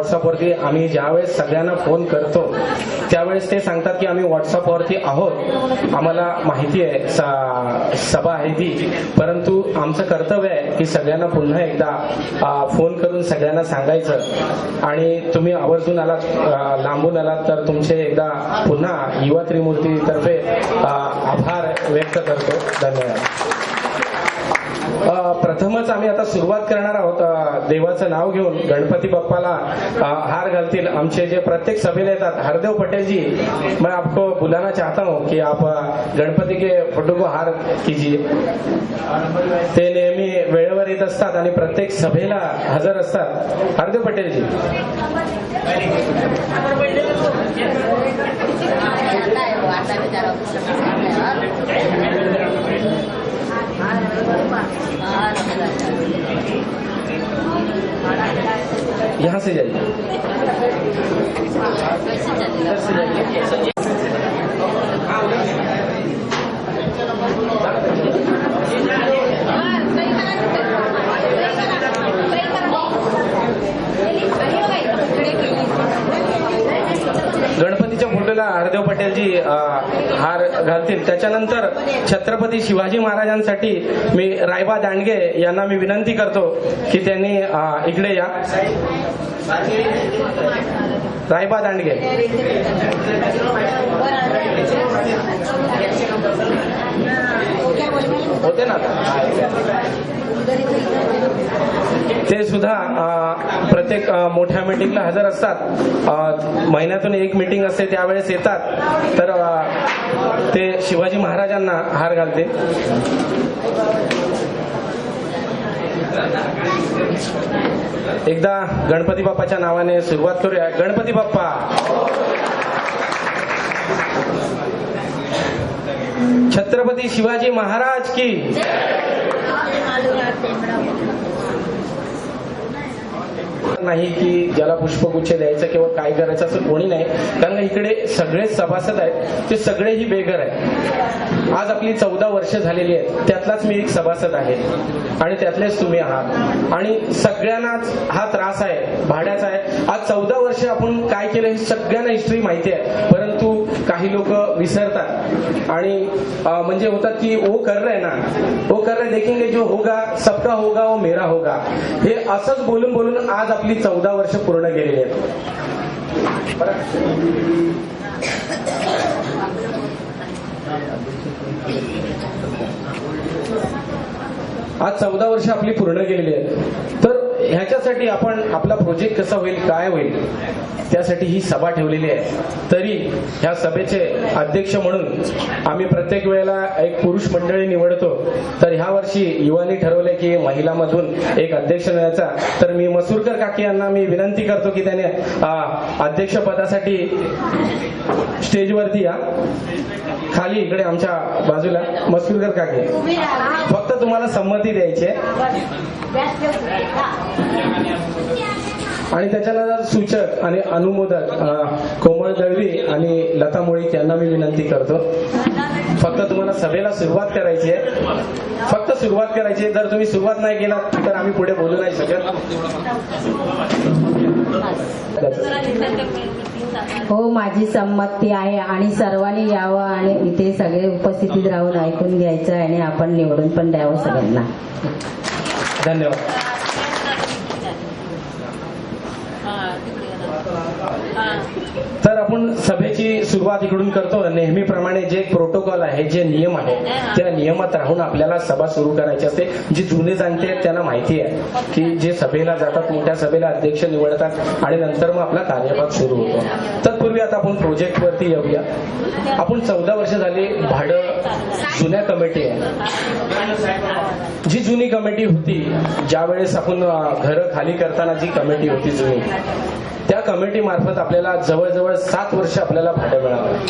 व्हॉट्सअपवरती आम्ही ज्यावेळेस सगळ्यांना फोन करतो त्यावेळेस ते सांगतात की आम्ही व्हॉट्सअपवरती आहोत, आम्हाला माहिती आहे सभा आहे ती, परंतु आमचं कर्तव्य आहे की सगळ्यांना पुन्हा एकदा फोन करून सगळ्यांना सांगायचं. आणि तुम्ही आवर्जून आलात, लांबून आलात, तर तुमचे एकदा पुन्हा युवा त्रिमूर्तीतर्फे आभार व्यक्त करतो. धन्यवाद. प्रथमच आम्ही आता सुरुवात करणार आहोत देवाचं नाव घेऊन. गणपती बाप्पाला हार घालतील आमचे जे प्रत्येक सभेला येतात. हरदेव पटेल जी, मैं आपको बुलाना चाहता हूँ कि आप गणपती के फोटो को हार कीजिए. ते नेहमी वेळेवर येत असतात आणि प्रत्येक सभेला हजर असतात. हरदेव पटेल जी. यहाँ से जाइए. गणपतीच्या फोटोला हरदेव पटेलजी हार घालतील. त्याच्यानंतर छत्रपती शिवाजी महाराजांसाठी मी रायबा दांडगे यांना मी विनंती करतो की त्यांनी इकडे या. रायबा दांडगे. होते ना ते सुद्धा प्रत्येक मोठ्या मीटिंगला हजर असतात. महिन्यातून एक मीटिंग असते त्यावेळेस येतात. तर ते शिवाजी महाराजांना हार घालते. एकदा गणपती बाप्पाच्या नावाने सुरुवात करूया. गणपती बाप्पा. छत्रपती शिवाजी महाराज की. नाही की ज्याला पुष्पगुच्छ द्यायचं किंवा काय करायचं असं कोणी नाही, कारण इकडे सगळेच सभासद आहेत, ते सगळेही बेघर आहेत. आज आपली 14 वर्ष झालेली आहेत, त्यातलाच मी एक सभासद आहे आणि त्यातलेच तुम्ही आहात. आणि सगळ्यांनाच हा त्रास आहे, भाड्याचा आहे. आज 14 वर्ष आपण काय केलं हे सगळ्यांना हिस्ट्री माहिती आहे, परंतु काही लोक विसरतात आणि म्हणजे होतात की वो कर रहे ना, वो कर रहे देखेंगे जो होगा सबका होगा वो मेरा होगा, हे असंच बोलून बोलून आज आपली 14 वर्ष पूर्ण गेलेली आहेत. आज 14 वर्ष आपली पूर्ण गेलेली आहेत. तर ह्याच्यासाठी आपण आपला प्रोजेक्ट कसा होईल, काय होईल, त्यासाठी ही सभा ठेवलेली आहे. तरी ह्या सभेचे अध्यक्ष म्हणून आम्ही प्रत्येक वेळेला एक पुरुष मंडळी निवडतो. तर ह्या वर्षी युवांनी ठरवले की महिलामधून एक अध्यक्ष निवडायचा. तर मी मसूरकर काकी यांना मी विनंती करतो की त्याने अध्यक्ष पदासाठी स्टेजवरती या. खाली इकडे आमच्या बाजूला मसूरकर काकी. फक्त तुम्हाला संमती द्यायची आहे. आणि त्याच्यानंतर सूचक आणि अनुमोदक कोमल दळवी आणि लता मोळीक यांना मी विनंती करतो. फक्त तुम्हाला सभेला सुरुवात करायची आहे, फक्त सुरुवात करायची आहे. जर तुम्ही सुरुवात नाही केला तर आम्ही पुढे बोलू नाही शकत. हो, माझी संमती आहे आणि सर्वांनी यावं आणि इथे सगळे उपस्थितीत राहून ऐकून घ्यायचं आणि आपण निवडून पण द्यावं सगळ्यांना. धन्यवाद. तर आपण सभेची सुरुवात इकडून करतो. नेहमीप्रमाणे जे प्रोटोकॉल आहे, जे नियम आहे, त्या नियमात राहून आपल्याला सभा सुरू करायची असते. जे जुने जाणते आहेत त्यांना माहिती आहे की जे सभेला जातात, मोठ्या सभेला अध्यक्ष निवडतात आणि नंतर मग आपला कार्यभाग सुरू होतो. तत्पूर्वी आता आपण प्रोजेक्ट वरती येऊया. आपण 14 वर्ष झाली भाडं जुन्या कमिटी आहे. जी जुनी कमिटी होती, ज्या वेळेस आपण घरं खाली करताना जी कमिटी होती जुनी, त्या कमिटी मार्फत आपल्याला जवळजवळ 7 वर्ष आपल्याला भाडं मिळालं.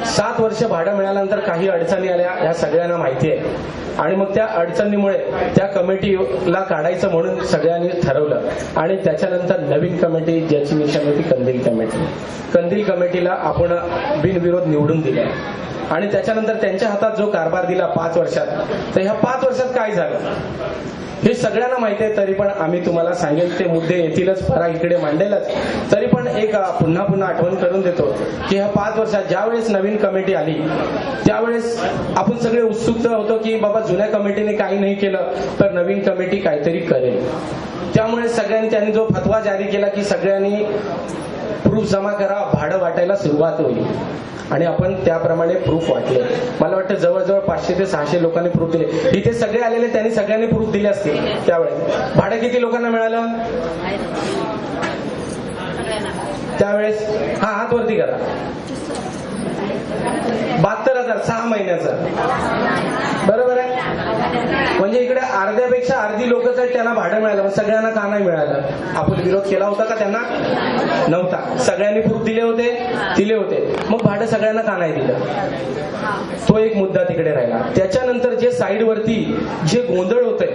7 वर्ष भाडं मिळाल्यानंतर काही अडचणी आल्या, ह्या सगळ्यांना माहिती आहे. आणि मग त्या अडचणीमुळे त्या कमिटीला काढायचं म्हणून सगळ्यांनी ठरवलं. आणि त्याच्यानंतर नवीन कमिटी ज्याची निशाणी होती कंदील कमिटी. कंदील कमिटीला आपण बिनविरोध निवडून दिलं. आणि त्याच्यानंतर त्यांच्या हातात जो कारभार दिला 5 वर्षात, तर ह्या 5 वर्षात काय झालं हे सगळ्यांना माहिती आहे, तरी पण आम्ही तुम्हाला सांगेल ते मुद्दे येतीलच, फराक इकडे मांडेलच. तरी पण एक पुन्हा पुन्हा आठवण करून देतो की ह्या 5 वर्षात ज्यावेळेस नवीन कमिटी आली त्यावेळेस आपण सगळे उत्सुक होतो की बाबा जुन्या कमिटीने काही नाही केलं तर नवीन कमिटी काहीतरी करेल. त्यामुळे सगळ्यांनी त्यांनी जो फतवा जारी केला की सगळ्यांनी प्रूफ जमा करा, भाडं वाटायला सुरुवात होईल. आणि आपण त्याप्रमाणे प्रूफ वाटले. मला वाटतं जवळजवळ 500 ते 600 लोकांनी प्रूफ दिले. इथे सगळे आलेले त्यांनी सगळ्यांनी प्रूफ दिले असतील. त्यावेळेस भाडं किती लोकांना मिळालं त्यावेळेस? हा, हात वरती करा. 72,000 6 महिन्याचं. बरोबर आहे. म्हणजे इकडे अर्ध्यापेक्षा अर्धी लोक त्यांना भाडं मिळालं, मग सगळ्यांना का नाही मिळालं? आपण विरोध केला होता का त्यांना? नव्हता. सगळ्यांनी प्रूफ दिले होते. मग भाडं सगळ्यांना का नाही दिलं? तो एक मुद्दा तिकडे राहिला. त्याच्यानंतर जे साईड वरती जे गोंधळ होतंय,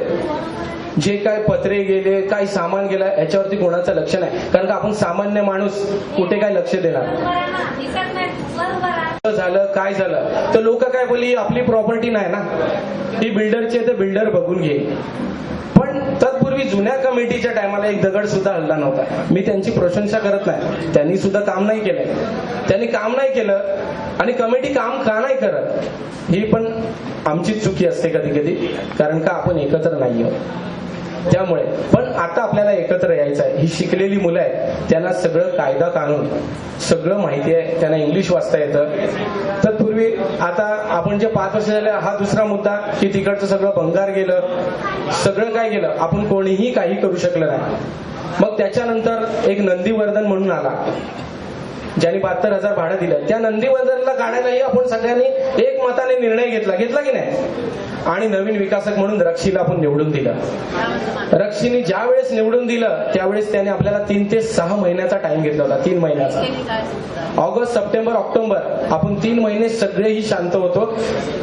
जे काय पत्रे गेले, काय सामान गेलं, याच्यावरती कोणाचं लक्ष नाही. कारण का आपण सामान्य माणूस कुठे काय लक्ष देणार? झालं काय झालं तर लोक काय बोलली, आपली प्रॉपर्टी नाही ना, ही बिल्डरची आहे तर बिल्डर बघून घे. पण तत्पूर्वी जुन्या कमिटीच्या टायमाला एक दगड सुद्धा हल्ला नव्हता. मी त्यांची प्रशंसा करत नाही, त्यांनी सुद्धा काम नाही केलंय. त्यांनी काम नाही केलं आणि कमिटी काम का नाही करत ही पण आमची चुकी असते कधी कधी, कारण का आपण एकत्र नाही आहोत. त्यामुळे पण आता आपल्याला एकत्र यायचं आहे. ही शिकलेली मुलं आहेत, त्यांना सगळं कायदा कानून सगळं माहिती आहे, त्यांना इंग्लिश वाचता येतं. तत्पूर्वी आता आपण जे 5 वर्ष झाले, हा दुसरा मुद्दा की तिकडचं सगळं भंगार गेलं, सगळं काय गेलं, आपण कोणीही काही करू शकलं नाही. मग त्याच्यानंतर एक नंदीवर्धन म्हणून आला, ज्यांनी 72,000 भाडं दिलं. त्या नंदीवर्धनला काढायलाही आपण सगळ्यांनी एक मताने निर्णय घेतला की नाही. आणि नवीन विकासक म्हणून रक्षीला आपण निवडून दिलं. रक्षीने ज्या वेळेस निवडून दिलं त्यावेळेस त्याने आपल्याला 3 ते 6 महिन्याचा टाइम घेतला होता. 3 महिन्याचा. ऑगस्ट, सप्टेंबर, ऑक्टोबर आपण 3 महिने सगळेही शांत होतो.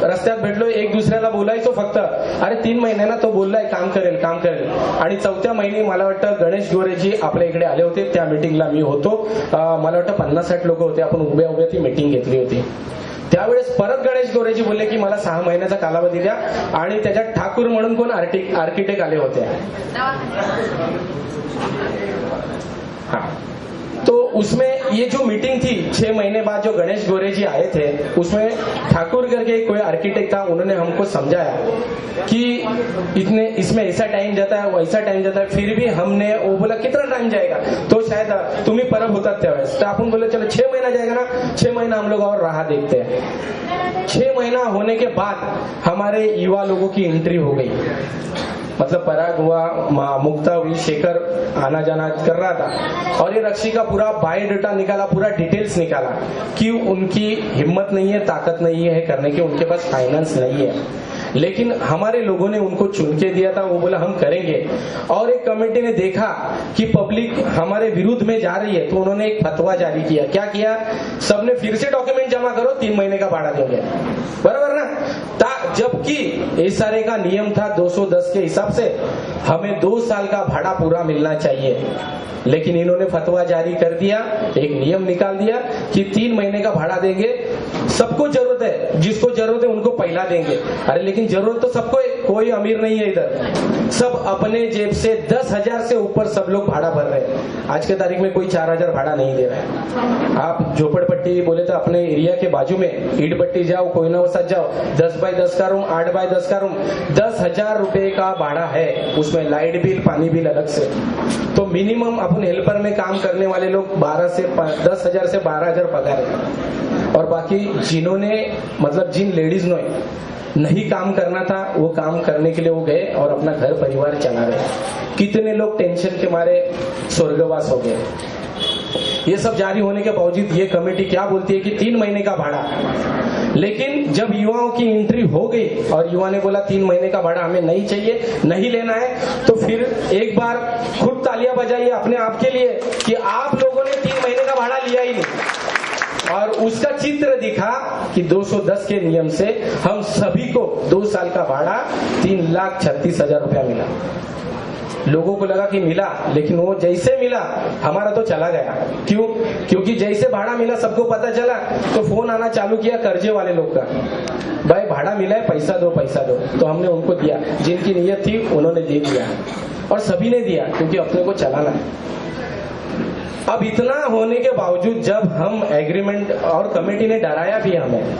रस्त्यात भेटलो, एक दुसऱ्याला बोलायचो फक्त, अरे 3 महिन्यांना तो बोललाय काम करेल. आणि 4थ्या महिने मला वाटतं गणेश गोरेजी आपल्या इकडे आले होते. त्या मीटिंगला मी होतो. मला वाटतं 50-60 लोक होते. आपण उभ्या ती मीटिंग घेतली होती. त्यावेळेस परत गणेश गोरेजी बोलले की मला 6 महिन्याचा कालावधी द्या. आणि त्याच्यात ठाकूर म्हणून कोण आर्किटेक्ट आले होते. तो उसमें ये जो मीटिंग थी 6 महीने बाद जो गणेश गोरे जी आए थे, उसमें ठाकुर करके कोई आर्किटेक्ट था, उन्होंने हमको समझाया कि इसमें ऐसा टाइम जाता है, वैसा टाइम जाता है. फिर भी हमने वो बोला कितना टाइम जाएगा, तो शायद तुम्ही परत होतात त्यावेळेस. तर आपण बोले चलो 6 महीना जाएगा ना, 6 महीना हम लोग और राह देखते हैं. 6 महीना होने के बाद हमारे युवा लोगों की एंट्री हो गई. मतलब पराग हुआ, मुक्ता हुई, शेखर आना जाना कर रहा था. और ये रक्षी का पूरा बायोडाटा निकाला, पूरा डिटेल्स निकाला कि उनकी हिम्मत नहीं है, ताकत नहीं है करने की, उनके पास फाइनेंस नहीं है. लेकिन हमारे लोगों ने उनको चुन के दिया था. वो बोला हम करेंगे. और एक कमेटी ने देखा कि पब्लिक हमारे विरुद्ध में जा रही है, तो उन्होंने एक फतवा जारी किया. क्या किया? सबने फिर से डॉक्यूमेंट जमा करो, 3 महीने का भाड़ा देंगे. बराबर ना. जबकि एसआरए का नियम था 210 के हिसाब से हमें 2 साल का भाड़ा पूरा मिलना चाहिए. लेकिन इन्होंने फतवा जारी कर दिया, एक नियम निकाल दिया कि 3 महीने का भाड़ा देंगे. सबको जरूरत है, जिसको जरूरत है उनको पहला देंगे. अरे लेकिन जरूरत तो सबको है, कोई अमीर नहीं है इधर. सब अपने जेब से 10,000 से ऊपर सब लोग भाड़ा भर रहे हैं. आज के तारीख में कोई 4,000 भाड़ा नहीं दे रहा है. आप झोपड़पट्टी बोले तो अपने एरिया के बाजू में ईट पट्टी जाओ, कोयना वसात जाओ, 10 बाय 10 का रूम, 8 बाय 10 का रूम, 10,000 रुपए का भाड़ा है. उसमें लाइट बिल, पानी बिल अलग से. तो मिनिमम अपन हेल्पर में काम करने वाले लोग 10,000 से 12,000 पगार है. और बाकी जिन्होंने मतलब जिन लेडीज ने नहीं काम करना था वो काम करने के लिए वो गए और अपना घर परिवार चला रहे. कितने लोग टेंशन के मारे स्वर्गवास हो गए. ये सब जारी होने के बावजूद ये कमेटी क्या बोलती है कि 3 महीने का भाड़ा. लेकिन जब युवाओं की एंट्री हो गई और युवा ने बोला 3 महीने का भाड़ा हमें नहीं चाहिए, नहीं लेना है, तो फिर एक बार खुद तालियां बजाइए अपने आप के लिए कि आप लोगों ने 3 महीने का भाड़ा लिया ही नहीं. और उसका चित्र दिखा कि 210 के नियम से हम सभी को 2 साल का भाड़ा 3,36,000 रुपया मिला. लोगों को लगा कि मिला, लेकिन वो जैसे मिला हमारा तो चला गया। क्यों? क्योंकि जैसे भाड़ा मिला सबको पता चला तो फोन आना चालू किया कर्जे वाले लोग का, भाई भाड़ा मिला है, पैसा दो पैसा दो। तो हमने उनको दिया, जिनकी नीयत थी उन्होंने दे दिया, और सभी ने दिया क्योंकि अपने को चलाना है। अब इतना होने के बावजूद जब हम एग्रीमेंट, और कमेटी ने डराया भी हमें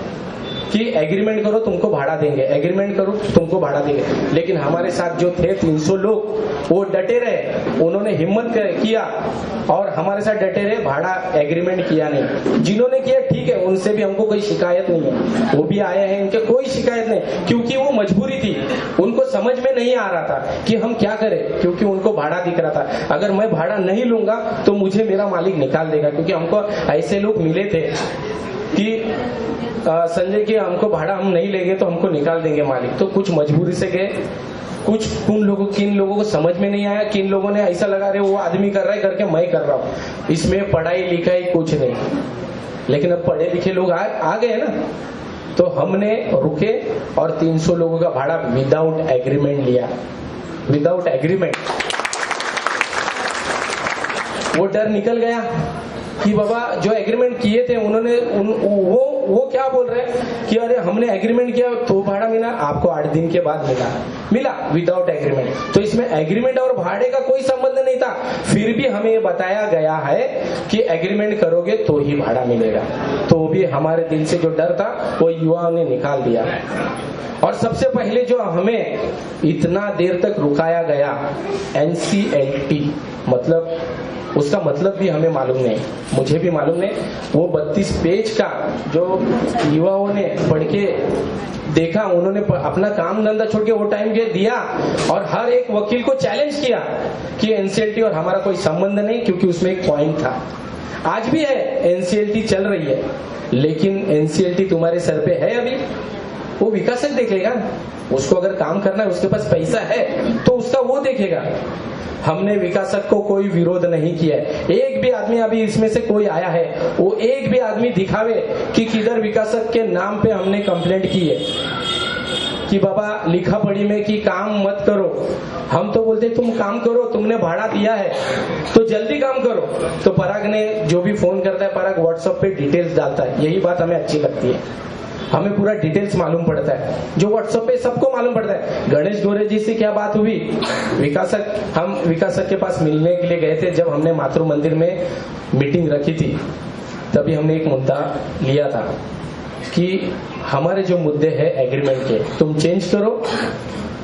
कि एग्रीमेंट करो तुमको भाड़ा देंगे, एग्रीमेंट करो तुमको भाड़ा देंगे, लेकिन हमारे साथ जो थे 300 लोग वो डटे रहे, उन्होंने हिम्मत किया और हमारे साथ डटे रहे, भाड़ा एग्रीमेंट किया नहीं। जिन्होंने किया ठीक है, उनसे भी हमको कोई शिकायत नहीं है, वो भी आए हैं, इनके कोई शिकायत नहीं, क्योंकि वो मजबूरी थी, उनको समझ में नहीं आ रहा था कि हम क्या करें, क्योंकि उनको भाड़ा दिख रहा था। अगर मैं भाड़ा नहीं लूंगा तो मुझे मेरा मालिक निकाल देगा, क्योंकि हमको ऐसे लोग मिले थे कि संजय की हमको भाड़ा हम नहीं लेंगे तो हमको निकाल देंगे मालिक। तो कुछ मजबूरी से गए, कुछ किन लोगों को समझ में नहीं आया, किन लोगों ने ऐसा लगा रहे वो आदमी कर रहा है करके मैं कर रहा हूँ, इसमें पढ़ाई लिखाई कुछ नहीं। लेकिन अब पढ़े लिखे लोग आ गए ना, तो हमने रुके और 300 लोगों का भाड़ा विदाउट एग्रीमेंट लिया, विदाउट एग्रीमेंट। वो डर निकल गया कि बाबा जो एग्रीमेंट किए थे उन्होंने वो क्या बोल रहे हैं कि अरे हमने एग्रीमेंट किया तो भाड़ा मिला, आपको 8 दिन के बाद मिला विदाउट एग्रीमेंट। तो इसमें एग्रीमेंट और भाड़े का कोई संबंध नहीं था, फिर भी हमें ये बताया गया है कि एग्रीमेंट करोगे तो ही भाड़ा मिलेगा। तो भी हमारे दिल से जो डर था वो युवाओं ने निकाल दिया। और सबसे पहले जो हमें इतना देर तक रुकाया गया, NCLT, मतलब उसका मतलब भी हमें मालूम नहीं, मुझे भी मालूम नहीं। वो 32 पेज का जो युवाओं ने पढ़ के देखा, उन्होंने अपना काम धंधा छोड़ के वो टाइम के दिया और हर एक वकील को चैलेंज किया कि NCLT और हमारा कोई संबंध नहीं, क्योंकि उसमें एक पॉइंट था। आज भी है, NCLT चल रही है, लेकिन NCLT तुम्हारे सर पे है अभी, वो विकासक देखेगा। उसको अगर काम करना है, उसके पास पैसा है तो उसका वो देखेगा। हमने विकासक को कोई विरोध नहीं किया है। एक भी आदमी अभी इसमें से कोई आया है, वो एक भी आदमी दिखावे कि किधर विकासक के नाम पे हमने कंप्लेंट की है कि बाबा लिखा पढ़ी में कि काम मत करो। हम तो बोलते तुम काम करो, तुमने भाड़ा दिया है तो जल्दी काम करो। तो पराग ने जो भी फोन करता है, पराग व्हाट्सएप पे डिटेल्स डालता है, यही बात हमें अच्छी लगती है। हमें पूरा डिटेल्स मालूम पड़ता है, जो व्हाट्सएप पे सबको मालूम पड़ता है। गणेश गोरे जी से क्या बात हुई, हम विकासक के पास मिलने के लिए गए थे। जब हमने मातृ मंदिर में मीटिंग रखी थी, तभी हमने एक मुद्दा लिया था कि हमारे जो मुद्दे हैं एग्रीमेंट के, तुम चेंज करो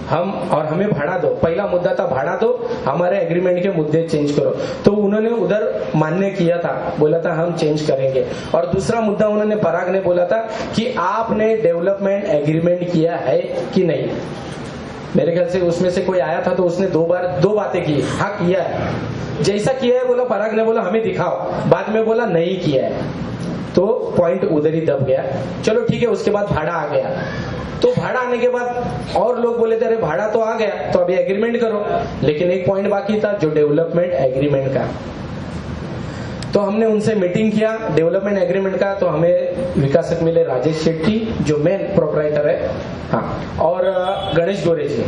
हम और हमें भाड़ा दो। पहला मुद्दा था भाड़ा दो, हमारे एग्रीमेंट के मुद्दे चेंज करो। तो उन्होंने उधर मान्य किया था, बोला था हम चेंज करेंगे। और दूसरा मुद्दा उन्होंने, पराग ने बोला था कि आपने डेवलपमेंट एग्रीमेंट किया है कि नहीं। मेरे ख्याल से उसमें से कोई आया था तो उसने दो बातें की। हाँ किया है, जैसा किया है बोला, पराग ने बोला हमें दिखाओ, बाद में बोला नहीं किया है। तो पॉइंट उधर ही दब गया। चलो ठीक है, उसके बाद भाड़ा आ गया। तो भाड़ा आने के बाद और लोग बोले थे अरे भाड़ा तो आ गया तो अभी एग्रीमेंट करो, लेकिन एक पॉइंट बाकी था जो डेवलपमेंट एग्रीमेंट का। तो हमने उनसे मीटिंग किया डेवलपमेंट एग्रीमेंट का। तो हमें विकासक मिले राजेश शेट्टी जो मेन प्रोपराइटर है, हाँ, और गणेश गोरे जी।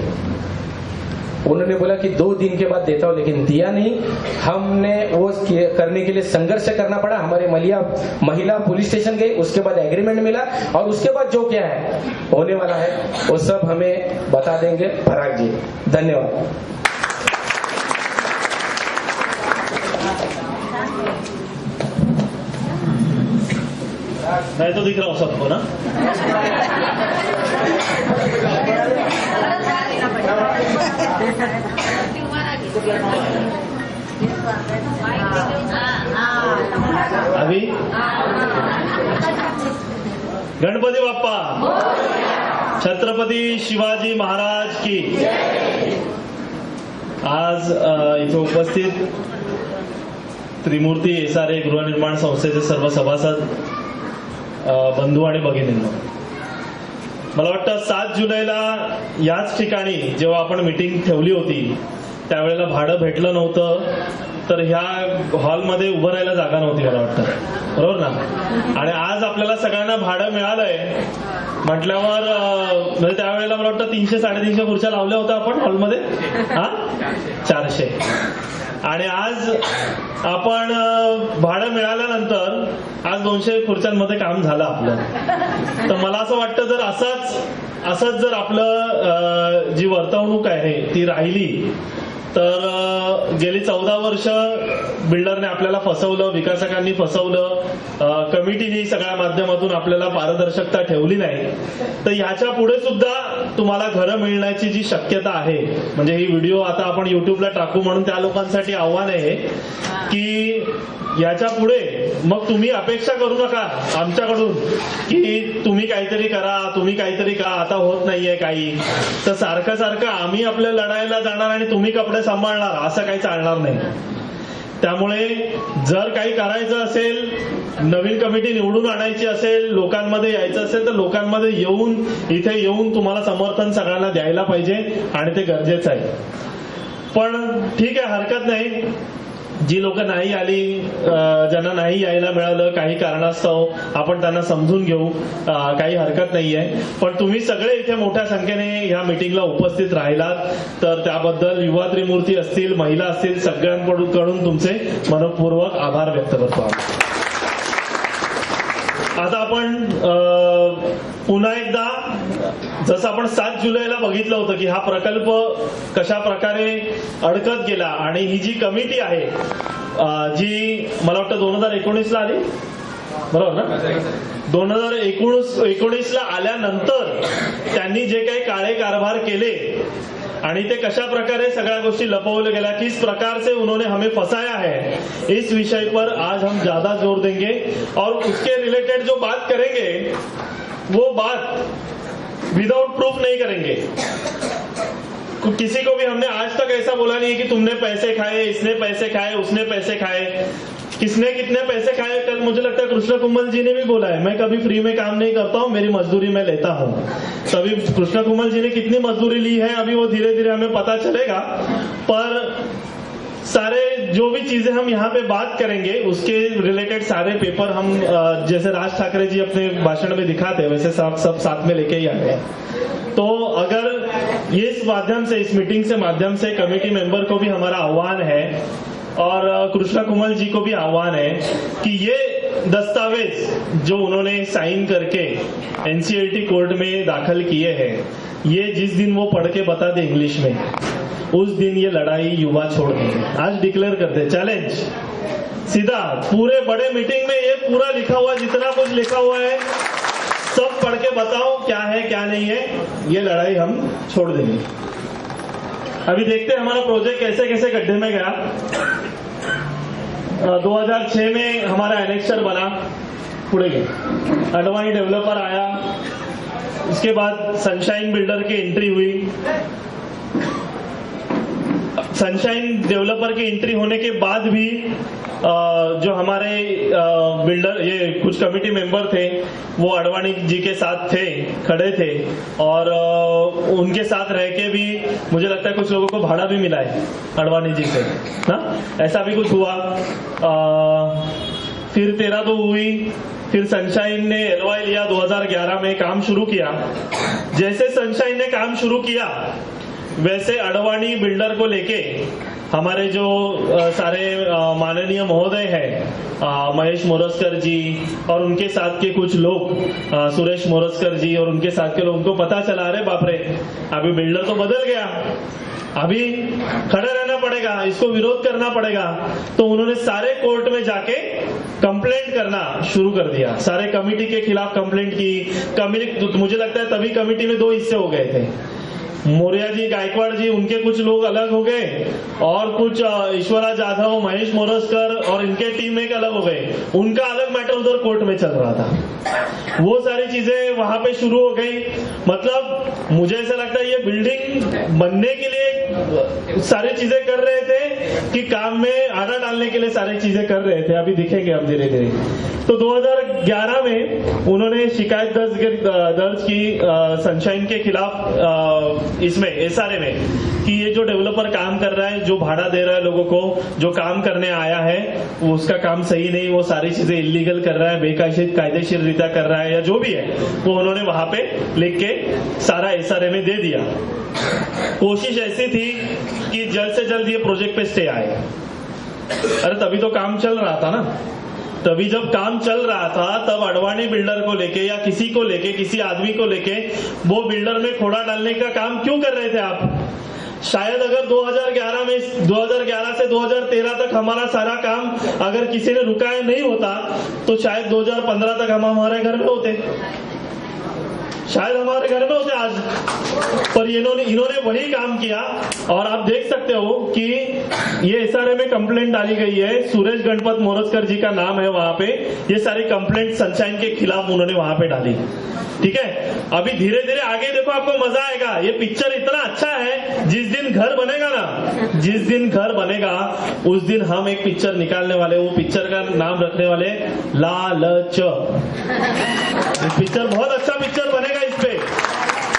उन्होंने बोला कि 2 दिन के बाद देता हूं, लेकिन दिया नहीं। हमने वो करने के लिए संघर्ष करना पड़ा। हमारे महिला पुलिस स्टेशन गई, उसके बाद एग्रीमेंट मिला, और उसके बाद जो क्या है होने वाला है वो सब हमें बता देंगे पराग जी। धन्यवाद। मैं तो दिख रहा हूँ सबको ना। अभी गणपती बाप्पा, छत्रपती शिवाजी महाराज की। आज इथे उपस्थित त्रिमूर्ती SRA गृहनिर्माण संस्थेचे सर्व सभासद, बंधू आणि भगिनींनो, मला वाटतं 7 जुलैला याच ठिकाणी जेव्हा आपण मीटिंग ठेवली होती त्यावेळेला भाडं भेटलं नव्हतं तर ह्या हॉलमध्ये उभं राहायला जागा नव्हती मला वाटतं, बरोबर ना. आणि आज आपल्याला सगळ्यांना भाडं मिळालंय म्हटल्यावर म्हणजे त्यावेळेला मला वाटतं 300-350 खुर्च्या लावल्या होत्या आपण हॉलमध्ये, हा 400. आणि आज आपण भाडं मिळाल्यानंतर आज 200 खुर्च्यांमध्ये काम झालं आपलं. तर मला असं वाटतं जर असंच जर आपलं जी वर्तवणूक आहे ती राहिली तर गेली 14 वर्ष बिल्डरने आपल्याला फसवलं, विकासकांनी फसवलं, कमिटीने सगळ्या माध्यमातून आपल्याला पारदर्शकता ठेवली नाही. तर ह्याच्या पुढे सुद्धा तुम्हाला घरं मिळण्याची जी शक्यता आहे, म्हणजे ही व्हिडिओ आता आपण युट्यूबला टाकू म्हणून त्या लोकांसाठी आव्हान आहे की याच्या पुढे मग तुम्ही अपेक्षा करू नका आमच्याकडून की तुम्ही काहीतरी करा, तुम्ही काहीतरी का, आता होत नाहीये काही. तर सारखं आम्ही आपल्या लढाईला जाणार आणि तुम्ही कपडे सांभाळणार, असं काही चालणार नाही. त्यामुळे जर काही करायचं असेल, नवीन कमिटी निवडून आणायची असेल, लोकांमध्ये यायचं असेल तर लोकांमध्ये इथे येऊन तुम्हाला समर्थन सगळ्यांना द्यायला पाहिजे आणि ते गरजेचं आहे. पण ठीक आहे, हरकत नाही. जी लोक नाही आली, ज्यांना नाही यायला मिळालं काही कारणास्तव, आपण त्यांना समजून घेऊ, काही हरकत नाहीये. पण तुम्ही सगळे इथे मोठ्या संख्येने ह्या मीटिंगला उपस्थित राहिलात तर त्याबद्दल युवा त्रिमूर्ती असतील, महिला असतील, सगळ्यांकडून तुमचे मनपूर्वक आभार व्यक्त करतो. आता आपण पुन्हा एकदा जसं आपण 7 जुलैला बघितलं होतं की हा प्रकल्प कशा प्रकारे अडकत गेला आणि ही जी कमिटी आहे जी मला वाटतं 2019ला आली, बरोबर ना, 2019ला आल्यानंतर त्यांनी जे काही काळे कारभार केले आणि ते कशा प्रकारे सगळ्या गोष्टी लपवल्या गेल्या, किस प्रकार से उन्होंने हमें फंसाया है, इस विषय पर आज हम ज्यादा जोर देंगे और उसके रिलेटेड जो बात करेंगे वो बात विदाउट प्रूफ नहीं करेंगे. किसी को भी हमने आज तक ऐसा बोला नहीं है कि तुमने पैसे खाए, इसने पैसे खाए, उसने पैसे खाए. किसने कितने पैसे खाए, कल मुझे लगता है कृष्ण कुमल जी ने भी बोला है मैं कभी फ्री में काम नहीं करता हूँ, मेरी मजदूरी मैं लेता हूँ. तभी कृष्ण कुमल जी ने कितनी मजदूरी ली है अभी वो धीरे धीरे हमें पता चलेगा. पर सारे जो भी चीजें हम यहाँ पे बात करेंगे उसके रिलेटेड सारे पेपर हम जैसे राज ठाकरे जी अपने भाषण में दिखाते हैं वैसे सब साथ में लेके ही आ गए. तो अगर इस माध्यम से, इस मीटिंग से माध्यम से कमेटी मेंबर को भी हमारा आह्वान है और कृष्णा कुमल जी को भी आह्वान है कि ये दस्तावेज जो उन्होंने साइन करके एनसीईआरटी कोर्ट में दाखिल किए हैं, ये जिस दिन वो पढ़ के बता दे इंग्लिश में, उस दिन ये लड़ाई युवा छोड़ देंगे. आज डिक्लेयर करते चैलेंज सीधा पूरे बड़े मीटिंग में ये पूरा लिखा हुआ, जितना कुछ लिखा हुआ है सब पढ़ के बताओ क्या है क्या नहीं है, ये लड़ाई हम छोड़ देंगे. अभी देखते हैं हमारा प्रोजेक्ट कैसे कैसे गड्ढे में गया. 2006 में हमारा एनेक्सर बना, पुढे गए, अडवाणी डेवलपर आया, उसके बाद सनशाइन बिल्डर की एंट्री हुई. सनशाइन डेवलपर की एंट्री होने के बाद भी जो हमारे बिल्डर, ये कुछ कमिटी मेंबर थे वो अडवाणी जी के साथ थे, खड़े थे और उनके साथ रह के भी मुझे लगता है कुछ लोगों को भाड़ा भी मिला है अडवाणी जी से, ना ऐसा भी कुछ हुआ. फिर 13 हुई, फिर सनशाइन ने एलवाई लिया, 2011 में काम शुरू किया. जैसे सनशाइन ने काम शुरू किया वैसे अडवाणी बिल्डर को लेके हमारे जो सारे माननीय महोदय हैं, महेश मोरस्कर जी और उनके साथ के कुछ लोग, सुरेश मोरस्कर जी और उनके साथ के लोग, उनको पता चला अरे बाप रे अभी बिल्डर तो बदल गया, अभी खड़े रहना पड़ेगा, इसको विरोध करना पड़ेगा. तो उन्होंने सारे कोर्ट में जाके कंप्लेंट करना शुरू कर दिया, सारे कमिटी के खिलाफ कंप्लेंट की. कमिटी, मुझे लगता है तभी कमिटी में 2 हिस्से हो गए थे. मौर्या जी, गायकवाड़ जी, उनके कुछ लोग अलग हो गए और कुछ ईश्वरा जाधव, महेश मोरस्कर और इनके टीम एक अलग हो गए. उनका अलग मैटर उधर कोर्ट में चल रहा था. वो सारी चीजें वहां पे शुरू हो गई. मतलब मुझे ऐसा लगता है ये बिल्डिंग बनने के लिए सारी चीजें कर रहे थे कि काम में आधा डालने के लिए सारी चीजें कर रहे थे. अभी दिखेंगे अब धीरे धीरे. तो 2011 में उन्होंने शिकायत दर्ज की सनशाइन के खिलाफ इसमें एसआरए में कि ये जो डेवलपर काम कर रहा है, जो भाड़ा दे रहा है लोगों को, जो काम करने आया है, वो उसका काम सही नहीं, वो सारी चीजें इलीगल कर रहा है, कायदेशीर रीत्या कर रहा है या जो भी है, वो उन्होंने वहां पे लिख के सारा एसआरए में दे दिया। कोशिश ऐसी थी कि जल्द से जल्द ये प्रोजेक्ट पे स्टे आए। अरे तभी तो काम चल रहा था ना, तभी जब काम चल रहा था तब अडवाणी बिल्डर को लेके या किसी को लेके, किसी आदमी को लेके वो बिल्डर में खोड़ा डालने का काम क्यों कर रहे थे आप? शायद अगर 2011 से 2013 तक हमारा सारा काम अगर किसी ने रुकाया नहीं होता तो शायद 2015 तक हम हमारे घर में होते, शायद हमारे घर में होते आज। पर इन्होंने वही काम किया। और आप देख सकते हो कि ये एसआरए में कंप्लेंट डाली गई है, सुरेश गणपत मोरजकर जी का नाम है वहां पे। ये सारी कंप्लेंट सनशाइन के खिलाफ उन्होंने वहां पे डाली। ठीक है, अभी धीरे धीरे आगे देखो, आपको मजा आएगा। ये पिक्चर इतना अच्छा है, जिस दिन घर बनेगा ना, जिस दिन घर बनेगा उस दिन हम एक पिक्चर निकालने वाले, वो पिक्चर का नाम रखने वाले लालच। पिक्चर बहुत अच्छा पिक्चर बनेगा इस पे,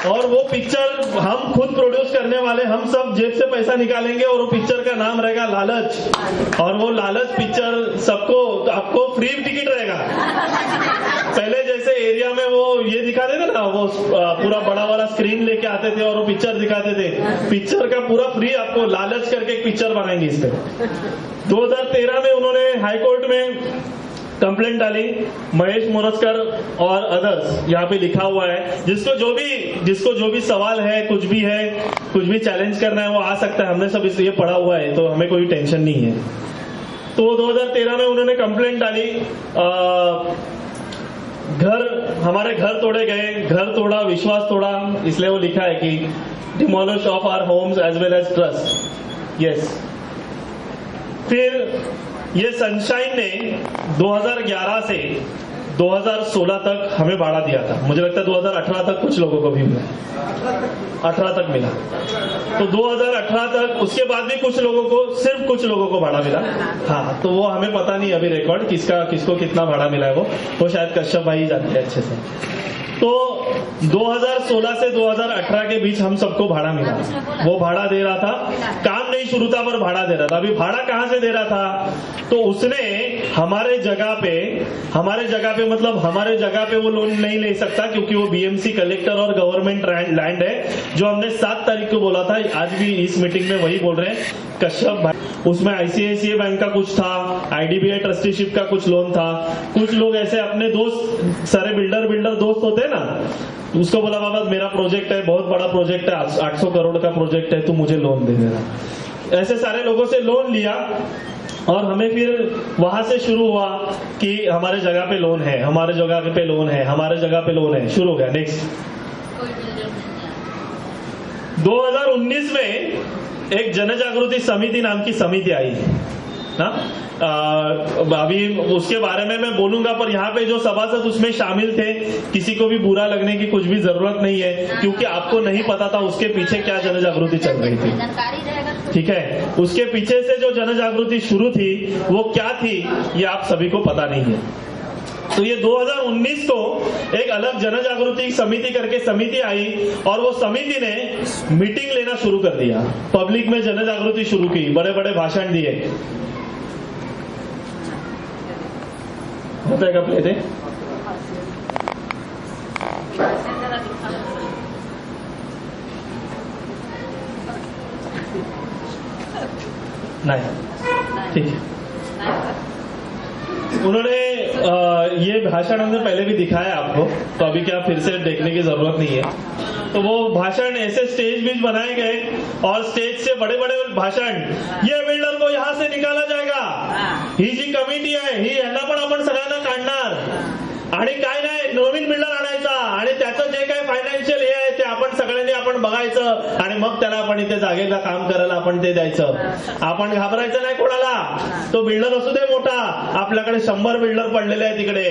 और वो पिक्चर हम खुद प्रोड्यूस करने वाले, हम सब जेब से पैसा निकालेंगे और वो पिक्चर का नाम रहेगा लालच। और वो लालच पिक्चर सबको, आपको फ्री टिकट रहेगा। पहले जैसे एरिया में वो ये दिखाते थे ना, वो पूरा बड़ा वाला स्क्रीन लेके आते थे और वो पिक्चर दिखाते थे, पिक्चर का पूरा फ्री आपको लालच करके एक पिक्चर बनाएंगे इस पे। 2013 में उन्होंने हाईकोर्ट में कंप्लेंट डाली, महेश मोरजकर और अदर्स, यहाँ पे लिखा हुआ है। जिसको जो भी सवाल है, कुछ भी चैलेंज करना है, वो आ सकता है। हमने सब इसलिए पढ़ा हुआ है तो हमें कोई टेंशन नहीं है। तो 2013 में उन्होंने कंप्लेंट डाली, हमारे घर तोड़े गए, घर तोड़ा, विश्वास तोड़ा, इसलिए वो लिखा है कि demolish of our homes as well as trust. Yes, फिर ये सनशाइन ने 2011 से 2016 तक हमें भाड़ा दिया था। मुझे लगता है 2018 तक कुछ लोगों को भी मिला, 18 तक मिला। तो 2018 तक, उसके बाद भी सिर्फ कुछ लोगों को भाड़ा मिला। हाँ, तो वो हमें पता नहीं अभी रिकॉर्ड किसको कितना भाड़ा मिला है, वो शायद कश्यप भाई जानते हैं अच्छे से। तो 2016 से 2018 के बीच हम सबको भाड़ा मिला। वो भाड़ा दे रहा था, काम नहीं शुरू था पर भाड़ा दे रहा था। अभी भाड़ा कहां से दे रहा था? तो उसने हमारे जगह पे मतलब हमारे जगह पे वो लोन नहीं ले सकता, क्योंकि वो बीएमसी कलेक्टर और गवर्नमेंट लैंड है, जो हमने 7 तारीख को बोला था। आज भी इस मीटिंग में वही बोल रहे हैं कश्यप भाई। उसमें आईसीआईसीआई बैंक का कुछ था, आईडीबीआई ट्रस्टीशिप का कुछ लोन था। कुछ लोग ऐसे अपने दोस्त, सारे बिल्डर दोस्त होते हैं ना, उसको बोला बाबा मेरा प्रोजेक्ट है, बहुत बड़ा प्रोजेक्ट है, 800 करोड़ का प्रोजेक्ट है, तू मुझे लोन दे देना। ऐसे सारे लोगों से लोन लिया और हमें फिर वहां से शुरू हुआ कि हमारे जगह पे लोन है, हमारे जगह पे लोन है, हमारे जगह पे लोन है, शुरू हो गया। नेक्स्ट 2019 में एक जनजागृति समिति नाम की समिति आई ना। अभी उसके बारे में मैं बोलूंगा, पर यहाँ पे जो सभासद उसमें शामिल थे, किसी को भी बुरा लगने की कुछ भी जरूरत नहीं है, क्योंकि आपको नहीं पता था उसके पीछे क्या जनजागृति चल रही थी। ठीक है, उसके पीछे से जो जनजागृति शुरू थी वो क्या थी, ये आप सभी को पता नहीं है। तो ये 2019 को एक अलग जनजागृति समिति करके समिति आई, और वो समिति ने मीटिंग लेना शुरू कर दिया, पब्लिक में जनजागृति शुरू की, बड़े बड़े भाषण दिए। होता है क्या प्ले थे? नहीं, ठीक है। उन्होंने ये भाषण हमने पहले भी दिखाया आपको, तो अभी क्या फिर से देखने की जरूरत नहीं है। तो वो भाषण ऐसे स्टेज बीच बनाए गए, और स्टेज से बड़े बड़े भाषण, ये बिल्डर को यहाँ से निकाला जाएगा, ही जी कमिटी आहे, ही यांना पण आपण सगळ्यांना काढणार, आणि काय नाही नवीन बिल्डर आणायचा, आणि त्याचं जे काही फायनान्शियल हे आहे ते आपण सगळ्यांनी आपण बघायचं, आणि मग त्याला आपण इथे जागेला काम करायला आपण ते द्यायचं. आपण घाबरायचं नाही कोणाला, तो बिल्डर असू दे मोठा, आपल्याकडे 100 बिल्डर पडलेले आहेत तिकडे.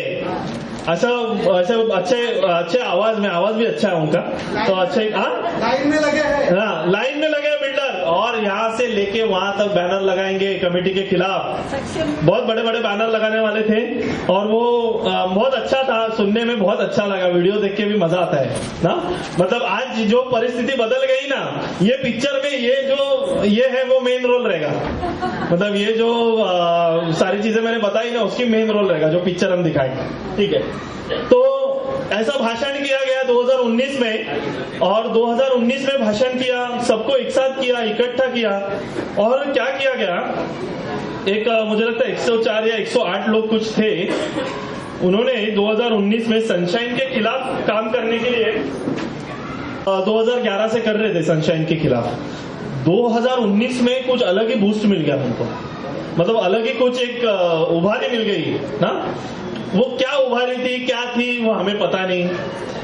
ऐसे अच्छे आवाज में भी अच्छा है उनका, तो अच्छे लाइन में लगे हैं बिल्डर, और और यहाँ से लेके वहां तक बैनर लगाएंगे कमेटी के खिलाफ, बहुत बड़े बड़े बैनर लगाने वाले थे। और वो बहुत अच्छा था, सुनने में बहुत अच्छा लगा, वीडियो देख के भी मजा आता है ना। मतलब आज जो परिस्थिति बदल गई ना, ये पिक्चर में ये है वो मेन रोल रहेगा। मतलब ये जो सारी चीजें मैंने बताई ना, उसकी मेन रोल रहेगा जो पिक्चर हम दिखाएंगे, ठीक है। तो ऐसा भाषण किया गया 2019 में, और 2019 में भाषण किया, सबको एक साथ किया, इकट्ठा किया। और क्या किया गया, एक मुझे लगता है 104 या 108 लोग कुछ थे, उन्होंने 2019 में सनशाइन के खिलाफ काम करने के लिए 2011 से कर रहे थे सनशाइन के खिलाफ। 2019 में कुछ अलग ही बूस्ट मिल गया उनको, मतलब अलग ही कुछ एक उभारी मिल गई ना। वो क्या उभारी थी, क्या थी, वो हमें पता नहीं।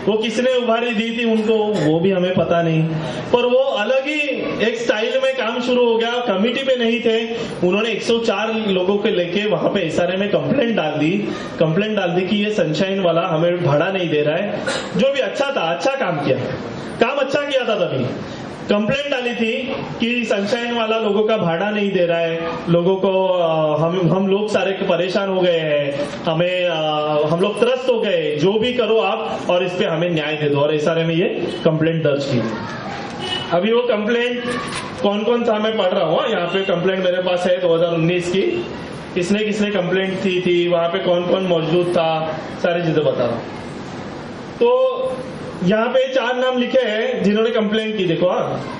वो किसने उभारी दी थी उनको, वो भी हमें पता नहीं। पर वो अलग ही एक स्टाइल में काम शुरू हो गया। कमिटी पे नहीं थे, उन्होंने 104 लोगों को लेके वहां पे एसआरए में कंप्लेंट डाल दी कि ये सनशाइन वाला हमें भाड़ा नहीं दे रहा है। जो भी अच्छा था, अच्छा काम किया था तभी कंप्लेंट डाली थी कि सनशाइन वाला लोगों का भाड़ा नहीं दे रहा है, लोगों को हम लोग सारे परेशान हो गए हैं, हम लोग त्रस्त हो गए, जो भी करो आप और इस पे हमें न्याय दे दो। और एसआरए में ये कंप्लेंट दर्ज की। अभी वो कंप्लेंट कौन कौन था मैं पढ़ रहा हूँ, यहाँ पे कंप्लेंट मेरे पास है 2019 की, किसने कंप्लेंट थी, वहां पे कौन कौन मौजूद था, सारी चीजें बता रहा हूँ। तो यहाँ पे 4 नाम लिखे हैं जिन्होंने कंप्लेंट की, देखो।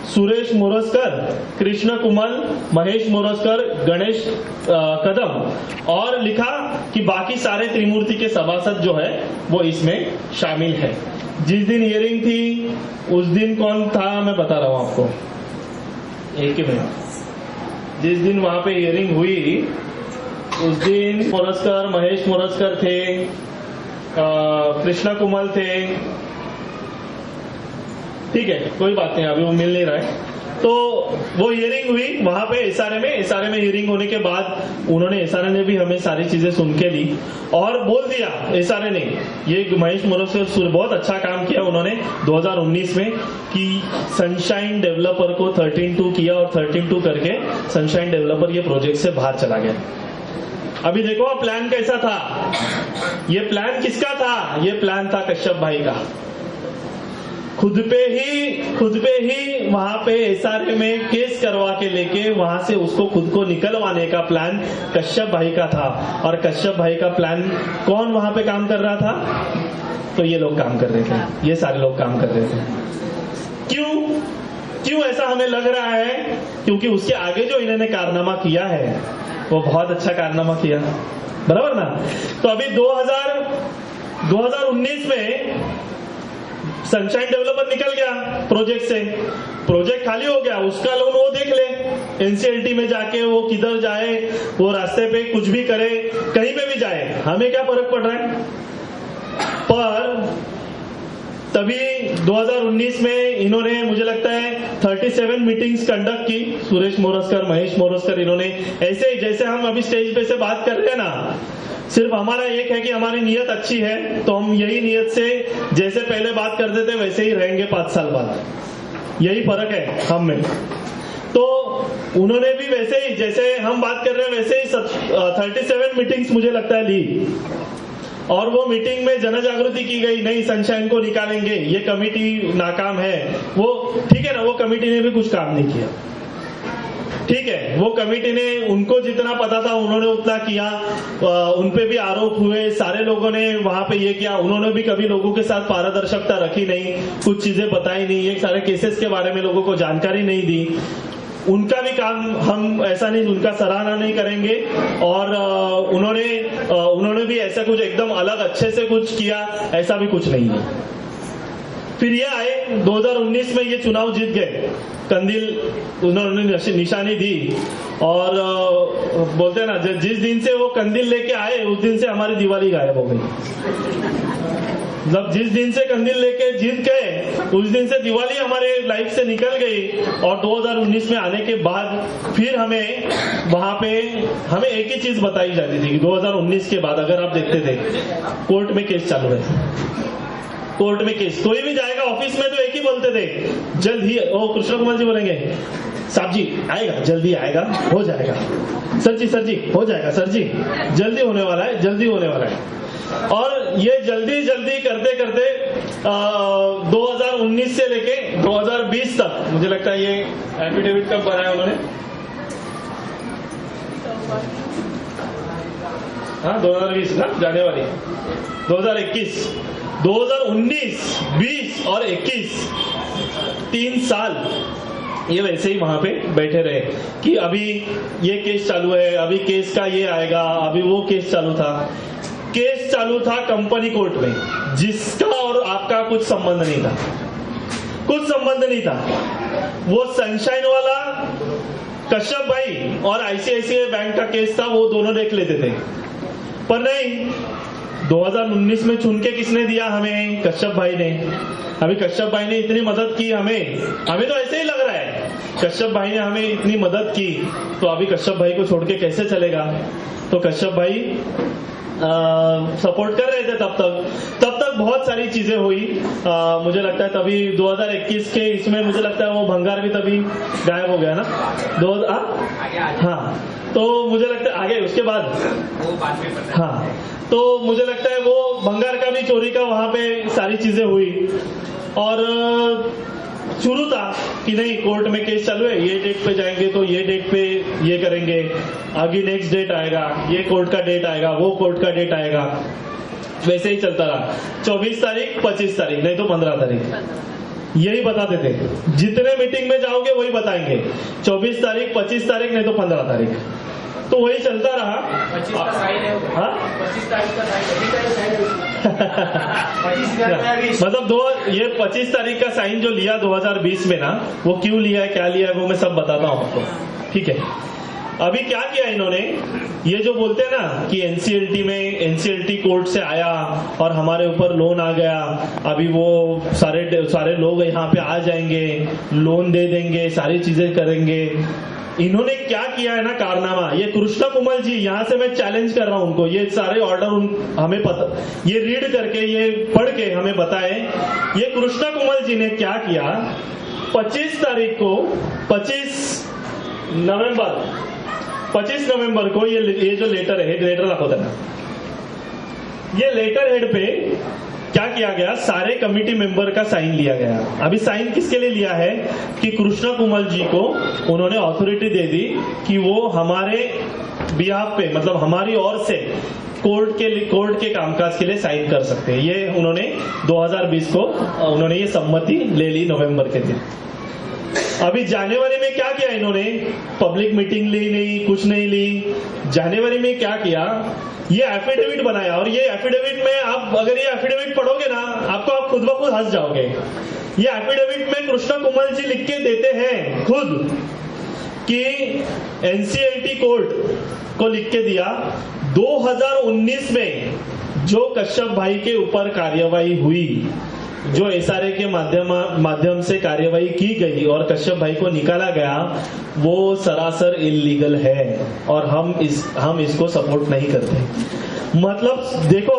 सुरेश मोरस्कर, कृष्ण कुमल, महेश मोरस्कर, गणेश कदम, और लिखा कि बाकी सारे त्रिमूर्ति के सभासद जो है वो इसमें शामिल है। जिस दिन हियरिंग थी उस दिन कौन था मैं बता रहा हूं आपको, एक ही मिनट। जिस दिन वहां पे हियरिंग हुई उस दिन मोरस्कर, महेश मोरस्कर थे, कृष्णा कुमल थे, ठीक है, कोई बात नहीं, अभी वो मिल नहीं रहा है। तो वो हियरिंग हुई वहां पे एसआरए में हियरिंग होने के बाद उन्होंने, एसआरए ने भी हमें सारी चीजें सुन के ली और बोल दिया एसआरए ने, ये महेश मोरस्कर बहुत अच्छा काम किया उन्होंने 2019 में कि सनशाइन डेवलपर को 13-2 किया और 13-2 करके सनशाइन डेवलपर ये प्रोजेक्ट से बाहर चला गया। अभी देखो प्लान कैसा था, ये प्लान किसका था, ये प्लान था कश्यप भाई का। खुद पे ही वहां पे एसआरए में केस करवा के लेके वहां से उसको खुद को निकलवाने का प्लान कश्यप भाई का था। और कश्यप भाई का प्लान कौन वहां पे काम कर रहा था, तो ये लोग काम कर रहे थे, ये सारे लोग काम कर रहे थे। क्यों ऐसा हमें लग रहा है, क्योंकि उसके आगे जो इन्होंने कारनामा किया है वो बहुत अच्छा कारनामा किया, बराबर ना। तो अभी 2019 में सनशाइन डेवलपर निकल गया प्रोजेक्ट से, प्रोजेक्ट खाली हो गया, उसका लोन वो देख ले, एनसीएलटी में जाके वो किधर जाए, वो रास्ते पे कुछ भी करे, कहीं पे भी जाए, हमें क्या फर्क पड़ रहा है। पर तभी 2019 में इन्होंने, मुझे लगता है 37 मीटिंग्स कंडक्ट की, सुरेश मोरस्कर, महेश मोरस्कर, इन्होंने ऐसे ही जैसे हम अभी स्टेज पे से बात कर रहे हैं ना, सिर्फ हमारा एक है कि हमारी नीयत अच्छी है, तो हम यही नीयत से जैसे पहले बात करते थे वैसे ही रहेंगे 5 साल बाद, यही फर्क है हम में। तो उन्होंने भी वैसे ही जैसे हम बात कर रहे हैं वैसे ही 37 मीटिंग्स मुझे लगता है ली, और वो मीटिंग में जन जागृति की गई, नहीं सनशाइन को निकालेंगे, ये कमेटी नाकाम है, वो ठीक है ना, वो कमेटी ने भी कुछ काम नहीं किया, ठीक है। वो कमेटी ने, उनको जितना पता था उन्होंने उतना किया, उनपे भी आरोप हुए, सारे लोगों ने वहां पे ये किया, उन्होंने भी कभी लोगों के साथ पारदर्शिता रखी नहीं, कुछ चीजें बताई नहीं, एक सारे केसेस के बारे में लोगों को जानकारी नहीं दी। उनका भी काम हम ऐसा नहीं, उनका सराहना नहीं करेंगे, और उन्होंने भी ऐसा कुछ एकदम अलग अच्छे से कुछ किया, ऐसा भी कुछ नहीं है। फिर ये आए 2019 में ये चुनाव जीत गए, कंदील उन्होंने निशानी दी, और बोलते हैं ना, जिस दिन से वो कंदील लेके आए उस दिन से हमारी दिवाली गायब हो गई। जब जिस दिन से कंदील लेके जीत गए उस दिन से दिवाली हमारे लाइफ से निकल गई, और 2019 में आने के बाद फिर हमें वहां पे हमें एक ही चीज बताई जाती थी कि 2019 के बाद अगर आप देखते थे कोर्ट में केस चालू है, कोर्ट में केस, कोई भी जाएगा ऑफिस में तो एक ही बोलते थे, जल्द ही, ओ कृष्ण कुमार जी बोलेंगे, साहब जी आएगा, जल्दी आएगा, हो जाएगा। सर जी हो जाएगा, सर जी जल्दी होने वाला है, जल्दी होने वाला है। और ये जल्दी जल्दी करते करते 2019 से लेके 2020 तक, मुझे लगता है ये एफिडेविट कब बनाया उन्होंने? हाँ 2020 ना, जनवरी 2021, 2019, 20 और 21, 3 साल ये वैसे ही वहां पे बैठे रहे कि अभी ये केस चालू है, अभी केस का ये आएगा, अभी वो केस चालू था। केस चालू था कंपनी कोर्ट में, जिसका और आपका कुछ संबंध नहीं था, कुछ संबंध नहीं था। वो सनशाइन वाला कश्यप भाई और आईसीआईसीआई बैंक का केस था, वो दोनों देख लेते थे। पर नहीं, 2019 में चुन के किसने दिया हमें? कश्यप भाई ने। अभी कश्यप भाई ने इतनी मदद की हमें तो ऐसे ही लग रहा है कश्यप भाई ने हमें इतनी मदद की, तो अभी कश्यप भाई को छोड़ के कैसे चलेगा? तो कश्यप भाई सपोर्ट कर रहे थे तब तक बहुत सारी चीजें हुई। मुझे लगता है तभी 2021 के इसमें मुझे लगता है वो भंगार भी तभी गायब हो गया ना, हाँ। तो मुझे लगता है आगे उसके बाद हाँ, तो मुझे लगता है वो भंगार का भी चोरी का वहां पे सारी चीजें हुई। और शुरू था कि नहीं कोर्ट में केस चालू है, ये डेट पे जाएंगे तो ये डेट पे ये करेंगे, आगे नेक्स्ट डेट आएगा, ये कोर्ट का डेट आएगा, वो कोर्ट का डेट आएगा, वैसे ही चलता रहा। 24 तारीख, 25 तारीख, नहीं तो 15 तारीख, यही बताते थे। जितने मीटिंग में जाओगे वही बताएंगे, 24 तारीख, 25 तारीख, नहीं तो 15 तारीख। तो वही चलता रहा। 25 का साइन है, 25 तारीख का साइन मतलब ये 25 तारीख का साइन जो लिया 2020 में ना, वो क्यों लिया है, क्या लिया है, वो मैं सब बताता हूँ आपको, ठीक है। अभी क्या किया इन्होंने, ये जो बोलते हैं ना कि एनसीएलटी कोर्ट से आया और हमारे ऊपर लोन आ गया, अभी वो सारे लोग यहाँ पे आ जाएंगे, लोन दे देंगे, सारी चीजें करेंगे। इन्होंने क्या किया है ना कारनामा, ये कृष्णा कुमल जी, यहाँ से मैं चैलेंज कर रहा हूं उनको, ये सारे ऑर्डर हमें पता, ये रीड करके, ये पढ़ के हमें बताए ये कृष्णा कुमल जी ने क्या किया। 25 तारीख को 25 नवंबर को ये जो लेटर है, लेटर रखो था, ये लेटर हेड पे क्या किया गया, सारे कमिटी मेंबर का साइन लिया गया। अभी साइन किसके लिए लिया है कि कृष्णा कुमल जी को उन्होंने अथॉरिटी दे दी कि वो हमारे बिहाफ पे, मतलब हमारी ओर से कोर्ट के कामकाज के लिए साइन कर सकते हैं। ये उन्होंने 2020 को उन्होंने ये सम्मति ले ली नवंबर के दिन। अभी जनवरी में क्या किया इन्होंने, पब्लिक मीटिंग ली नहीं, कुछ नहीं ली। जनवरी में क्या किया, ये एफिडेविट बनाया। और ये एफिडेविट में आप अगर ये एफिडेविट पढ़ोगे ना, आप खुद ब खुद हंस जाओगे। ये एफिडेविट में कृष्णा कुमल जी लिख के देते हैं खुद कि एनसीएलटी कोर्ट को लिख के दिया 2019 में जो कश्यप भाई के ऊपर कार्यवाही हुई, जो एसआरए के माध्यम से कार्यवाही की गई और कश्यप भाई को निकाला गया, वो सरासर इल्लीगल है और हम इसको सपोर्ट नहीं करते। मतलब देखो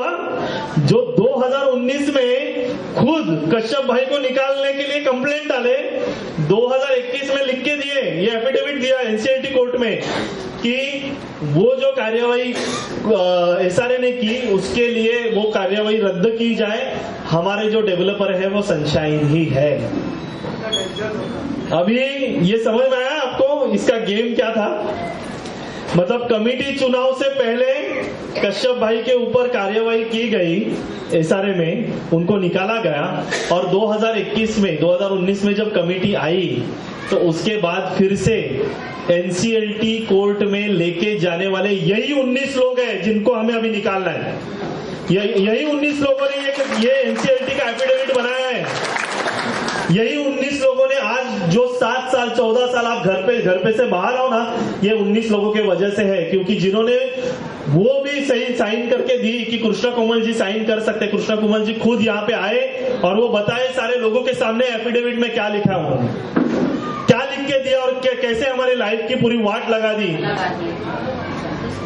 जो 2019 में खुद कश्यप भाई को निकालने के लिए कंप्लेंट डाले, 2021 में लिख के दिए, ये एफिडेविट दिया एनसीएलटी कोर्ट में कि वो जो कार्यवाही एसआरए ने की उसके लिए वो कार्यवाही रद्द की जाए, हमारे जो डेवलपर है वो सनशाइन ही है। अभी ये समझ में आया आपको इसका गेम क्या था? मतलब कमेटी चुनाव से पहले कश्यप भाई के ऊपर कार्यवाही की गई एसआरए में, उनको निकाला गया, और 2019 में जब कमेटी आई तो उसके बाद फिर से एनसीएलटी कोर्ट में लेके जाने वाले यही 19 लोग हैं जिनको हमें अभी निकालना है। यही 19 लोगों ने ये एनसीएलटी का एफिडेविट बनाया है। यही 19 लोगों ने आज जो 7 साल 14 साल आप घर पे से बाहर आओ ना, ये 19 लोगों के वजह से है, क्योंकि जिन्होंने वो भी सही साइन करके दी कि कृष्णा कुमल जी साइन कर सकते। कृष्णा कुमल जी खुद यहाँ पे आए और वो बताए सारे लोगों के सामने एफिडेविट में क्या लिखा है, उन्होंने क्या लिख के दिया और कैसे हमारी लाइफ की पूरी वाट लगा दी।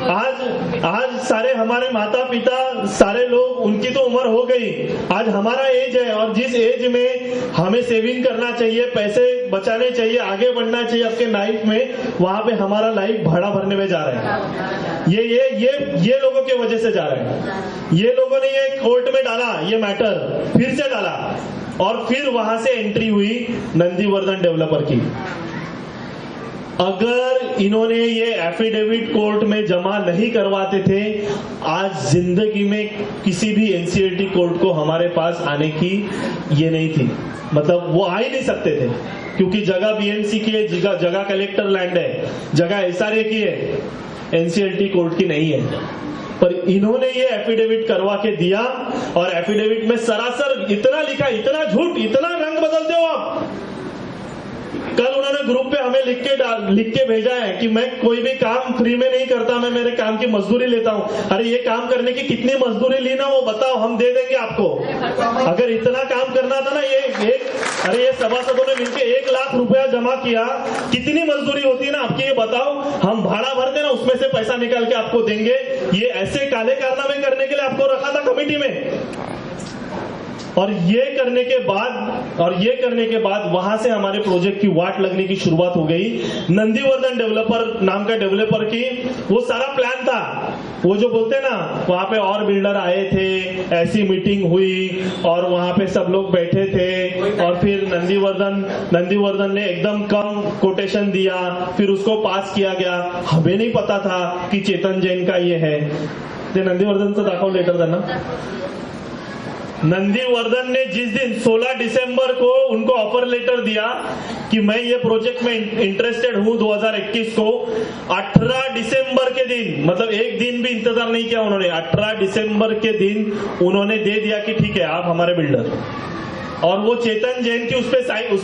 आज सारे हमारे माता पिता सारे लोग, उनकी तो उम्र हो गई, आज हमारा एज है, और जिस एज में हमें सेविंग करना चाहिए, पैसे बचाने चाहिए, आगे बढ़ना चाहिए आपके लाइफ में, वहां पे हमारा लाइफ भाड़ा भरने में जा रहा है। ये लोगों की वजह से जा रहा है। ये लोगों ने ये कोर्ट में डाला, ये मैटर फिर से डाला, और फिर वहां से एंट्री हुई नंदीवर्धन डेवलपर की। अगर इन्होंने ये एफिडेविट कोर्ट में जमा नहीं करवाते थे, आज जिंदगी में किसी भी एनसीएलटी कोर्ट को हमारे पास आने की ये नहीं थी, मतलब वो आ ही नहीं सकते थे, क्योंकि जगह बीएमसी की है, जगह कलेक्टर लैंड है, जगह एसआरए की है, एनसीएलटी कोर्ट की नहीं है। पर इन्होंने ये एफिडेविट करवा के दिया, और एफिडेविट में सरासर इतना लिखा, इतना झूठ, इतना रंग बदलते हो आप। कल उन्होंने ग्रुप पे हमें लिख के भेजा है कि मैं कोई भी काम फ्री में नहीं करता, मैं मेरे काम की मजदूरी लेता हूं। अरे ये काम करने की कितनी मजदूरी ली ना, वो बताओ, हम दे देंगे आपको। अगर इतना काम करना था ना, ये सभासदों ने मिलकर 1 लाख रुपया जमा किया, कितनी मजदूरी होती है ना आपकी, ये बताओ। हम भाड़ा भरते ना, उसमें से पैसा निकाल के आपको देंगे। ये ऐसे काले कारनामे करने के लिए आपको रखा था कमेटी में। और ये करने के बाद वहां से हमारे प्रोजेक्ट की वाट लगने की शुरुआत हो गई। नंदीवर्धन डेवलपर नाम का डेवलपर की वो सारा प्लान था, वो जो बोलते ना, वहां पे और बिल्डर आए थे, ऐसी मीटिंग हुई और वहां पे सब लोग बैठे थे, और फिर नंदीवर्धन ने एकदम कम कोटेशन दिया, फिर उसको पास किया गया। हमें नहीं पता था कि चेतन जैन का ये है। ते नंदीवर्धनचं दाखव लेटर त्यांना। नंदीवर्धन ने जिस दिन 16 दिसंबर को उनको ऑफर लेटर दिया कि मैं ये प्रोजेक्ट में इंटरेस्टेड हूं 2021 को, 18 दिसंबर के दिन, मतलब एक दिन भी इंतजार नहीं किया उन्होंने, 18 दिसंबर के दिन उन्होंने दे दिया कि ठीक है आप हमारे बिल्डर। और वो चेतन जैन की उस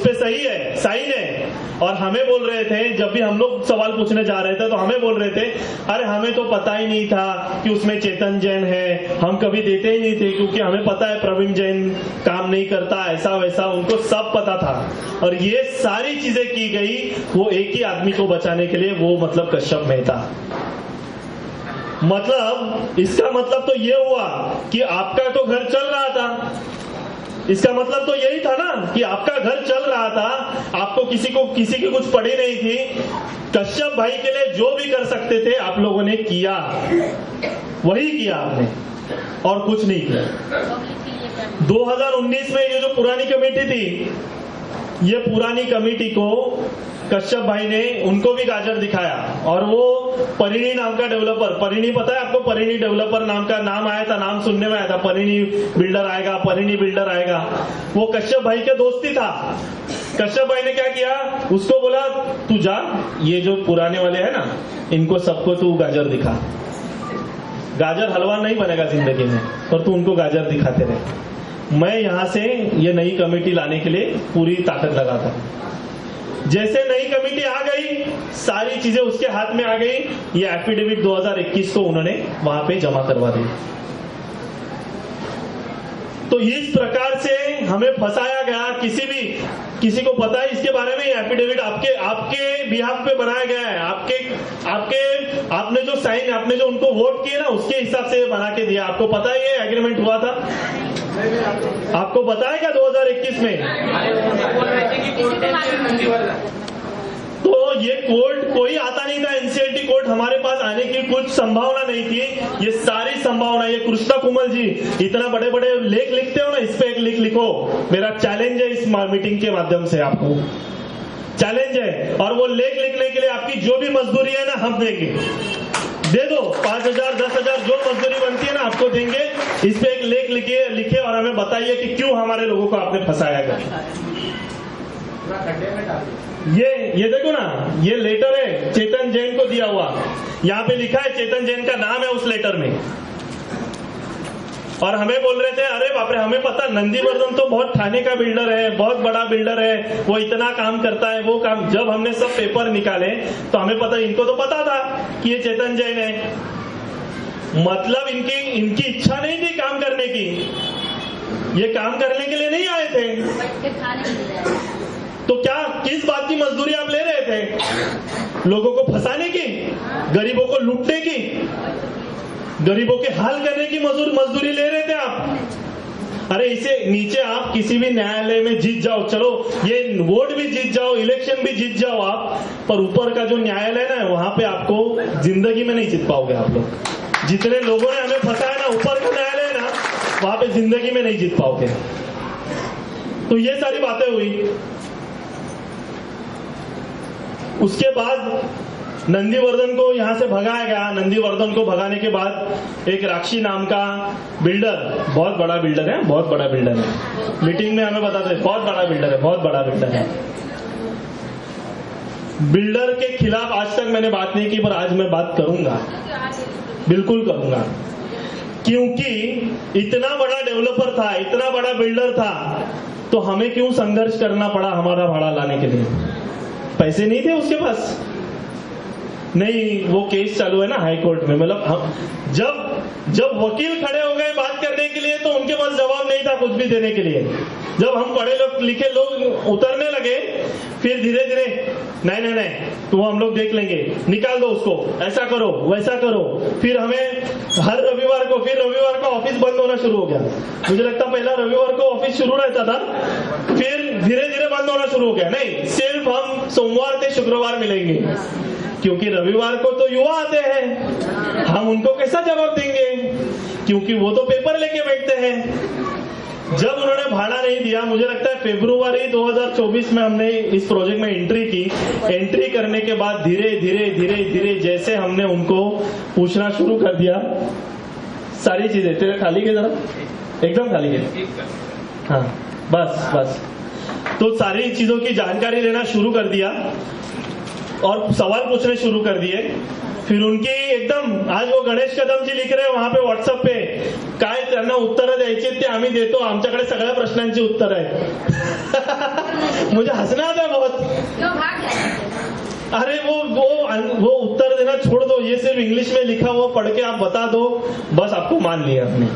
पे सही है, साइन है। और हमें बोल रहे थे, जब भी हम लोग सवाल पूछने जा रहे थे तो हमें बोल रहे थे, अरे हमें तो पता ही नहीं था कि उसमें चेतन जैन है, हम कभी देते ही नहीं थे, क्योंकि हमें पता है प्रवीण जैन काम नहीं करता, ऐसा वैसा, उनको सब पता था। और ये सारी चीजें की गई वो एक ही आदमी को बचाने के लिए, वो मतलब कश्यप मेहता। मतलब इसका मतलब तो ये हुआ कि आपका तो घर चल रहा था, इसका मतलब तो यही था ना कि आपका घर चल रहा था, आपको किसी की कुछ पड़ी नहीं थी। कश्यप भाई के लिए जो भी कर सकते थे आप लोगों ने किया, वही किया आपने, और कुछ नहीं किया। 2019 में ये जो पुरानी कमेटी थी, ये पुरानी कमेटी को कश्यप भाई ने उनको भी गाजर दिखाया, और वो परिणी नाम का डेवलपर, परिणी पता है आपको, परिणी डेवलपर नाम का नाम आया था, नाम सुनने में आया था, परिणी बिल्डर आएगा, वो कश्यप भाई के दोस्ती था। कश्यप भाई ने क्या किया, उसको बोला तू जा, ये जो पुराने वाले है ना, इनको सबको तू गाजर दिखा। गाजर हलवा नहीं बनेगा जिंदगी में, पर तू उनको गाजर दिखाते रहे। मैं यहां से ये नई कमेटी लाने के लिए पूरी ताकत लगाता हूं। जैसे नई कमेटी आ गई, सारी चीजें उसके हाथ में आ गई, ये एफिडेविट 2021 को उन्होंने वहां पे जमा करवा दी। तो इस प्रकार से हमें फंसाया गया। किसी को पता है इसके बारे में, एफिडेविट आपके बिहाफ पे बनाया गया है, आपने जो साइन, आपने जो उनको वोट किए ना, उसके हिसाब से बना के दिया। आपको पता है ये एग्रीमेंट हुआ था, आपको बताया क्या 2021 में? तो ये कोर्ट कोई आता नहीं था, एनसीएलटी कोर्ट हमारे पास आने की कुछ संभावना नहीं थी। ये सारी संभावना, ये कृष्णा कुमल जी इतना बड़े बड़े लेख लिखते हो ना, इस पे एक लेख लिखो। मेरा चैलेंज है, इस मीटिंग के माध्यम से आपको चैलेंज है, और वो लेख लिखने के लिए आपकी जो भी मजदूरी है ना, हम देंगे। दे दो 5,000 10,000 जो मजदूरी बनती है ना, आपको देंगे। इस पे एक लेख लिखे और हमें बताइए कि क्यों हमारे लोगों को आपने फंसाया गया। ये देखो ना, ये लेटर है चेतन जैन को दिया हुआ, यहाँ पे लिखा है चेतन जैन का नाम है उस लेटर में। और हमें बोल रहे थे, अरे बाप रे, हमें पता, नंदीवर्धन तो बहुत ठाणे का बिल्डर है, बहुत बड़ा बिल्डर है, वो इतना काम करता है, वो काम। जब हमने सब पेपर निकाले तो हमें पता, इनको तो पता था कि ये चेतन जैन है। मतलब इनकी इच्छा नहीं थी काम करने की, ये काम करने के लिए नहीं आए थे। तो क्या किस बात की मजदूरी आप ले रहे थे? लोगों को फंसाने की, गरीबों को लूटने की, गरीबों के हाल करने की मजदूरी ले रहे थे आप? अरे इसे नीचे आप किसी भी न्यायालय में जीत जाओ, चलो ये वोट भी जीत जाओ, इलेक्शन भी जीत जाओ आप, पर ऊपर का जो न्यायालय ना वहां पे आपको जिंदगी में नहीं जीत पाओगे आप लोग। जितने लोगों ने हमें फंसाया ना, ऊपर का न्यायालय ना वहां पे जिंदगी में नहीं जीत पाओगे। तो ये सारी बातें हुई। उसके बाद नंदीवर्धन को यहां से भगाया गया। नंदीवर्धन को भगाने के बाद एक राक्षी नाम का बिल्डर, बहुत बड़ा बिल्डर है, बहुत बड़ा बिल्डर है, मीटिंग में हमें बताते बहुत बड़ा बिल्डर है, बहुत बड़ा बिल्डर है। बिल्डर के खिलाफ आज तक मैंने बात नहीं की, पर आज मैं बात करूंगा, बिल्कुल करूंगा, क्योंकि इतना बड़ा डेवलपर था, इतना बड़ा बिल्डर था, तो हमें क्यों संघर्ष करना पड़ा हमारा भाड़ा लाने के लिए? पैसे नहीं थे उसके पास? नहीं, वो केस चालू है ना हाई कोर्ट में। मतलब हम जब वकील खड़े हो गए बात करने के लिए, तो उनके पास जवाब नहीं था कुछ भी देने के लिए। जब हम पढ़े लोग लिखे लोग उतरने लगे, फिर धीरे धीरे नहीं तो हम लोग देख लेंगे, निकाल दो उसको, ऐसा करो वैसा करो। फिर हमें हर रविवार को ऑफिस बंद होना शुरू हो गया। मुझे लगता पहला रविवार को ऑफिस शुरू रहता था, फिर धीरे धीरे बंद होना शुरू हो गया। नहीं, सिर्फ हम सोमवार से शुक्रवार मिलेंगे, क्योंकि रविवार को तो युवा आते हैं, हम उनको कैसा जवाब देंगे, क्योंकि वो तो पेपर लेके बैठते हैं। जब उन्होंने भाड़ा नहीं दिया, मुझे लगता है फरवरी 2024 में हमने इस प्रोजेक्ट में एंट्री की। एंट्री करने के बाद धीरे धीरे जैसे हमने उनको पूछना शुरू कर दिया सारी चीजें, तेरे खाली के जरा एकदम खाली के, हाँ बस, तो सारी चीजों की जानकारी लेना शुरू कर दिया और सवाल पूछने शुरू कर दिए। फिर उनकी एकदम, आज वो गणेश कदम जी लिख रहे वहां पे व्हॉट्सअप पे, काय त्यांना उत्तर द्यायची ते आम्ही देतो, आमच्याकडे सगळ्या प्रश्नांची उत्तर आहे। मुझे हंसना आता है बहुत। अरे वो उत्तर देना छोड़ दो, ये सिर्फ इंग्लिश में लिखा हुआ पढ़ के आप बता दो, बस आपको मान लिया आपने।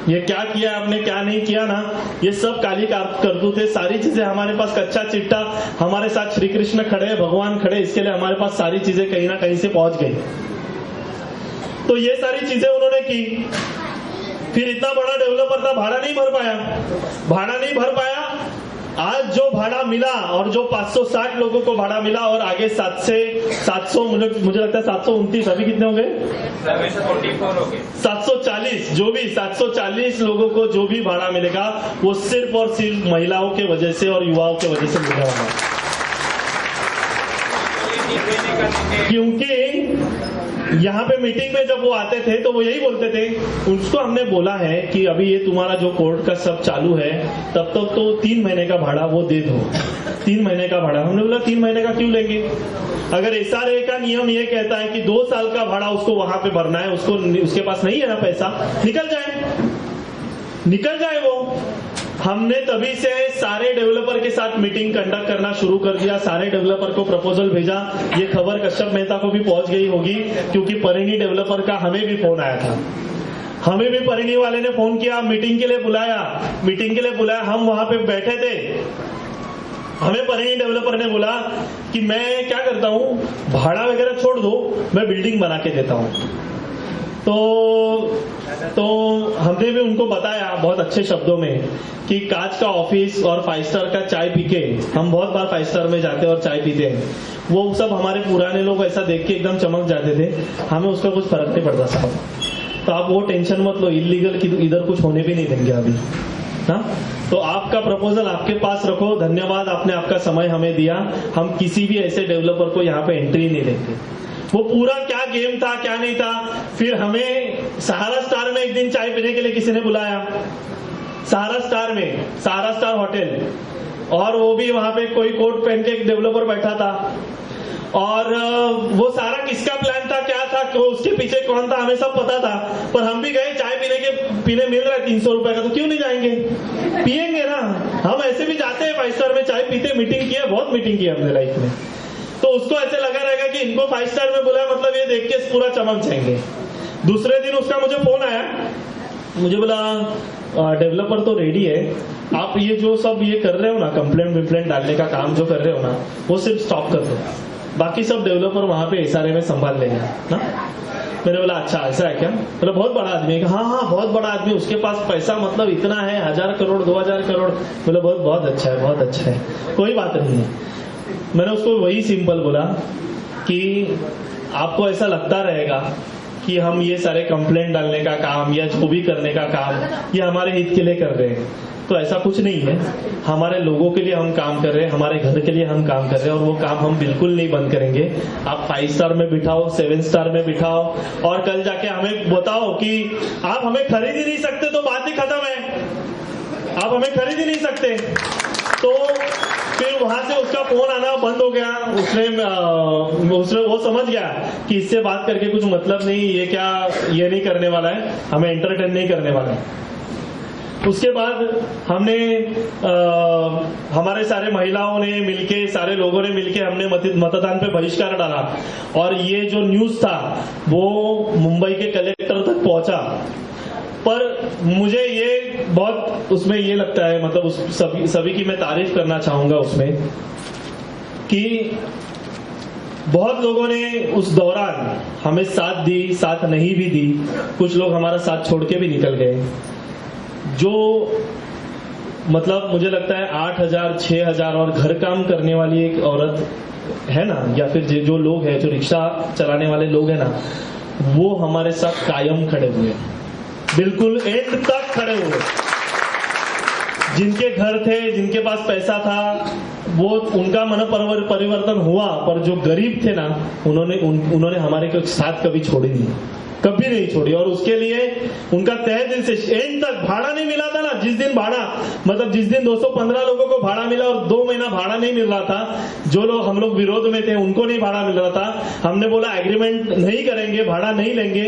ये क्या किया आपने, क्या नहीं किया ना, ये सब काली करतूत है। सारी चीजें हमारे पास, कच्चा चिट्टा हमारे साथ श्री कृष्ण खड़े, भगवान खड़े, इसके लिए हमारे पास सारी चीजें कहीं ना कहीं से पहुंच गई। तो ये सारी चीजें उन्होंने की। फिर इतना बड़ा डेवलपर था, भाड़ा नहीं भर पाया। आज जो भाड़ा मिला और जो 560 लोगों को भाड़ा मिला, और आगे 700 मुझे लगता है 729, अभी कितने हो गए? 740, जो भी 740 लोगों को जो भी भाड़ा मिलेगा, वो सिर्फ और सिर्फ महिलाओं के वजह से और युवाओं के वजह से मिलेगा। क्योंकि यहाँ पे मीटिंग में जब वो आते थे तो वो यही बोलते थे, उसको हमने बोला है कि अभी ये तुम्हारा जो कोर्ट का सब चालू है, तब तक तो 3 महीने का भाड़ा वो दे दो। 3 महीने का भाड़ा, हमने बोला 3 महीने का क्यों लेंगे? अगर SRA का नियम ये कहता है कि 2 साल का भाड़ा उसको वहां पे भरना है, उसके पास नहीं है ना पैसा, निकल जाए वो। हमने तभी से सारे डेवलपर के साथ मीटिंग कंडक्ट करना शुरू कर दिया, सारे डेवलपर को प्रपोजल भेजा। ये खबर कश्यप मेहता को भी पहुंच गई होगी, क्योंकि परिणी डेवलपर का हमें भी फोन आया था। हमें भी परिणी वाले ने फोन किया, मीटिंग के लिए बुलाया। हम वहां पे बैठे थे। हमें परिणी डेवलपर ने बोला कि मैं क्या करता हूं, भाड़ा वगैरह छोड़ दो, मैं बिल्डिंग बना के देता हूं। तो हमने भी उनको बताया बहुत अच्छे शब्दों में कि कांच का ऑफिस और 5 स्टार का चाय पी के, हम बहुत बार 5 स्टार में जाते हैं और चाय पीते हैं, वो सब हमारे पुराने लोग ऐसा देख के एकदम चमक जाते थे, हमें उसका कुछ फर्क नहीं पड़ता साहब। तो आप वो टेंशन मत लो, इलीगल की इधर कुछ होने भी नहीं देंगे अभी। हाँ, तो आपका प्रपोजल आपके पास रखो। धन्यवाद, आपने आपका समय हमें दिया। हम किसी भी ऐसे डेवलपर को यहाँ पे एंट्री नहीं देंगे। वो पूरा क्या गेम था, क्या नहीं था। फिर हमें सहारा स्टार में एक दिन चाय पीने के लिए किसी ने बुलाया, सहारा स्टार होटल, और वो भी वहां पे कोई कोट पहन के एक डेवलपर बैठा था। और वो सारा किसका प्लान था, क्या था, उसके पीछे कौन था, हमें सब पता था। पर हम भी गए, चाय पीने मिल रहा है 300 रुपए का, तो क्यों नहीं जाएंगे, पियेंगे ना। हम ऐसे भी जाते हैं 5 स्टार में चाय पीते, मीटिंग किया, बहुत मीटिंग की हमने लाइफ में। तो उसको ऐसे लगा रहेगा कि इनको 5 स्टार में बुलाया, मतलब ये देख के पूरा चमक जाएंगे। दूसरे दिन उसका मुझे फोन आया, मुझे बोला डेवलपर तो रेडी है, आप ये जो सब ये कर रहे हो ना, कंप्लेंट विप्लेंट डालने का काम जो कर रहे हो ना, वो सिर्फ स्टॉप कर दो, बाकी सब डेवलपर वहां पे SRA में संभाल लेंगे ना। मैंने बोला अच्छा ऐसा है क्या? बोला बहुत बड़ा आदमी है। हाँ हाँ बहुत बड़ा आदमी, उसके पास पैसा मतलब इतना है, 1000 करोड़ 2000 करोड़। बोला बहुत बहुत अच्छा है, बहुत अच्छा है, कोई बात नहीं है। मैंने उसको वही सिंपल बोला कि आपको ऐसा लगता रहेगा कि हम ये सारे कंप्लेंट डालने का काम या जो भी करने का काम ये हमारे हित के लिए कर रहे हैं, तो ऐसा कुछ नहीं है। हमारे लोगों के लिए हम काम कर रहे हैं, हमारे घर के लिए हम काम कर रहे हैं, और वो काम हम बिल्कुल नहीं बंद करेंगे। आप 5 स्टार में बिठाओ, 7 स्टार में बिठाओ, और कल जाके हमें बताओ कि आप हमें खरीद ही नहीं सकते, तो बात ही खत्म है। आप हमें खरीद ही नहीं सकते, तो फिर वहां से उसका फोन आना बंद हो गया। उसने वो समझ गया कि इससे बात करके कुछ मतलब नहीं, ये क्या ये नहीं करने वाला है, हमें एंटरटेन नहीं करने वाला है। उसके बाद हमने हमारे सारे महिलाओं ने मिलके, सारे लोगों ने मिलके हमने मतदान पे बहिष्कार डाला, और ये जो न्यूज था वो मुंबई के कलेक्टर तक पहुंचा। पर मुझे ये बहुत उसमें ये लगता है, मतलब उस सभी की मैं तारीफ करना चाहूंगा उसमें, कि बहुत लोगों ने उस दौरान हमें साथ दी, साथ नहीं भी दी, कुछ लोग हमारा साथ छोड़ के भी निकल गए। जो मतलब मुझे लगता है 8000 6000 और घर काम करने वाली एक औरत है ना, या फिर जो लोग हैं, जो रिक्शा चलाने वाले लोग हैं ना, वो हमारे साथ कायम खड़े हुए, बिल्कुल एंड तक खड़े हुए। जिनके घर थे, जिनके पास पैसा था, वो उनका मन परिवर्तन हुआ, पर जो गरीब थे ना, उन्होंने हमारे साथ कभी छोड़ी नहीं, कभी नहीं छोड़ी। और उसके लिए उनका तहे दिल से एंड तक, भाड़ा नहीं मिला था ना, जिस दिन भाड़ा, मतलब जिस दिन 215 लोगों को भाड़ा मिला और 2 महीना भाड़ा नहीं मिल रहा था, जो लोग हम लोग विरोध में थे उनको नहीं भाड़ा मिल रहा था, हमने बोला एग्रीमेंट नहीं करेंगे, भाड़ा नहीं लेंगे,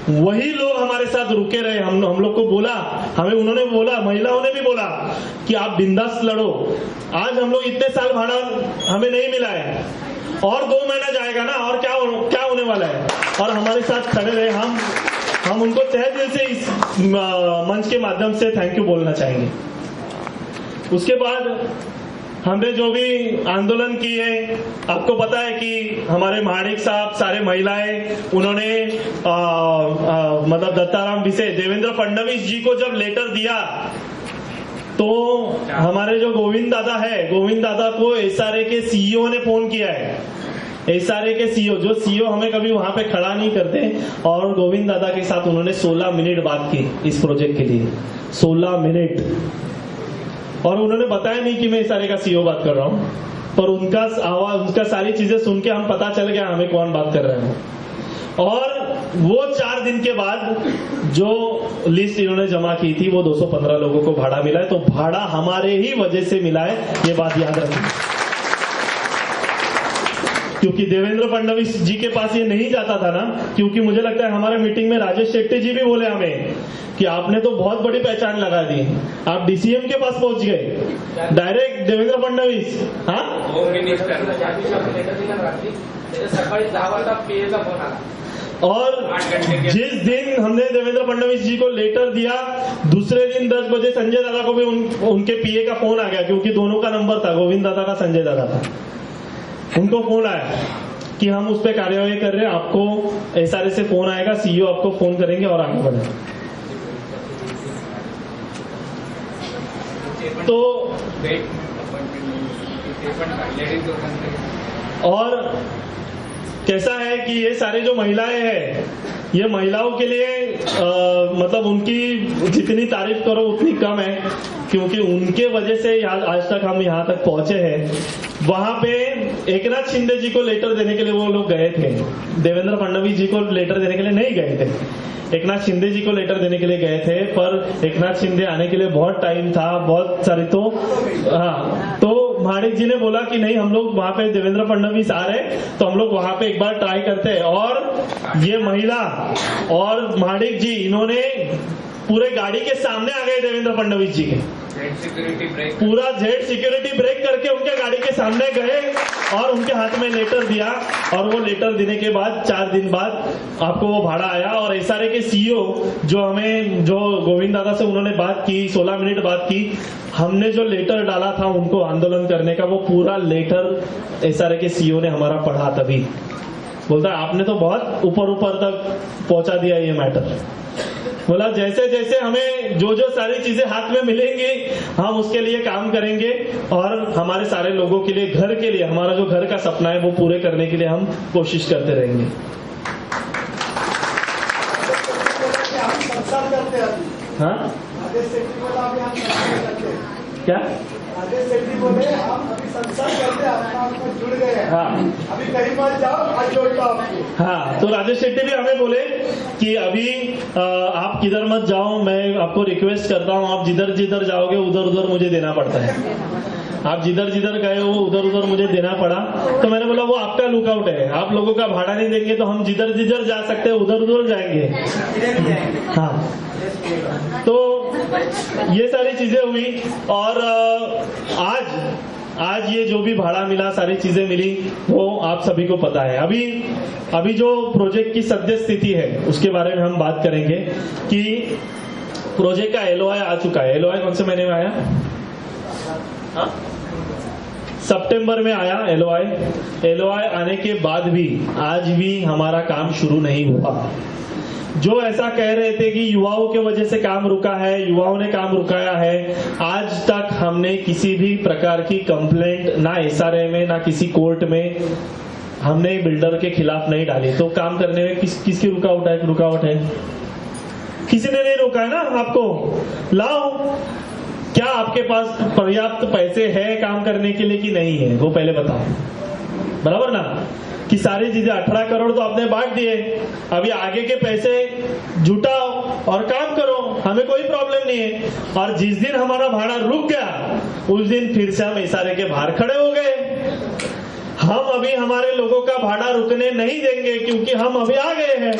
वही लोग हमारे साथ रुके रहे। हम लोग को बोला, हमें उन्होंने बोला, महिलाओं ने भी बोला कि आप बिंदास लड़ो। आज हम लोग इतने साल भाड़ा हमें नहीं मिला है, और 2 महीना जाएगा ना, और क्या होने वाला है, और हमारे साथ खड़े रहे। हम उनको तहे दिल से इस मंच के माध्यम से थैंक यू बोलना चाहेंगे। उसके बाद हमने जो भी आंदोलन किए, आपको पता है कि हमारे महाडिक साहब, सारे महिलाएं, उन्होंने मतलब दत्ताराम भिसे, देवेंद्र फडणवीस जी को जब लेटर दिया, तो हमारे जो गोविंद दादा है, गोविंद दादा को SRA के CEO ने फोन किया है। SRA के CEO, जो CEO हमें कभी वहां पे खड़ा नहीं करते, और गोविंद दादा के साथ उन्होंने 16 मिनट बात की इस प्रोजेक्ट के लिए, 16 मिनट। और उन्होंने बताया नहीं कि मैं SRA का CEO बात कर रहा हूं, पर उनका आवाज, उनका सारी चीजें सुन के हम पता चल गया हमें कौन बात कर रहे हैं। और वो 4 दिन के बाद जो लिस्ट इन्होंने जमा की थी, वो 215 लोगों को भाड़ा मिला है, तो भाड़ा हमारे ही वजह से मिला है, ये बात याद रखिए। क्योंकि देवेंद्र फडणवीस जी के पास ये नहीं जाता था ना, क्योंकि मुझे लगता है हमारे मीटिंग में राजेश शेट्टी जी भी बोले हमें कि आपने तो बहुत बड़ी पहचान लगा दी, आप DCM के पास पहुंच गए, डायरेक्ट देवेंद्र फडणवीस। हाँ, और जिस दिन हमने देवेंद्र फडणवीस जी को लेटर दिया, दूसरे दिन 10 बजे संजय दादा को भी उनके PA का फोन आ गया, क्योंकि दोनों का नंबर था, गोविंद दादा का, संजय दादा का। उनको फोन आया कि हम उस पर कार्यवाही कर रहे हैं, आपको SRA से फोन आएगा, CEO आपको फोन करेंगे और आगे बढ़े। तो और कैसा है कि ये सारे जो महिलाएं हैं, ये महिलाओं के लिए मतलब उनकी जितनी तारीफ करो उतनी कम है, क्योंकि उनके वजह से आज तक हम यहाँ तक पहुंचे हैं। वहां पे एकनाथ शिंदे जी को लेटर देने के लिए वो लोग गए थे, देवेंद्र फडणवीस जी को लेटर देने के लिए नहीं गए थे, एकनाथ शिंदे जी को लेटर देने के लिए गए थे। पर एकनाथ शिंदे आने के लिए बहुत टाइम था, बहुत सारी, तो हाँ, तो महाडिक जी ने बोला कि नहीं, हम लोग वहां पे देवेंद्र फडणवीस आ रहे, तो हम लोग वहां पे एक बार ट्राई करते हैं। और ये महिला और महाडिक जी, इन्होंने पूरे गाड़ी के सामने आ गए देवेंद्र फडणवीस जी के, पूरा जेड सिक्योरिटी ब्रेक करके उनके गाड़ी के सामने गए और उनके हाथ में लेटर दिया। और वो लेटर देने के बाद 4 दिन बाद आपको वो भाड़ा आया। और एसआरए के सीईओ जो गोविंद दादा से उन्होंने बात की, 16 मिनट बात की, हमने जो लेटर डाला था उनको आंदोलन करने का, वो पूरा लेटर एसआरए के सीईओ ने हमारा पढ़ा। तभी बोलता है आपने तो बहुत ऊपर तक पहुंचा दिया ये मैटर। बोला जैसे जैसे हमें जो सारी चीजें हाथ में मिलेंगी हम उसके लिए काम करेंगे और हमारे सारे लोगों के लिए, घर के लिए, हमारा जो घर का सपना है वो पूरे करने के लिए हम कोशिश करते रहेंगे। हाँ क्या राजेश शेट्टी बोले आप अभी संसद करते आप जुड़ गए हैं। हाँ अभी कहीं मत जाओ, आज जोड़ता हूँ आपको। हाँ, तो राजेश शेट्टी भी हमें बोले कि अभी आप किधर मत जाओ, मैं आपको रिक्वेस्ट करता हूँ, आप जिधर जिधर जाओगे उधर उधर मुझे देना पड़ता है। आप जिधर जिधर गए हो उधर उधर मुझे देना पड़ा। तो मैंने बोला वो आपका लुकआउट है, आप लोगों का भाड़ा नहीं देंगे तो हम जिधर जिधर जा सकते हैं उधर उधर जाएंगे। हाँ, तो ये सारी चीजें हुई। और आज ये जो भी भाड़ा मिला, सारी चीजें मिली, वो आप सभी को पता है। अभी जो प्रोजेक्ट की सद्य स्थिति है उसके बारे में हम बात करेंगे कि प्रोजेक्ट का एलओआई आ चुका है। एलओआई कौन से महीने में आया? सितंबर में आया एलओआई आने के बाद भी आज भी हमारा काम शुरू नहीं हुआ। जो ऐसा कह रहे थे कि युवाओं के वजह से काम रुका है, युवाओं ने काम रुकाया है, आज तक हमने किसी भी प्रकार की कंप्लेंट ना एसआरए में ना किसी कोर्ट में हमने बिल्डर के खिलाफ नहीं डाली। तो काम करने में किसकी रुकावट है? किसी ने नहीं रोका है ना आपको। लाओ, क्या आपके पास पर्याप्त पैसे है काम करने के लिए कि नहीं है, वो पहले बताओ। बराबर ना कि सारी चीजें 18 करोड़ तो आपने बांट दिए, अभी आगे के पैसे जुटाओ और काम करो, हमें कोई प्रॉब्लम नहीं है। और जिस दिन हमारा भाड़ा रुक गया उस दिन फिर से हम एसआरए के बाहर खड़े हो गए। हम अभी हमारे लोगों का भाड़ा रुकने नहीं देंगे क्योंकि हम अभी आ गए हैं।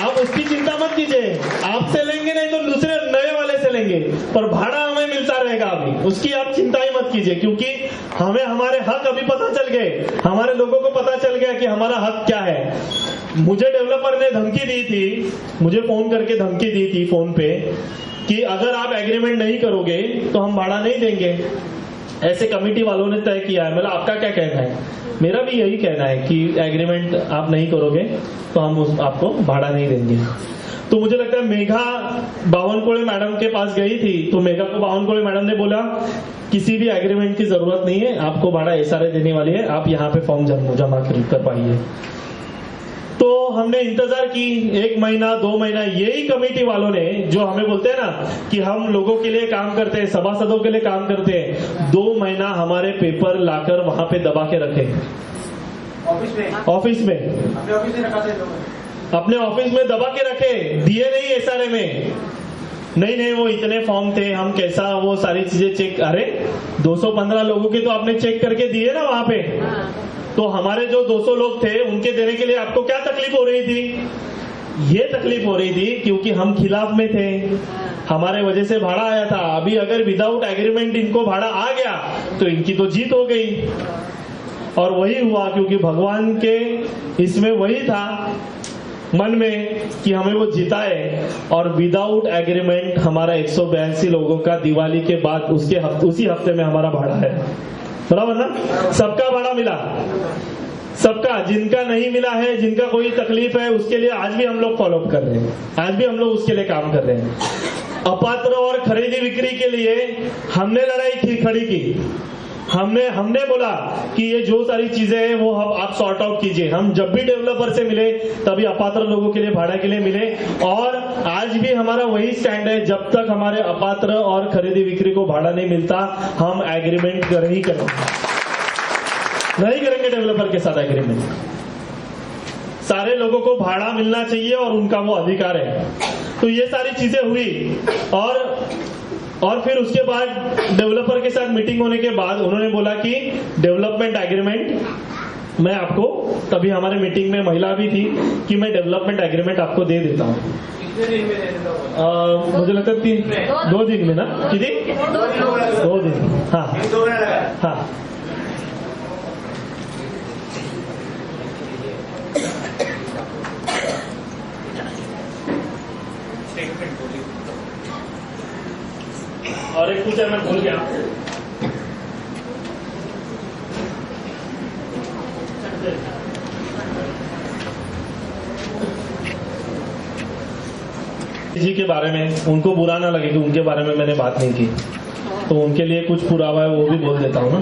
आप उसकी चिंता मत कीजिए, आपसे लेंगे नहीं तो दूसरे नए वाले से लेंगे, पर भाड़ा हमें मिलता रहेगा अभी, उसकी आप चिंता ही मत कीजिए। क्योंकि हमें हमारे हक अभी पता चल गए, हमारे लोगों को पता चल गया कि हमारा हक क्या है। मुझे डेवलपर ने धमकी दी थी, मुझे फोन करके धमकी दी थी फोन पे कि अगर आप एग्रीमेंट नहीं करोगे तो हम भाड़ा नहीं देंगे। ऐसे कमेटी वालों ने तय किया है। मतलब आपका क्या कहना है? मेरा भी यही कहना है कि एग्रीमेंट आप नहीं करोगे तो हम आपको भाड़ा नहीं देंगे। तो मुझे लगता है मेघा बावनकुळे मैडम के पास गई थी, तो मेघा को बावनकुळे मैडम ने बोला किसी भी एग्रीमेंट की जरूरत नहीं है, आपको भाड़ा एसआरए देने वाली है, आप यहाँ पे फॉर्म जमा कर पाइए। तो हमने इंतजार की 1 महीना 2 महीना, यही कमेटी वालों ने जो हमें बोलते हैं ना कि हम लोगों के लिए काम करते हैं, सभासदों के लिए काम करते हैं, 2 महीना हमारे पेपर लाकर वहां पे दबा के रखे ऑफिस में अपने ऑफिस में दबा के रखे, दिए नहीं एसआरए में। नहीं वो इतने फॉर्म थे, हम कैसा वो सारी चीजें चेक, अरे 215 लोगों के तो आपने चेक करके दिए ना वहां पे। तो हमारे जो 200 लोग थे उनके देने के लिए आपको क्या तकलीफ हो रही थी? ये तकलीफ हो रही थी क्योंकि हम खिलाफ में थे, हमारे वजह से भाड़ा आया था। अभी अगर विदाउट एग्रीमेंट इनको भाड़ा आ गया तो इनकी तो जीत हो गई। और वही हुआ क्योंकि भगवान के इसमें वही था मन में कि हमें वो जिताए। और विदाउट एग्रीमेंट हमारा 182 लोगों का दिवाली के बाद उसी हफ्ते में हमारा भाड़ा है। बराबर ना? सबका भाड़ा मिला, सबका। जिनका नहीं मिला है, जिनका कोई तकलीफ है, उसके लिए आज भी हम लोग फॉलोअप कर रहे हैं, आज भी हम लोग उसके लिए काम कर रहे हैं। अपात्र और खरीदी बिक्री के लिए हमने लड़ाई खड़ी की। हमने बोला कि ये जो सारी चीजें हैं वो आप सॉर्ट आउट कीजिए। हम जब भी डेवलपर से मिले तभी अपात्र लोगों के लिए भाड़ा के लिए मिले। और आज भी हमारा वही स्टैंड है, जब तक हमारे अपात्र और खरीदी बिक्री को भाड़ा नहीं मिलता हम एग्रीमेंट नहीं करेंगे डेवलपर के साथ एग्रीमेंट। सारे लोगों को भाड़ा मिलना चाहिए और उनका वो अधिकार है। तो ये सारी चीजें हुई। और फिर उसके बाद डेवलपर के साथ मीटिंग होने के बाद उन्होंने बोला कि डेवलपमेंट एग्रीमेंट मैं आपको, तभी हमारे मीटिंग में महिला भी थी, कि मैं डेवलपमेंट एग्रीमेंट आपको दे देता हूँ। मुझे लगता है 2 दिन में ना, किती 2 दिन. हाँ हाँ. और एक पूछा मैं भूल गया. जी के बारे में उनको बुरा ना लगे कि उनके बारे में मैंने बात नहीं की, तो उनके लिए कुछ पुरावा है वो भी बोल देता हूँ ना.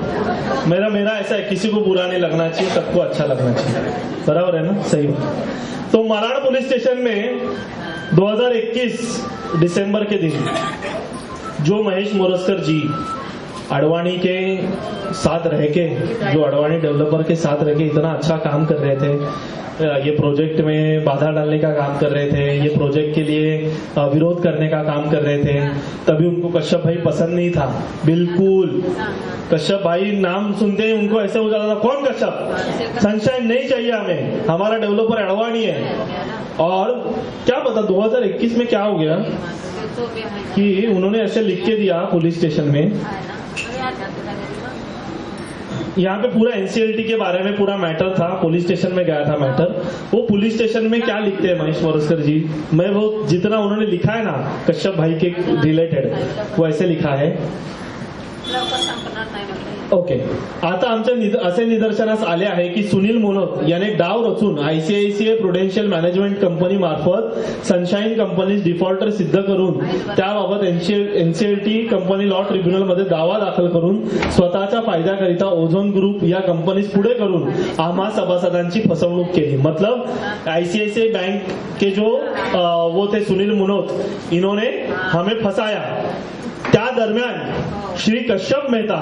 मेरा ऐसा है, किसी को बुरा नहीं लगना चाहिए, सबको अच्छा लगना चाहिए. बराबर है ना, सही बात. तो माराड़ पुलिस स्टेशन में 2021 दिसंबर के दिन जो महेश मोरस्कर जी अडवाणी के साथ रह के, जो अडवाणी डेवलपर के साथ रह के इतना अच्छा काम कर रहे थे, ये प्रोजेक्ट में बाधा डालने का काम कर रहे थे, ये प्रोजेक्ट के लिए विरोध करने का काम कर रहे थे, तभी उनको कश्यप भाई पसंद नहीं था बिल्कुल. कश्यप भाई नाम सुनते ही उनको ऐसे हो जाता था, कौन कश्यप, सनशाइन नहीं चाहिए हमें, हमारा डेवलपर अडवाणी है. और क्या पता 2021 में क्या हो गया कि उन्होंने ऐसे लिख के दिया पुलिस स्टेशन में. यहाँ पे पूरा एनसीएलटी के बारे में पूरा मैटर था, पुलिस स्टेशन में गया था मैटर. वो पुलिस स्टेशन में क्या लिखते हैं महेश मोरस्कर जी, मैं वो जितना उन्होंने लिखा है ना कश्यप भाई के रिलेटेड, वो ऐसे लिखा है. ओके. आता आमच्या असे निदर्शनास आले आहे की सुनील मोनक याने डाव रचून आयसीआयसीआय प्रुडेन्शियल मॅनेजमेंट कंपनी मार्फत सनशाईन कंपनीज डिफॉल्टर सिद्ध करून त्याबाबत एनसीएलटी कंपनी लॉ ट्रिब्युनल मध्ये दावा दाखल करून स्वतःच्या फायद्याकरिता ओझोन ग्रुप या कंपनीज पुढे करून आम्हा सभासदांची फसवणूक केली. मतलब आईसीआईसीआई बैंक के जो वो थे सुनील मोनक, इन्होंने हमें फसाया. त्या दरम्यान श्री कश्यप मेहता,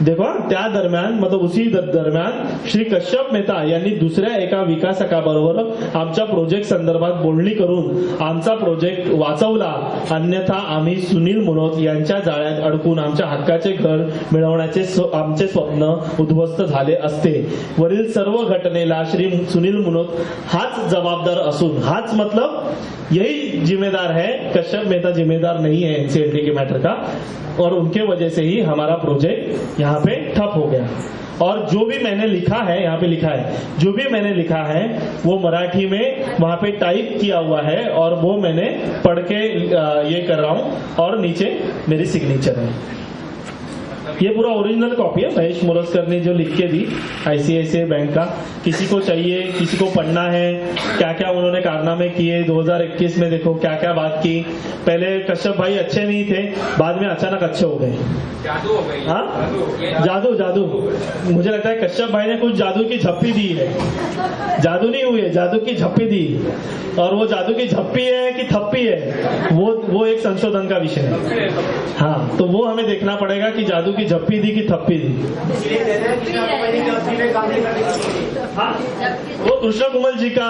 देखो त्या दरम्यान मतलब उसी दरम्यान श्री कश्यप मेहता यांनी दुसऱ्या एका विकासकाबरोबर आमच्या प्रोजेक्ट संदर्भात बोलणी करून आमचा प्रोजेक्ट वाचवला. अन्यथा आम्ही सुनील मनोज यांच्या जाळ्यात अडकून आमच्या हक्काचे घर मिळवण्याचे आमचे स्वप्न उद्ध्वस्त झाले असते. वरील सर्व घटनेला श्री सुनील मनोज हाच जबाबदार असून, हाच मतलब यही जिम्मेदार है, कश्यप मेहता जिम्मेदार नहीं है एनसीएलटी के मैटर का, और उनके वजह से ही हमारा प्रोजेक्ट यहाँ पे ठप हो गया. और जो भी मैंने लिखा है, यहाँ पे लिखा है, जो भी मैंने लिखा है वो मराठी में वहां पे टाइप किया हुआ है और वो मैंने पढ़ के ये कर रहा हूँ और नीचे मेरी सिग्नेचर है. ये पूरा ओरिजिनल कॉपी है महेश मोरस्कर ने जो लिख के दी आईसीआईसीआई बैंक का. किसी को चाहिए, किसी को पढ़ना है, क्या क्या उन्होंने कारनामे किए 2021 में, देखो क्या क्या बात की. पहले कश्यप भाई अच्छे नहीं थे, बाद में अचानक अच्छे हो गए. जादू हो गई. हाँ, जादू. मुझे लगता है कश्यप भाई ने कुछ जादू की झप्पी दी है. जादू नहीं हुई है, जादू की झप्पी दी. और वो जादू की झप्पी है कि थप्पी है, वो एक संशोधन का विषय है. हाँ, तो वो हमें देखना पड़ेगा कि जादू की झप्पी दी कि थप्पी दी. हाँ, वो कृष्णा कुमल जी का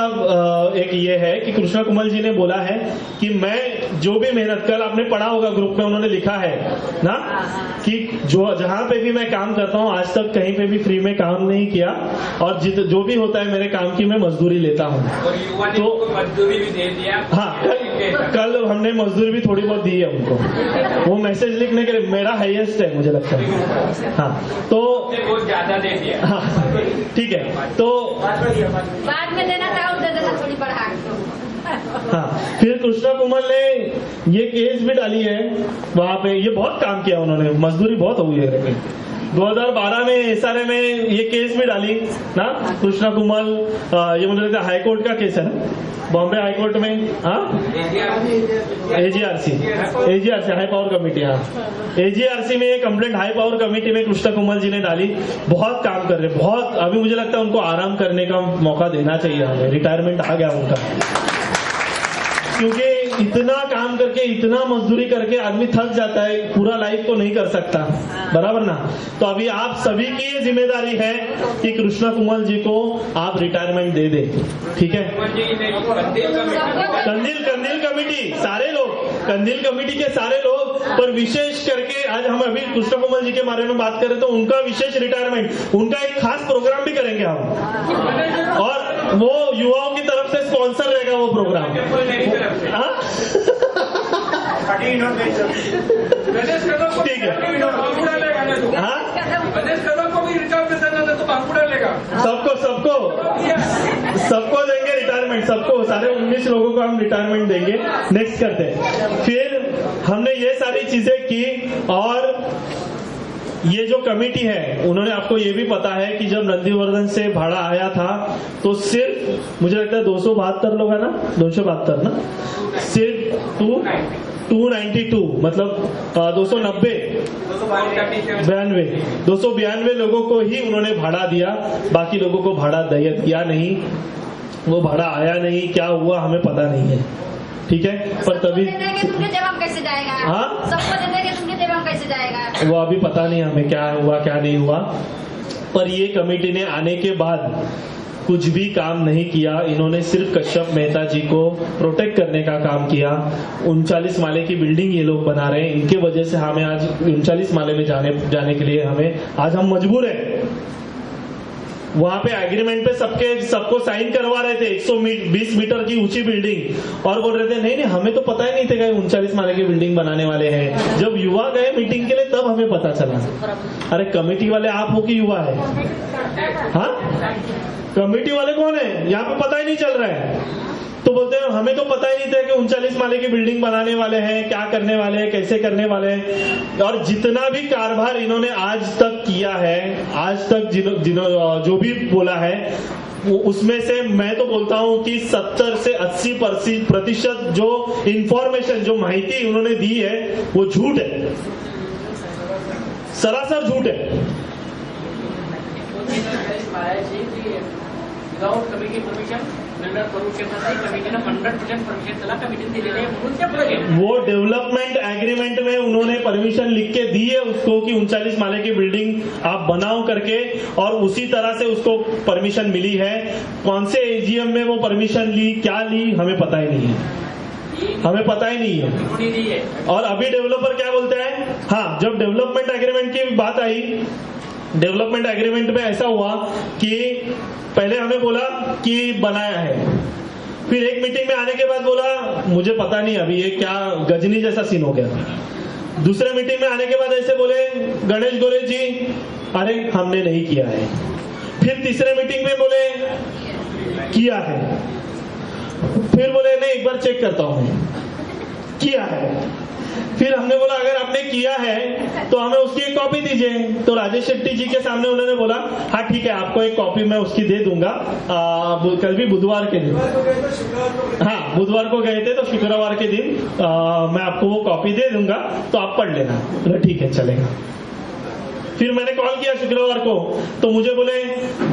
एक ये है कि कृष्णा कुमल जी ने बोला है कि मैं जो भी मेहनत, कल आपने पढ़ा होगा ग्रुप में उन्होंने लिखा है ना कि जो जहां पे भी मैं काम करता हूं आज तक कहीं पे भी फ्री में काम नहीं किया, और जो भी होता है मेरे काम की मैं मजदूरी लेता हूं. तो मजदूरी भी दे दिया. हाँ, कल हमने मजदूरी भी थोड़ी बहुत दी है उनको, वो मैसेज लिखने के लिए. मेरा हाईएस्ट है मुझे लगता है. हाँ, तो बहुत ज्यादा दे दिया. हाँ, ठीक है. तो बाद में देना था, दे देना थोड़ी बढ़ा. हाँ, फिर कृष्णा कुमार ने ये केस भी डाली है वहां पे. ये बहुत काम किया उन्होंने, मजदूरी बहुत हुई है. 2012 में एसआरए में ये केस भी डाली ना कृष्णा कुमार. ये मुझे लगता है हाईकोर्ट का केस है ना, बॉम्बे हाईकोर्ट में. हाँ, एजीआरसी हाई पावर कमेटी. हाँ, एजीआरसी में ये कंप्लेंट हाई पावर कमेटी में कृष्णा कुमार जी ने डाली. बहुत काम कर रहे, बहुत. अभी मुझे लगता है उनको आराम करने का मौका देना चाहिए हमें. रिटायरमेंट आ गया उनका, क्योंकि इतना काम करके, इतना मजदूरी करके आदमी थक जाता है, पूरा लाइफ तो नहीं कर सकता. बराबर ना. तो अभी आप सभी की ये जिम्मेदारी है कि कृष्णा कुमार जी को आप रिटायरमेंट दे दे. ठीक है. कंदील कमेटी सारे लोग, कंदील कमेटी के सारे लोग, पर विशेष करके आज हम अभी कृष्णा कुमार जी के बारे में बात करें तो उनका विशेष रिटायरमेंट, उनका एक खास प्रोग्राम भी करेंगे हम. और वो युवाओं की तरफ से स्पॉन्सर रहेगा वो प्रोग्राम। मेरी तरफ से हाँ? गणेश कदम को ठीक है। बांकुड़ा लेगा ना तू। हाँ? गणेश कदम को भी रिटायर में देना ना तो बांकुड़ा लेगा। सबको देंगे रिटायरमेंट, सबको, सारे 19 लोगों को हम रिटायरमेंट देंगे। नेक्स्ट करते हैं। फिर हमने ये सारी चीजें की और ये जो कमेटी है उन्होंने, आपको ये भी पता है कि जब नंदीवर्धन से भाड़ा आया था तो सिर्फ मुझे लगता है 272 लोग है ना, 272 ना, सिर्फ 292 मतलब 292 लोगों को ही उन्होंने भाड़ा दिया, बाकी लोगों को भाड़ा दिया नहीं, वो भाड़ा आया नहीं, क्या हुआ हमें पता नहीं है। ठीक है, पर तभी तुमने जवाब कैसे जाएगा? हाँ? सबको दे देंगे, तुमने जवाब कैसे जाएगा? वो अभी पता नहीं हमें क्या हुआ क्या नहीं हुआ, पर ये कमेटी ने आने के बाद कुछ भी काम नहीं किया। इन्होंने सिर्फ कश्यप मेहता जी को प्रोटेक्ट करने का काम किया। 39 माले की बिल्डिंग ये लोग बना रहे हैं, इनके वजह से हमें आज 39 माले में जाने के लिए आज हम मजबूर हैं। वहां पे एग्रीमेंट पे सबको साइन करवा रहे थे 120 मीटर की ऊंची बिल्डिंग, और बोल रहे थे नहीं हमें तो पता ही नहीं था कि 39 माले की बिल्डिंग बनाने वाले हैं। जब युवा गए मीटिंग के लिए तब हमें पता चला। अरे कमेटी वाले आप हो कि युवा है? हाँ, कमेटी वाले कौन है? यहाँ पे पता ही नहीं चल रहा है। तो बोलते हैं हमें तो पता ही नहीं था कि 39 माले की बिल्डिंग बनाने वाले हैं, क्या करने वाले हैं, कैसे करने वाले हैं। और जितना भी कारभार इन्होंने आज तक किया है, आज तक जो भी बोला है, उसमें से मैं तो बोलता हूं कि 70 से 80% जो इंफॉर्मेशन, जो माहिती उन्होंने दी है वो झूठ है, सरासर झूठ है। विदाउट कमिटी परमिशन बिल्डर करू शकत नाही, कमिटीनं 100% परमिशन त्याला कमिटीने दिलेले आहे म्हणून ते पुढे गेले। वो डेवलपमेंट एग्रीमेंट में उन्होंने परमिशन लिख के दी है उसको कि 39 माले की बिल्डिंग आप बनाओ करके, और उसी तरह से उसको परमिशन मिली है। कौन से एजीएम में वो परमिशन ली, क्या ली, हमें पता ही नहीं है, हमें पता ही नहीं है। उन्होंने दी है। और अभी डेवलपर क्या बोलते हैं, हाँ, जब डेवलपमेंट एग्रीमेंट की बात आई, डेवलपमेंट एग्रीमेंट में ऐसा हुआ कि पहले हमें बोला कि बनाया है, फिर एक मीटिंग में आने के बाद बोला मुझे पता नहीं, अभी ये क्या गजनी जैसा सीन हो गया। दूसरे मीटिंग में आने के बाद ऐसे बोले गणेश गोले जी, अरे हमने नहीं किया है। फिर तीसरे मीटिंग में बोले किया है, फिर बोले नहीं एक बार चेक करता हूं, किया है। फिर हमने बोला अगर आपने किया है तो हमें उसकी एक कॉपी दीजिए। तो राजेश शेट्टी जी के सामने उन्होंने बोला हाँ ठीक है, आपको एक कॉपी मैं उसकी दे दूंगा। कल भी बुधवार के दिन, हाँ बुधवार को गए थे, तो शुक्रवार के दिन मैं आपको वो कॉपी दे दूंगा, तो आप पढ़ लेना। बोला ठीक है चलेगा। फिर मैंने कॉल किया शुक्रवार को, तो मुझे बोले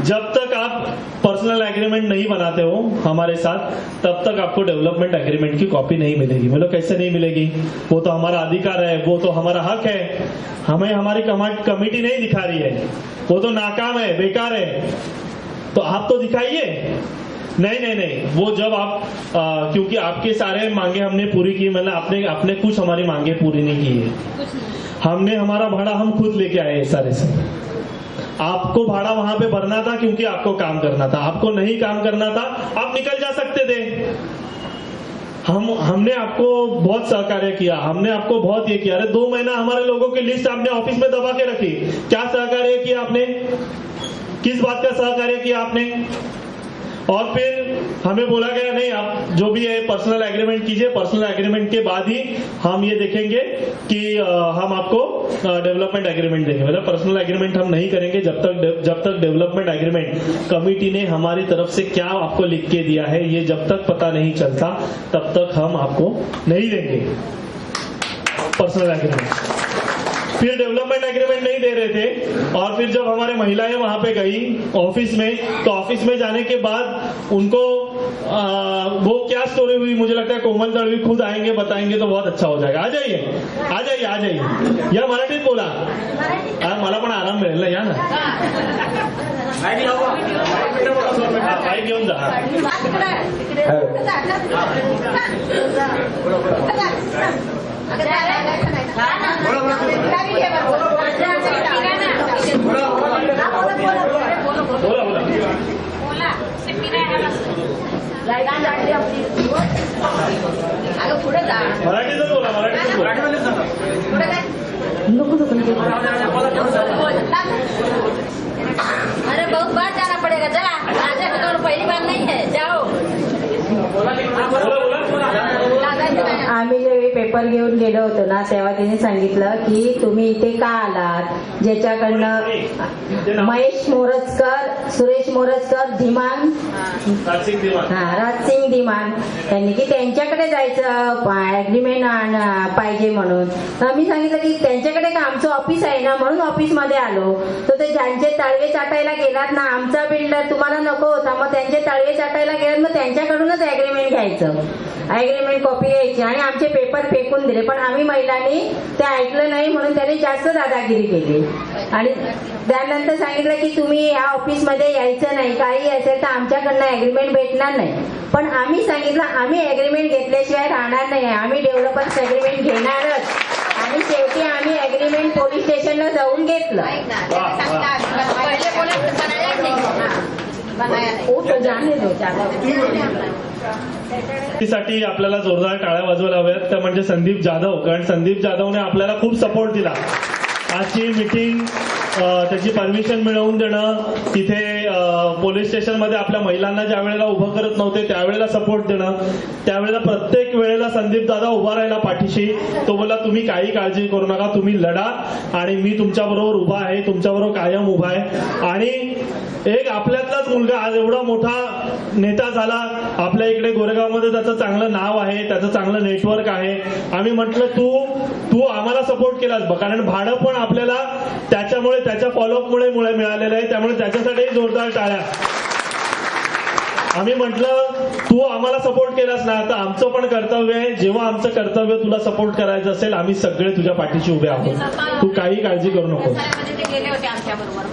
जब तक आप पर्सनल एग्रीमेंट नहीं बनाते हो हमारे साथ, तब तक आपको डेवलपमेंट एग्रीमेंट की कॉपी नहीं मिलेगी। बोलो कैसे नहीं मिलेगी, वो तो हमारा अधिकार है, वो तो हमारा हक है, हमें हमारी कमेटी नहीं दिखा रही है, वो तो नाकाम है, बेकार है, तो आप तो दिखाइए। नहीं, वो जब आप क्योंकि आपके सारे मांगे हमने पूरी की, मतलब आपने कुछ हमारी मांगे पूरी नहीं की है। हमने हमारा भाड़ा हम खुद लेके आए सारे से। आपको भाड़ा वहां पे भरना था क्योंकि आपको काम करना था, आपको नहीं काम करना था आप निकल जा सकते थे। हमने आपको बहुत सहकार्य किया, हमने आपको बहुत ये किया। अरे 2 महीना हमारे लोगों की लिस्ट आपने ऑफिस में दबा के रखी, क्या सहकार्य किया आपने, किस बात का सहकार्य किया आपने? और फिर हमें बोला गया नहीं आप जो भी है पर्सनल एग्रीमेंट कीजिए, पर्सनल एग्रीमेंट के बाद ही हम ये देखेंगे कि हम आपको डेवलपमेंट एग्रीमेंट देंगे। मतलब पर्सनल एग्रीमेंट हम नहीं करेंगे जब तक डेवलपमेंट एग्रीमेंट कमेटी ने हमारी तरफ से क्या आपको लिख के दिया है ये जब तक पता नहीं चलता, तब तक हम आपको नहीं देंगे पर्सनल एग्रीमेंट। फिर डेवलपमेंट एग्रीमेंट नहीं दे रहे थे, और फिर जब हमारे महिलाएं वहां पे गई ऑफिस में, तो ऑफिस में जाने के बाद उनको वो क्या स्टोरी हुई, मुझे लगता है कोमल दळवी खुद आएंगे बताएंगे तो बहुत अच्छा हो जाएगा। आ जाइए या मराठीत बोला, मला पण आराम मिळेल ना, या ना, बाईक घेऊन जा। बोला मराठीतच बोला, मराठीतच बोला. पुढे काय? अरे बहुत बार जाना पड़ेगा, जा आज तो पहली बार नहीं है, जाओ. आम्ही जेव्हा पेपर घेऊन गेलो होतो ना तेव्हा तिने सांगितलं की तुम्ही इथे का आलात, ज्याच्याकडनं महेश मोरजकर, सुरेश मोरजकर, धीमान, राजसिंग दिवान. राजसिंग धीमान त्यांनी की त्यांच्याकडे जायचं अग्रीमेंट पाहिजे म्हणून. तर मी सांगितलं की त्यांच्याकडे का, आमचं ऑफिस आहे ना म्हणून ऑफिसमध्ये आलो. तर ते ज्यांचे तळवे चाटायला गेलात ना, आमचा बिल्डर तुम्हाला नको होता, मग त्यांचे तळवे चाटायला गेलात, मग त्यांच्याकडूनच अग्रीमेंट घ्यायचं, अग्रीमेंट कॉपी घ्यायची आणि आमचे पेपर फेकून दिले. पण आम्ही महिलांनी ते ऐकलं नाही म्हणून त्यांनी जास्त दादागिरी केली. आणि त्यानंतर सांगितलं की तुम्ही या ऑफिसमध्ये यायचं नाही, काही असेल तर आमच्याकडनं अग्रीमेंट भेटणार नाही. पण आम्ही सांगितलं आम्ही अग्रीमेंट घेतल्याशिवाय राहणार नाही, आम्ही डेव्हलपर्स अग्रीमेंट घेणारच. आणि शेवटी आम्ही अग्रीमेंट पोलीस स्टेशनला जाऊन घेतलं. पहले बोले बनाया ही नहीं, बनाया नहीं. हो तो जाने दो, जाने साठी आपल्याला जोरदार टाळ्या वाजवायला हव्यात, त्या म्हणजे संदीप जाधव. कारण संदीप जाधवने आपल्याला खूप सपोर्ट दिला. आजची मीटिंग त्याची परमिशन मिळवून देणं, तिथे पोलीस स्टेशनमध्ये आपल्या महिलांना ज्या वेळेला उभं करत नव्हते त्यावेळेला सपोर्ट देणं, त्यावेळेला प्रत्येक वेळेला संदीप दादा उभा राहिला पाठीशी. तो बोला तुम्ही काही काळजी करू नका, तुम्ही लढा आणि मी तुमच्याबरोबर उभा आहे, तुमच्याबरोबर कायम उभा आहे. आणि एक आपल्यातलाच मुलगा आज एवढा मोठा नेता झाला, आपल्या इकडे गोरेगावमध्ये त्याचं चांगलं नाव आहे, त्याचं चांगलं नेटवर्क आहे. आम्ही म्हटलं तू आम्हाला सपोर्ट केलास, कारण भाडं पण आपल्याला त्याच्यामुळे, त्याच्या फॉलोअपमुळे मिळालेलं आहे. त्यामुळे त्याच्यासाठी जोरदार टाळ्या. आम्ही म्हटलं तू आम्हाला सपोर्ट केलास ना, आता आमचं पण कर्तव्य आहे, जेव्हा आमचं कर्तव्य तुला सपोर्ट करायचं असेल आम्ही सगळे तुझ्या पाठीशी उभे आहोत, तू काही काळजी करू नको. ते गेले होते आमच्या बरोबर,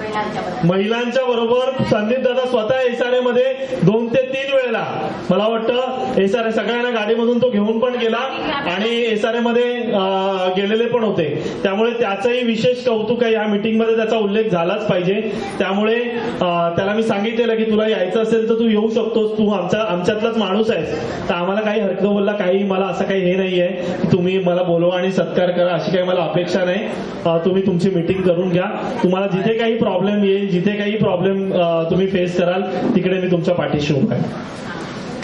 महिलांच्या बरोबर संदीप दादा स्वतः एसआरए मध्ये 2 ते 3 वेळेला, मला वाटतं एसआरए सगळ्यांना गाडीमधून तो घेऊन पण गेला आणि एसआरए मध्ये गेलेले पण होते. त्यामुळे त्याचंही विशेष कौतुक आहे, या मीटिंगमध्ये त्याचा उल्लेख झालाच पाहिजे. त्यामुळे त्याला मी सांगितलेलं की तुला यायचं असेल तर तू येऊ शकतोस, तू आमच्यातलाच माणूस आहेस, तर आम्हाला काही हरकत बोलला, काही मला असं काही हे नाहीये की तुम्ही मला बोलवा आणि सत्कार करा, अशी काही मला अपेक्षा नाही. तुम्ही तुमची मीटिंग करून घ्या, तुम्हाला जिथे काही प्रॉब्लेम येईल, जिथे काही प्रॉब्लेम तुम्ही फेस कराल तिकडे मी तुमच्या पाठीशी उभा आहे.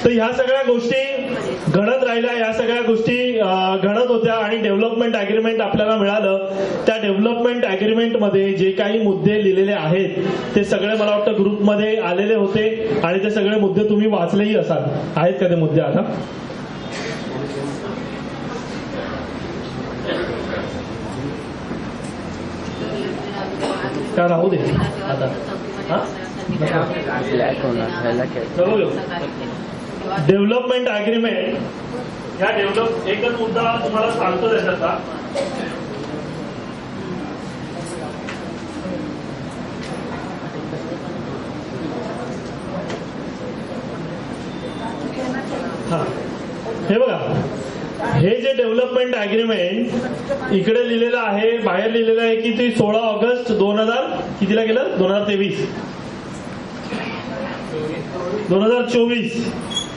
तर ह्या सगळ्या गोष्टी घडत राहिल्या, या सगळ्या गोष्टी घडत होत्या आणि डेव्हलपमेंट अग्रीमेंट आपल्याला मिळालं. त्या डेव्हलपमेंट अग्रीमेंटमध्ये जे काही मुद्दे लिहिलेले आहेत ते सगळे मला वाटतं ग्रुपमध्ये आलेले होते आणि ते सगळे मुद्दे तुम्ही वाचलेही असाल. आहेत का ते मुद्दे आता? का राहू दे आता? डेव्हलपमेंट अग्रीमेंट, ह्या एकच मुद्दा तुम्हाला सांगतो त्याच्याचा. हे बघा, हे जे डेव्हलपमेंट अग्रीमेंट इकडे लिहिलेलं आहे, बाहेर लिहिलेलं आहे की ते 16 ऑगस्ट 2000 कितीला गेलं, 2024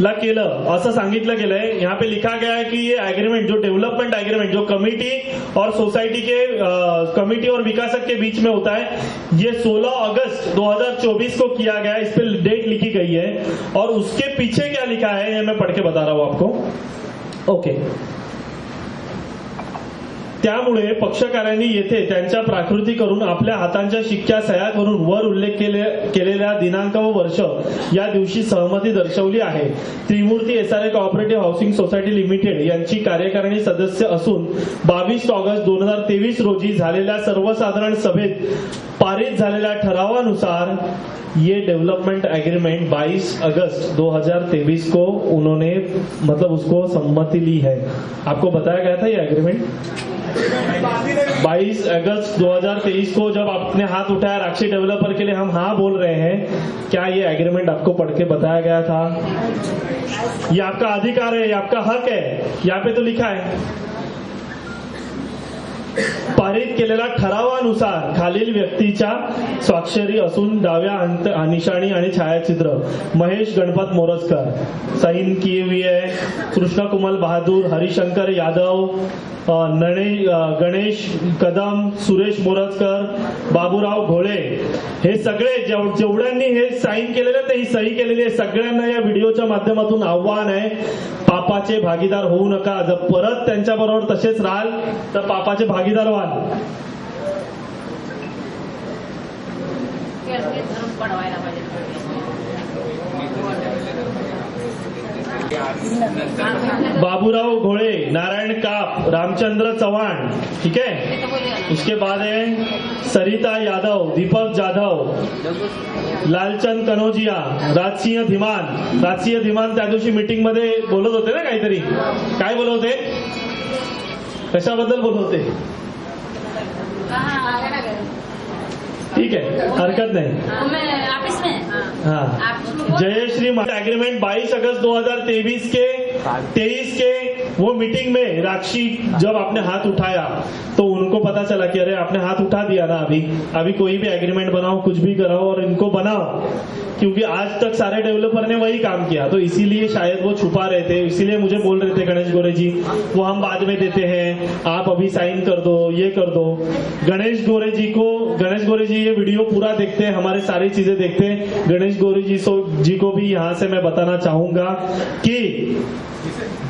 ला केलं असं सांगितलं गेलंय. यहाँ पे लिखा गया है कि ये एग्रीमेंट, जो डेवलपमेंट एग्रीमेंट जो कमेटी और सोसाइटी के कमेटी और विकासक के बीच में होता है, ये 16 अगस्त 2024 को किया गया है. इस पे डेट लिखी गई है और उसके पीछे क्या लिखा है ये मैं पढ़ के बता रहा हूं आपको. ओके. त्यामुळे पक्षकारांनी येथे त्यांच्या प्राकृती करून आपल्या हातांच्या शिक्क्या सह्या करून वर उल्लेख केलेल्या दिनांक व वर्ष या दिवशी सहमती दर्शवली आहे. त्रिमूर्ती SRA cooperative housing society limited यांची कार्यकारिणी सदस्य असून 22 ऑगस्ट 2023 रोजी झालेल्या सर्वसाधारण सभेत पारित झालेल्या ठरावानुसार ये डेवलपमेंट एग्रीमेंट 22 अगस्त 2023 को उन्होंने मतलब उसको सम्मति ली है. आपको बताया गया था ये एग्रीमेंट 22 अगस्त 2023 को जब आपने हाथ उठाया राक्षी डेवलपर के लिए, हम हाँ बोल रहे हैं, क्या ये एग्रीमेंट आपको पढ़ के बताया गया था? ये आपका अधिकार है, ये आपका हक है, यहाँ पे तो लिखा है. पारित केलेल्या ठरावानुसार खालील व्यक्तीच्या स्वाक्षरी असून डाव्या निशाणी आणि छायाचित्र महेश गणपत मोरजकर, साइन किए हुए है कृष्णकुमार बहादूर, हरिशंकर यादव, गणेश कदम, सुरेश मोरजकर, बाबूराव घोळे, हे सगळे जेवढ्यांनी हे साईन केलेले ते ही सही केलेली आहे. सगळ्यांना या व्हिडिओच्या माध्यमातून आव्हान आहे, पापाचे भागीदार होऊ नका. जर परत त्यांच्या बरोबर तसेच राहाल तर पापाचे भागीदार व्हाल. बनवायला पाहिजे. बाबूराव घोळे, नारायण काप, रामचंद्र चौहान, ठीक है. उसके बाद है सरिता यादव, दीपक जाधव, लालचंद कनोजिया, राजसिंह धीमान त्या दिवशी मीटिंग मध्ये बोलत होते ना काहीतरी. काय बोलत होते, कशाबद्दल बोलत होते? ठीक है, हरकत नहीं. ऑफिस में हाँ, जयश्री एग्रीमेंट 22 अगस्त 2023 के 23 के वो मीटिंग में राक्षी जब आपने हाथ उठाया तो उनको पता चला कि अरे आपने हाथ उठा दिया ना, अभी कोई भी एग्रीमेंट बनाओ, कुछ भी कराओ और इनको बनाओ, क्योंकि आज तक सारे डेवलपर ने वही काम किया. तो इसीलिए शायद वो छुपा रहे थे, इसीलिए मुझे बोल रहे थे गणेश गोरे जी वो हम बाद में देते हैं, आप अभी साइन कर दो, ये कर दो. गणेश गोरे जी ये वीडियो पूरा देखते हैं, हमारे सारी चीजें देखते हैं. गणेश गोरे जी को भी यहाँ से मैं बताना चाहूंगा कि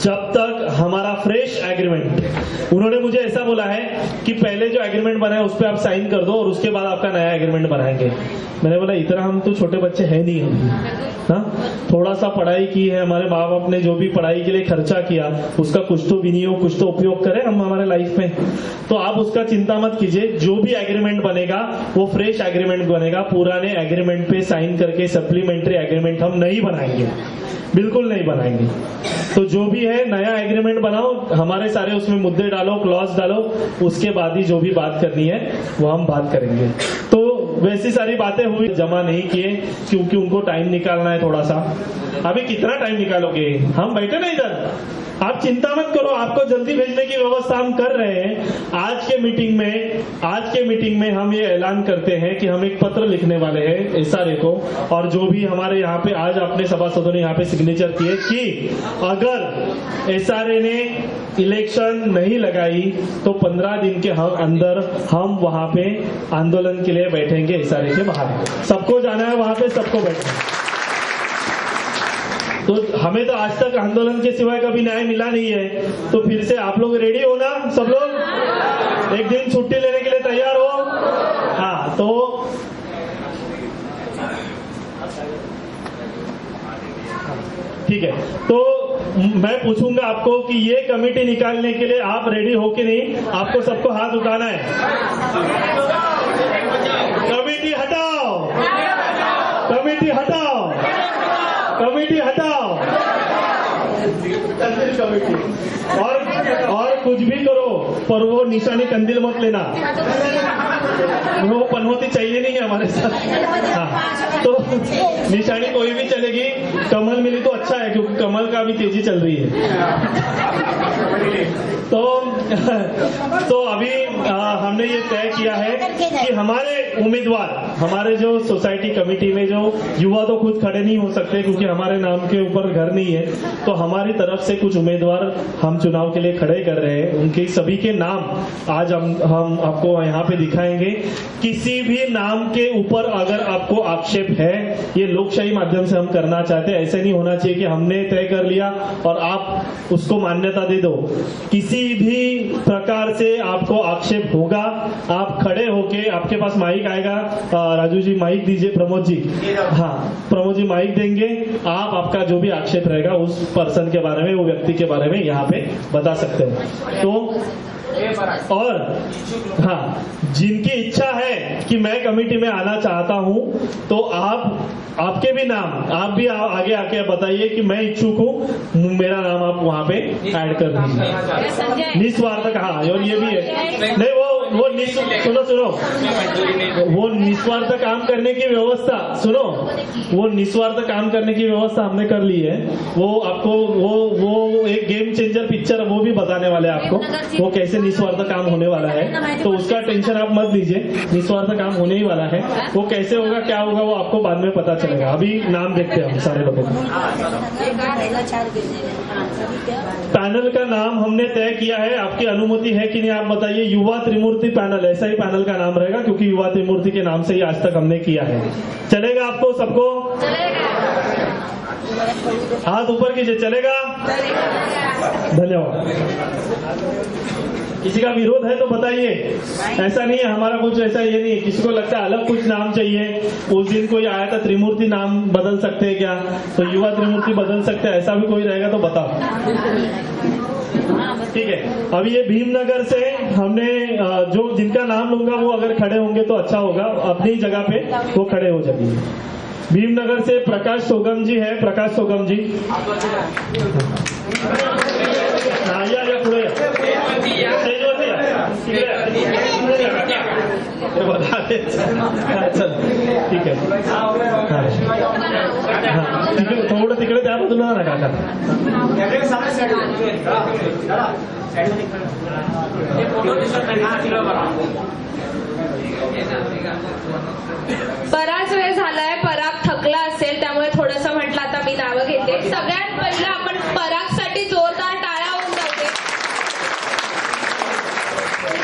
जब तक हमारा फ्रेश एग्रीमेंट, उन्होंने मुझे ऐसा बोला है कि पहले जो एग्रीमेंट बना है उस पर आप साइन कर दो और उसके बाद आपका नया एग्रीमेंट बनाएंगे. मैंने बोला इतना हम तो छोटे बच्चे हैं नहीं हम, हाँ, थोड़ा सा पढ़ाई की है, हमारे माँ बाप ने जो भी पढ़ाई के लिए खर्चा किया उसका कुछ तो विनियोग, कुछ तो उपयोग करें हम हमारे लाइफ में. तो आप उसका चिंता मत कीजिए, जो भी एग्रीमेंट बनेगा वो फ्रेश एग्रीमेंट बनेगा. पुराने एग्रीमेंट पे साइन करके सप्लीमेंट्री एग्रीमेंट हम नहीं बनाएंगे, बिल्कुल नहीं बनाएंगे. तो जो भी है नया एग्रीमेंट बनाओ, हमारे सारे उसमें मुद्दे डालो, क्लॉज डालो, उसके बाद ही जो भी बात करनी है वो हम बात करेंगे. तो वैसी सारी बातें हुई, जमा नहीं किए क्योंकि उनको टाइम निकालना है थोड़ा सा. अभी कितना टाइम निकालोगे, हम बैठे नहीं इधर, आप चिंता मत करो, आपको जल्दी भेजने की व्यवस्था हम कर रहे हैं. आज के मीटिंग में हम ये ऐलान करते हैं कि हम एक पत्र लिखने वाले हैं एसआरए को, और जो भी हमारे यहाँ पे आज अपने सभासदों ने यहाँ पे सिग्नेचर किए कि अगर एसआरए ने इलेक्शन नहीं लगाई तो 15 दिन के अंदर हम वहां पे आंदोलन के लिए बैठेंगे एसआरए के बाहर. सबको जाना है वहां पे, सबको बैठना है. तो हमें तो आज तक आंदोलन के सिवाय कभी न्याय मिला नहीं है. तो फिर से आप लोग रेडी हो ना, सब लोग एक दिन छुट्टी लेने के लिए तैयार हो? हाँ, तो ठीक है. तो मैं पूछूंगा आपको कि ये कमेटी निकालने के लिए आप रेडी हो कि नहीं? आपको सबको हाथ उठाना है. कमेटी हटाओ, कमेटी हटाओ, कमेटी हटाओ. कमेटी और कुछ भी करो पर वो निशानी कंदील मत लेना, वो पनौती चाहिए नहीं है हमारे साथ. हाँ, तो निशानी कोई भी चलेगी, कमल मिली तो अच्छा है क्योंकि कमल का भी तेजी चल रही है. तो अभी हमने ये तय किया है कि हमारे उम्मीदवार, हमारे जो सोसाइटी कमेटी में जो युवा तो खुद खड़े नहीं हो सकते क्योंकि हमारे नाम के ऊपर घर नहीं है, तो हमारी तरफ से कुछ उम्मीदवार हम चुनाव के लिए खड़े कर रहे हैं. उनके सभी के नाम आज हम आपको यहाँ पे दिखाएंगे. किसी भी नाम के ऊपर अगर आपको आक्षेप है, ये लोकशाही माध्यम से हम करना चाहते हैं. ऐसे नहीं होना चाहिए कि हमने तय कर लिया और आप उसको मान्यता दे दो. किसी भी प्रकार से आपको आक्षेप होगा, आप खड़े होके, आपके पास माइक आएगा, राजू जी माइक दीजिए, प्रमोद जी, हाँ प्रमोद जी माइक देंगे, आप आपका जो भी आक्षेप रहेगा उस पर्सन के बारे में, वो व्यक्ति के बारे में यहाँ पे बता सकते हैं. तो और हाँ, जिनकी इच्छा है कि मैं कमेटी में आना चाहता हूं तो आपके भी नाम, आप भी आगे आके बताइए कि मैं इच्छुक हूं, मेरा नाम आप वहां पे ऐड कर दीजिए निस्वार्थ. हाँ, और ये भी है नहीं, वो सुनो वो निस्वार्थ काम करने की व्यवस्था सुनो, वो निस्वार्थ काम करने की व्यवस्था हमने कर ली है। वो आपको वो एक गेम चेंजर पिक्चर वो भी बताने वाले हैं आपको, वो कैसे निस्वार्थ काम होने वाला है, तो उसका टेंशन आप मत लीजिए, निस्वार्थ काम होने ही वाला है। वो कैसे होगा क्या होगा वो आपको बाद में पता चलेगा। अभी नाम देखते हैं हम सारे लोगों को। पैनल का नाम हमने तय किया है, आपकी अनुमति है कि नहीं आप बताइए। युवा त्रिमूर्ति पैनल, ऐसा ही पैनल का नाम रहेगा क्योंकि युवा त्रिमूर्ति के नाम से ही आज तक हमने किया है। चलेगा आपको सबको? हाथ ऊपर कीजिए, चलेगा? धन्यवाद। किसी का विरोध है तो बताइए। ऐसा नहीं है हमारा कुछ ऐसा ये नहीं, किसी को लगता है अलग कुछ नाम चाहिए, उस दिन कोई आया था त्रिमूर्ति नाम बदल सकते हैं क्या, तो युवा त्रिमूर्ति बदल सकते हैं, ऐसा भी कोई रहेगा तो बताओ। ठीक है, अभी ये भीमनगर से हमने जो जिनका नाम लूंगा वो अगर खड़े होंगे तो अच्छा होगा, अपनी जगह पे वो खड़े हो जाएंगे। भीमनगर से प्रकाश सोगम जी है, प्रकाश सोगम जी या पुढे स्टेजवरती बता दे। चल ठीक आहे, थोडं तिकडे त्या बाजूला ना काका। बराच वेळ झालाय, पराग थकला असेल त्यामुळे थोडंसं म्हटलं आता मी नावं घेते। सगळ्यात पहिलं आपण परागसाठी जोरदार टाळ्या होऊन जाते,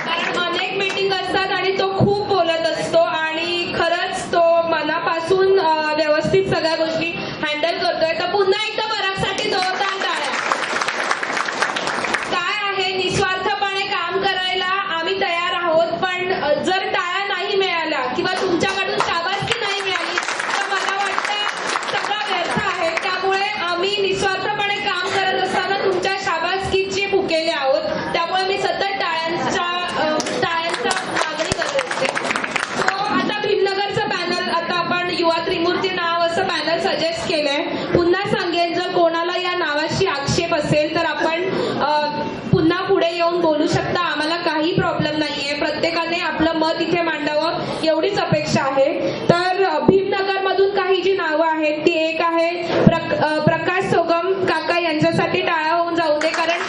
कारण अनेक मीटिंग असतात आणि तो खूप बोलत असतो आणि खरंच तो मनापासून व्यवस्थित सगळ्या गोष्टी हँडल करतोय। तर पुन्हा एकदा परागसाठी जोरदार टाळ्या। काय आहे, निस्वार्थपणे काम करायला आम्ही तयार आहोत, पण जर टाळ्या नाही मिळाल्या किंवा तुमच्याकडून शाबासकी नाही मिळाली तर मला वाटतं सगळं व्यर्थ आहे। त्यामुळे आम्ही निस्वार्थपणे काम करत असताना तुमच्या शाबासकीची भुकेले आहोत, त्यामुळे मी सतत टाळ्यांचा मागणी करत असते। सो आता भीमनगरचं पॅनल, आता आपण युवा त्रिमूर्ती नाव असं पॅनल सजेस्ट केलंय। पुन्हा सांगेन, जर कोणाला या नावाशी आक्षेप असेल तर आपण पुन्हा पुढे येऊन बोलू शकता, आम्हाला काही प्रॉब्लेम नाहीये। प्रत्येकाने आपलं मत इथे मांडावं एवढीच अपेक्षा आहे। तर भीमनगर मधून काही जी नावं आहेत ती एक आहे प्रकाश सोगम काका, यांच्यासाठी टाळ्या होऊन जाऊ दे, कारण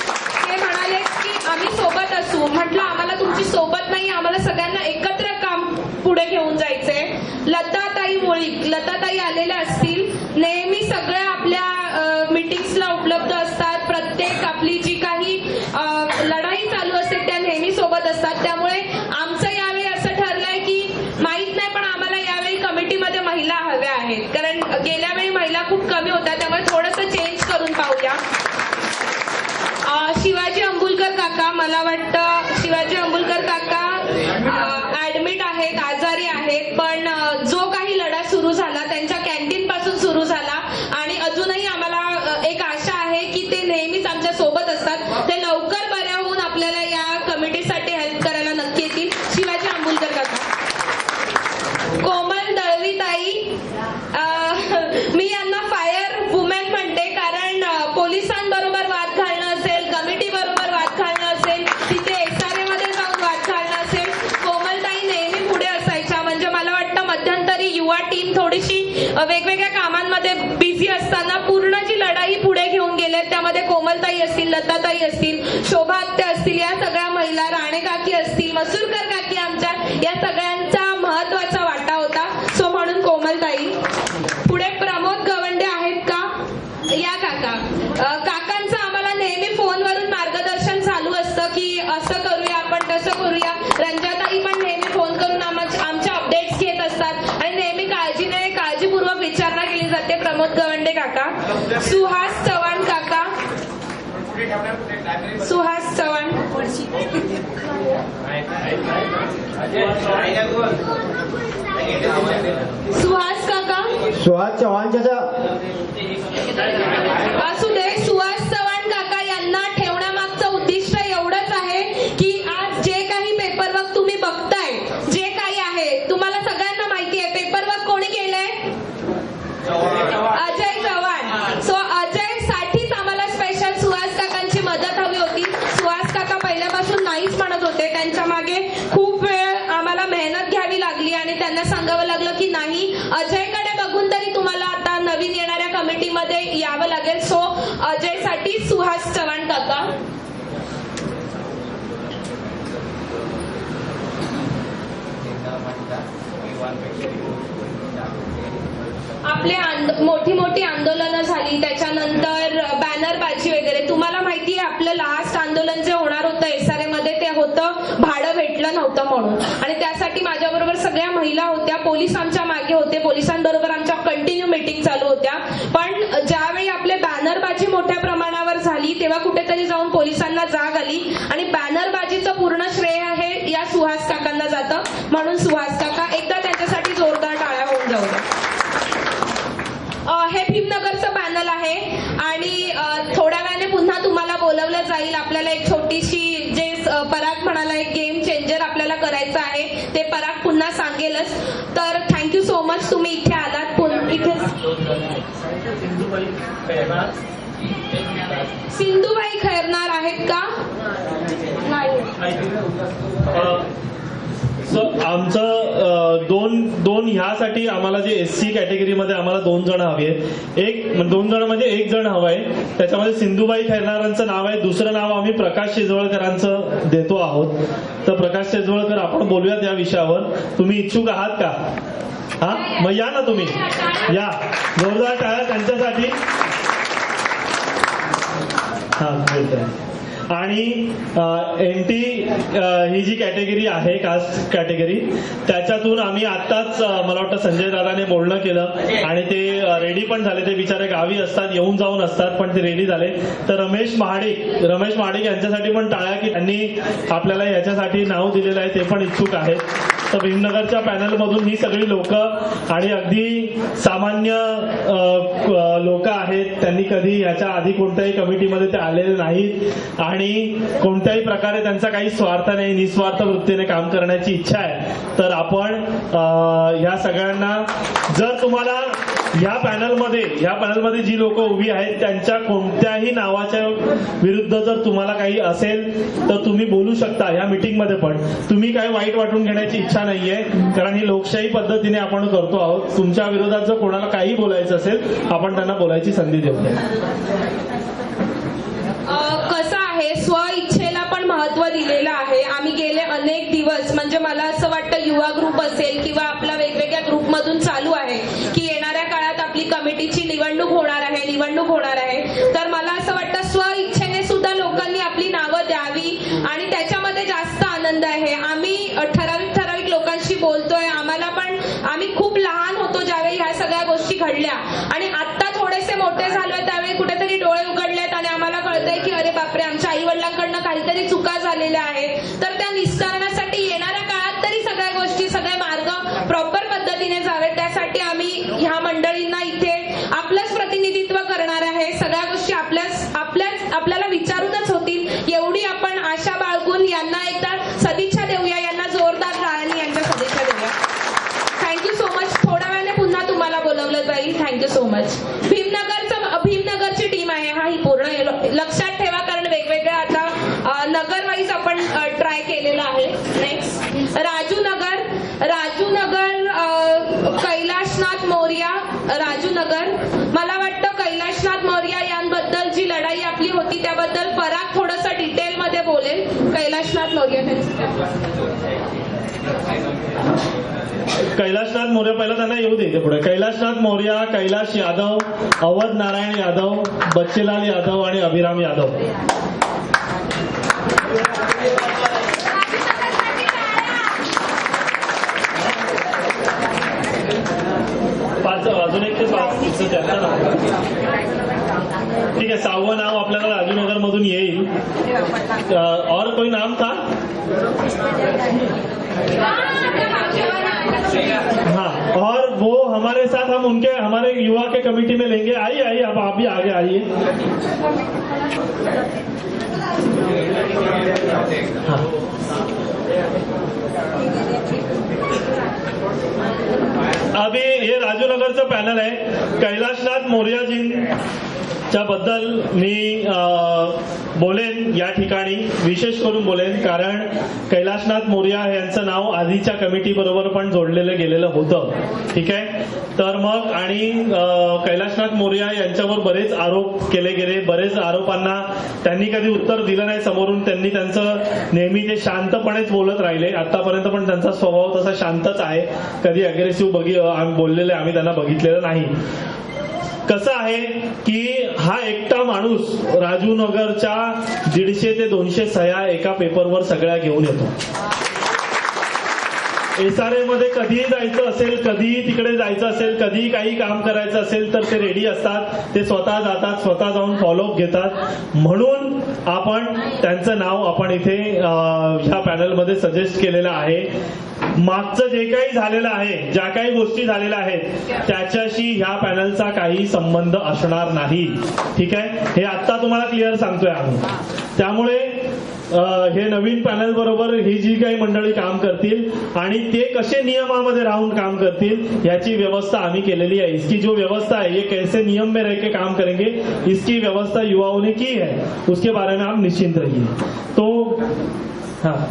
ते म्हणाले की आम्ही सोबत असू। म्हटलं आम्हाला तुमची सोबत नाही, आम्हाला सगळ्यांना एकत्र काम पुढे घेऊन जायचंय। लताताई मुळीक, लताताई आलेल्या असतील, नेहमी सगळ्या आपल्या मीटिंग्सला उपलब्ध असतात, प्रत्येक आपली जी काही लढाई चालू असते त्या नेहमी सोबत असतात। त्यामुळे आमचं यावेळी असं ठरलंय की माहित नाही पण आम्हाला यावेळी कमिटीमध्ये महिला हव्या आहेत, कारण गेल्या वेळी महिला खूप कमी होत्या, त्यामुळे थोडंसं चेंज करून पाहूया। शिवाजी अंबुलकर काका, मला वाटतं शिवाजी अंबुलकर काका ऍडमिट आहेत, आजारी आहेत, पण जो काही लढा सुरू झाला त्यांच्या कॅन्टीन पासून सुरू झाला आणि अजूनही आम्हाला एक आशा आहे की ते नेहमीच आमच्या सोबत असतात। ते लवकर बऱ्या होऊन आपल्याला या कमिटीसाठी हेल्प करायला नक्की येतील। शिवाजी अंबुलकर काका। कोमल दळवीताई, मी यांना फायर वुमेन म्हणते, कारण पोलिसांबरोबर वाद घालणं असेल, कमिटी बरोबर वाद घालणं असेल, तिथे SRA मध्ये जाऊन वाद घालणं असेल, कोमलताई नेहमी पुढे असायच्या। म्हणजे मला वाटतं मध्यंतरी युवा टीम थोडीशी वेगवेगळ्या कामांमध्ये बिझी असताना पूर्ण जी लढाई पुढे घेऊन गेले, त्यामध्ये कोमलताई असतील, लताताई असतील, शोभा आत्या असतील, या सगळ्या महिला, राणे काकी असतील, मसूरकर काकी, आमच्या या सगळ्यांचा महत्वाचा वाटा होता। सो म्हणून कोमलताई। पुढे प्रमोद गवंडे आहेत का? या काका। काकांचं आम्हाला नेहमी फोनवरून मार्गदर्शन चालू असतं की असं करूया आपण, तसं करूया। रंजाताई पण नेहमी फोन करून आमच्या अपडेट्स घेत असतात आणि नेहमी काळजीपूर्वक विचारणा केली जाते। प्रमोद गवंडे काका। सुहास चव्हाण काका, सुहास चव्हाण। सुहास काका, सुहास चव्हाणच्या असू दे। सुहास चव्हाण काका यांना ठेवण्यामागचं उद्दिष्ट एवढंच आहे की आज जे काही पेपरवर्क तुम्ही बघताय, जे काही आहे तुम्हाला सगळ्यांना माहिती आहे, पेपरवर्क कोणी केलंय? अजय चव्हाण। सो अजय साठीच आम्हाला स्पेशल सुहास काकांची मदत हवी होती। सुहास काका पहिल्यापासून नाहीच म्हणत होते, त्यांच्या मागे खूप त्यांना सांगावं लागलं की नाही, अजयकडे बघून तरी तुम्हाला आता नवीन येणाऱ्या कमिटीमध्ये यावं लागेल. सो अजयसाठी सुहास चव्हाण काका. आपले मोठी मोठी आंदोलनं झाली, त्याच्यानंतर बॅनरबाजी वगैरे. तुम्हाला माहिती आहे आपलं लास्ट आंदोलन जे होणार होतं SRA मध्ये ते होतं भाडं भेटलं नव्हतं म्हणून, आणि त्यासाठी माझ्याबरोबर सगळ्या महिला होत्या, पोलीस आमच्या मागे होते, पोलिसांबरोबर आमच्या कंटिन्यू मीटिंग चालू होत्या. पण ज्यावेळी आपले बॅनरबाजी मोठ्या प्रमाणावर झाली तेव्हा कुठेतरी जाऊन पोलिसांना जाग आली आणि बॅनरबाजीचं पूर्ण श्रेय हे या सुहास काकांना जातं. म्हणून सुहास काका, एकदा त्यांच्यासाठी जोरदार टाळ्या होऊन जाऊ द्या. हे भीमनगरचं पॅनल आहे आणि थोड्या वेळाने पुन्हा तुम्हाला बोलवलं जाईल. आपल्याला एक छोटीशी जे पराग म्हणाला एक गेम चेंजर आपल्याला करायचं आहे, ते पराग पुन्हा सांगेलच. तर थँक्यू सो मच, तुम्ही इथे आलात. इथे सिंधुबाई खैरनार आहेत का? आमचं दोन ह्यासाठी आम्हाला जे SC कॅटेगरीमध्ये आम्हाला 2 जण हवी आहेत. 2 जण म्हणजे 1 जण हवंय. त्याच्यामध्ये सिंधुबाई खैरनारांचं नाव आहे, दुसरं नाव आम्ही प्रकाश शेजवळकरांचं देतो आहोत. तर प्रकाश शेजवळकर, आपण बोलूयात या विषयावर. तुम्ही इच्छुक आहात का? हा, मग या ना तुम्ही, या. जोरदार टाळ्या त्यांच्यासाठी. हा, बोलतोय. आणि NT ही जी कॅटेगरी आहे, कास्ट कॅटेगरी, त्याच्यातून आम्ही आत्ताच मला वाटतं संजय दादाने बोलणं केलं आणि ते रेडी पण झाले. ते बिचारे गावी असतात, येऊन जाऊन असतात, पण ते रेडी झाले. तर रमेश महाडिक यांच्यासाठी पण टाळ्या, की त्यांनी आपल्याला याच्यासाठी नाव दिलेलं आहे, ते पण इच्छुक आहेत. तर भीमनगरच्या पॅनलमधून ही सगळी लोक आणि अगदी सामान्य लोक आहेत. त्यांनी कधी याच्या आधी कोणत्याही कमिटीमध्ये ते आलेले नाहीत आणि कोणत्याही प्रकारे त्यांचा काही स्वार्थ नाही, निस्वार्थ वृत्तीने काम करण्याची इच्छा आहे. तर आपण ह्या सगळ्यांना, जर तुम्हाला ह्या पॅनलमध्ये जी लोक उभी आहेत त्यांच्या कोणत्याही नावाच्या विरुद्ध जर तुम्हाला काही असेल तर तुम्ही बोलू शकता या मीटिंगमध्ये. पण तुम्ही काही वाईट वाटून घेण्याची इच्छा नाहीये, कारण ही लोकशाही पद्धतीने आपण करतो आहोत. तुमच्या विरोधात जर कोणाला काही बोलायचं असेल आपण त्यांना बोलायची संधी देऊ. कसं आहे, स्व इच्छेला पण महत्व दिलेलं आहे. आम्ही गेले अनेक दिवस, म्हणजे मला असं वाटतं युवा ग्रुप असेल किंवा आपला वेगवेगळ्या ग्रुपमधून चालू आहे की येणाऱ्या काळात आपली कमिटीची निवडणूक होणार आहे. तर मला असं वाटतं स्व इच्छेने सुद्धा लोकांनी आपली नावं द्यावी आणि त्याच्यामध्ये जास्त आनंद आहे. आम्ही ठराविक लोकांशी बोलतोय. आम्ही खूप लहान होतो ज्यावेळी ह्या सगळ्या गोष्टी घडल्या आणि आता थोडेसे मोठे झालोय त्यावेळी कुठेतरी डोळे उघडलेत आणि आम्हाला कळतंय की अरे बापरे, आमच्या आई वडिलांकडनं काहीतरी चुका झालेल्या आहेत. तर त्या निस्तारणासाठी येणाऱ्या काळात तरी सगळ्या गोष्टी, सगळे मार्ग प्रॉपर पद्धतीने जावेत. त्यासाठी आम्ही ह्या मंडळींना इथे आपलंच प्रतिनिधित्व करणार आहे. सगळ्या गोष्टी आपल्याला विचारूनच होतील, एवढी आपण आशा बाळगून यांना एकदा सदिच्छा देऊया. यांना जोरदार टाळ्यांनी यांच्या सदिच्छा देऊया. Thank you so much. थोड्या वेळाने पुन्हा तुम्हाला बोलवलं जाईल. Thank you so much. भीमनगरची टीम आहे. हा, ही पूर्ण लक्षात ठेवा, कारण वेगवेगळ्या आता नगर वाईज आपण ट्राय केलेलं आहे. नेक्स्ट राजूनगर कैलाशनाथ मौर्या. राजूनगर, मला वाटतं कैलाशनाथ मौर्या यांबद्दल जी लढाई आपली होती त्याबद्दल पराग थोडंसं डिटेलमध्ये बोलेल. कैलाशनाथ मौर्या. कैलाशनाथ मौर्य, पहिला त्यांना येऊ दे पुढे. कैलाशनाथ मौर्य, कैलाश यादव, अवध नारायण यादव, बच्चेलाल यादव आणि अभिराम यादव. अजून एक ते 5 त्यांचं नाव. ठीक आहे, 6वं नाव आपल्याला राजूनगर मधून येईल. और कोई नाम था? हाँ, और वो हमारे साथ हम हमारे युवा के कमेटी में लेंगे. आइए, अब आप भी आगे आइए. हाँ, अभी ये राजूनगरचं पॅनल आहे. कैलाशनाथ मौर्य जी च्याबद्दल मी बोलेन या ठिकाणी, विशेष करून बोलेन, कारण कैलाशनाथ मोरया यांचं नाव आधीच्या कमिटी बरोबर पण जोडलेलं गेलेलं होतं. ठीक आहे. तर मग आणि कैलाशनाथ मोरया यांच्यावर बरेच आरोप केले गेले. बरेच आरोपांना त्यांनी कधी उत्तर दिलं नाही समोरून. त्यांनी त्यांचं नेहमी ते शांतपणेच बोलत राहिले. आतापर्यंत पण त्यांचा स्वभाव तसा शांतच आहे. कधी अग्रेसिव्ह बोललेले आम्ही त्यांना बघितलेलं नाही. कसं आहे की हा एकटा माणूस राजूनगरच्या 150 ते 200 सह्या एका पेपरवर सगळ्या घेऊन येतो. SRA मध्ये कधीही जायचं असेल, कधीही तिकडे जायचं असेल, कधीही काही काम करायचं असेल तर ते रेडी असतात. ते स्वतः जातात, स्वतः जाऊन फॉलोअप घेतात. म्हणून आपण त्यांचं नाव आपण इथे ह्या पॅनलमध्ये सजेस्ट केलेलं आहे. मागचं जे काही झालेलं आहे, ज्या काही गोष्टी झालेल्या आहेत त्याच्याशी ह्या पॅनलचा काही संबंध असणार नाही. ठीक आहे. हे आता तुम्हाला क्लिअर सांगतोय आम्ही. त्यामुळे हे नवीन पॅनल बरोबर ही जी काही मंडळी काम करतील आणि ते कसे नियमामध्ये राहून काम करतील याची व्यवस्था आम्ही केलेली आहे. इसकी जो व्यवस्था है, ये कैसे नियम में रह के काम करेंगे, इसकी व्यवस्था युवाओं ने की है. उसके बारे में आप निश्चिंत रहिए. तो हाँ,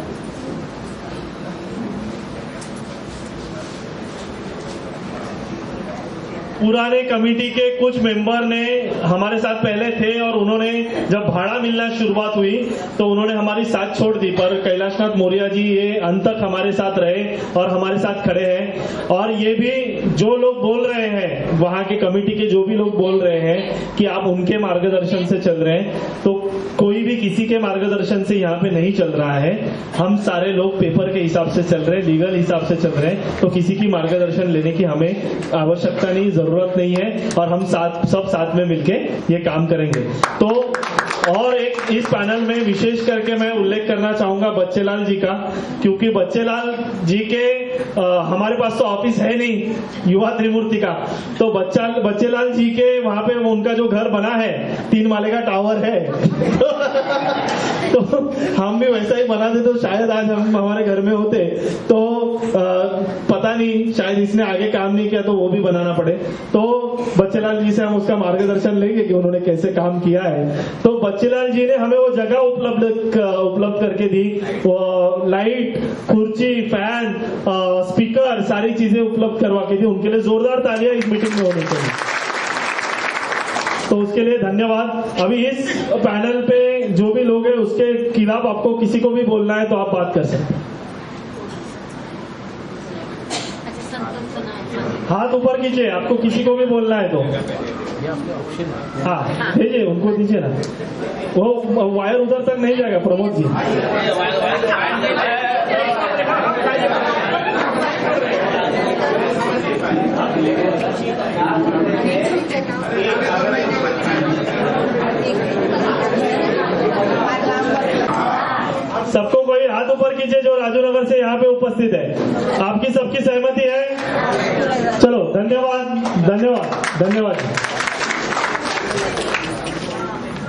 पुराने कमेटी के कुछ मेंबर ने हमारे साथ पहले थे और उन्होंने जब भाड़ा मिलना शुरुआत हुई तो उन्होंने हमारी साथ छोड़ दी. पर कैलाशनाथ मोरया जी ये अंत तक हमारे साथ रहे और हमारे साथ खड़े हैं. और ये भी जो लोग बोल रहे हैं, वहाँ के कमेटी के जो भी लोग बोल रहे हैं कि आप उनके मार्गदर्शन से चल रहे हैं, तो कोई भी किसी के मार्गदर्शन से यहाँ पे नहीं चल रहा है. हम सारे लोग पेपर के हिसाब से चल रहे हैं, लीगल हिसाब से चल रहे हैं. तो किसी की मार्गदर्शन लेने की हमें आवश्यकता नहीं, जरूरत नहीं है. और हम सब साथ में मिलके ये काम करेंगे. तो और एक इस पैनल में विशेष करके मैं उल्लेख करना चाहूंगा बच्चेलाल जी का, क्योंकि बच्चेलाल जी के हमारे पास तो ऑफिस है नहीं युवा त्रिमूर्ति का, तो बच्चेलाल जी के वहां पे उनका जो घर बना है 3 माले का टावर है. तो हम भी वैसा ही बना दे तो शायद आज हम हमारे घर में होते. तो पता नहीं, शायद इसने आगे काम नहीं किया तो वो भी बनाना पड़े. तो बच्चेलाल जी से हम उसका मार्गदर्शन लेंगे कि उन्होंने कैसे काम किया है. तो बच्चेलाल जी ने हमें वो जगह उपलब्ध करके दी. वो लाइट, कुर्सी, फैन, स्पीकर, सारी चीजें उपलब्ध करवा के दी. उनके लिए जोरदार तालियां इस मीटिंग में होनी चाहिए. तो उसके लिए धन्यवाद. अभी इस पैनल पे जो भी लोग हैं उसके खिलाफ आपको किसी को भी बोलना है तो आप बात कर सकते हैं. हाथ ऊपर कीजिए, आपको किसी को भी बोलना है तो. हाँ, भेजिए, उनको दीजिए ना. वो वायर उधर तक नहीं जाएगा. प्रमोद जी, सबको कोई हाथ ऊपर कीजिए जो राजूनगर से यहाँ पे उपस्थित है. आपकी सबकी सहमति है? चलो, धन्यवाद धन्यवाद धन्यवाद.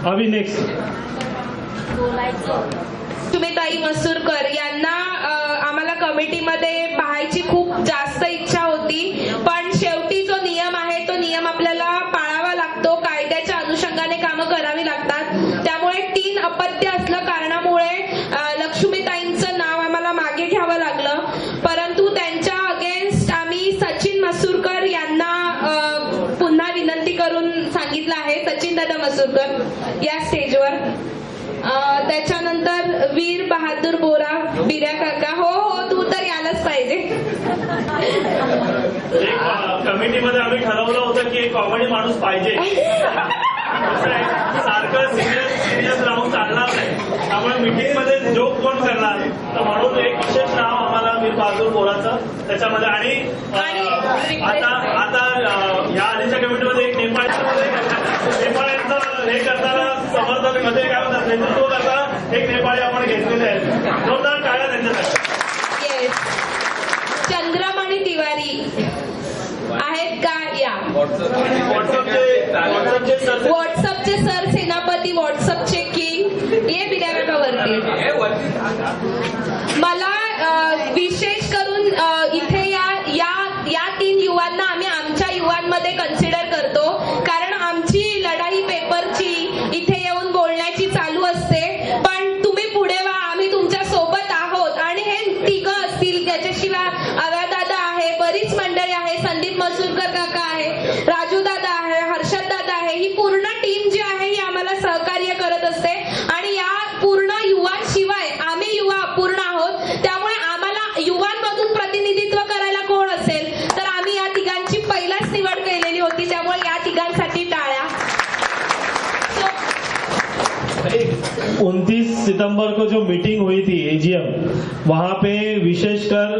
अभी नेक्स्ट लक्ष्मीताई मसूरकर यांना आम्हाला कमिटीमध्ये पाहायची खूप जास्त इच्छा होती, पण शेवटी जो नियम आहे तो नियम आपल्याला पाळावा लागतो. कायद्याच्या अनुषंगाने कामं करावी लागतात. त्यामुळे 3 अपत्य असलं कारणामुळे लक्ष्मीताईंचं नाव आम्हाला मागे घ्यावं लागलं. परंतु त्यांच्या अगेन्स्ट आम्ही सचिन मसूरकर यांना पुन्हा विनंती करून सांगितलं आहे. सचिन दादा मसूरकर या स्टेजवर. त्याच्यानंतर वीर बहादूर बोरा, बिर्या काका. हो, तू तर यायलाच पाहिजे. कमिटीमध्ये आम्ही ठरवलं होतं की एक कॉमेडी माणूस पाहिजे. सारखं सिरियस राहून चालणार नाही. त्यामुळे मीटिंग मध्ये जोक कोण करणार, तर म्हणून एक विशेष नाव आम्हाला वीर बहादूर बोराचं त्याच्यामध्ये. आणि आता या आधीच्या कमिटीमध्ये एक नेपाळ्यांचं हे करताना समर्थन मध्ये काय म्हणतात, नेतृत्व करताना एक नेपाळी आपण घेतलेले आहेत. जोरदार टाळ्या त्यांच्यासाठी. चंद्रमणी तिवारी आहेत का? या व्हॉट्सअपचे सर सेनापती, व्हॉट्सअपचे किंग, ये बिर्या काका वरती. मला विशेष करून इथे या 3 युवांना आम्ही आमच्या युवांमध्ये कन्सिडर करतो, कारण आमची लढाई पेपर तिघं असतील, त्याच्याशिवाय आव्या दादा आहे, बरीच मंडळी आहे, संदीप मसूरकर काका आहे, राजू दादा आहे, हर्षद दादा आहे. ही पूर्ण टीम जी आहे ही आम्हाला सहकार्य करत असते आणि या पूर्ण युवांशिवाय आम्ही युवा अपूर्ण आहोत. त्यामुळे आम्हाला युवांमधून प्रतिनिधित्व करायला कोण असेल तर आम्ही या तिघांची पहिलाच निवड केलेली होती. त्यामुळे या तिघांसाठी टाळ्या. 29 सितंबर को जो मीटिंग हुई थी एजीएम, वहां पे विशेषकर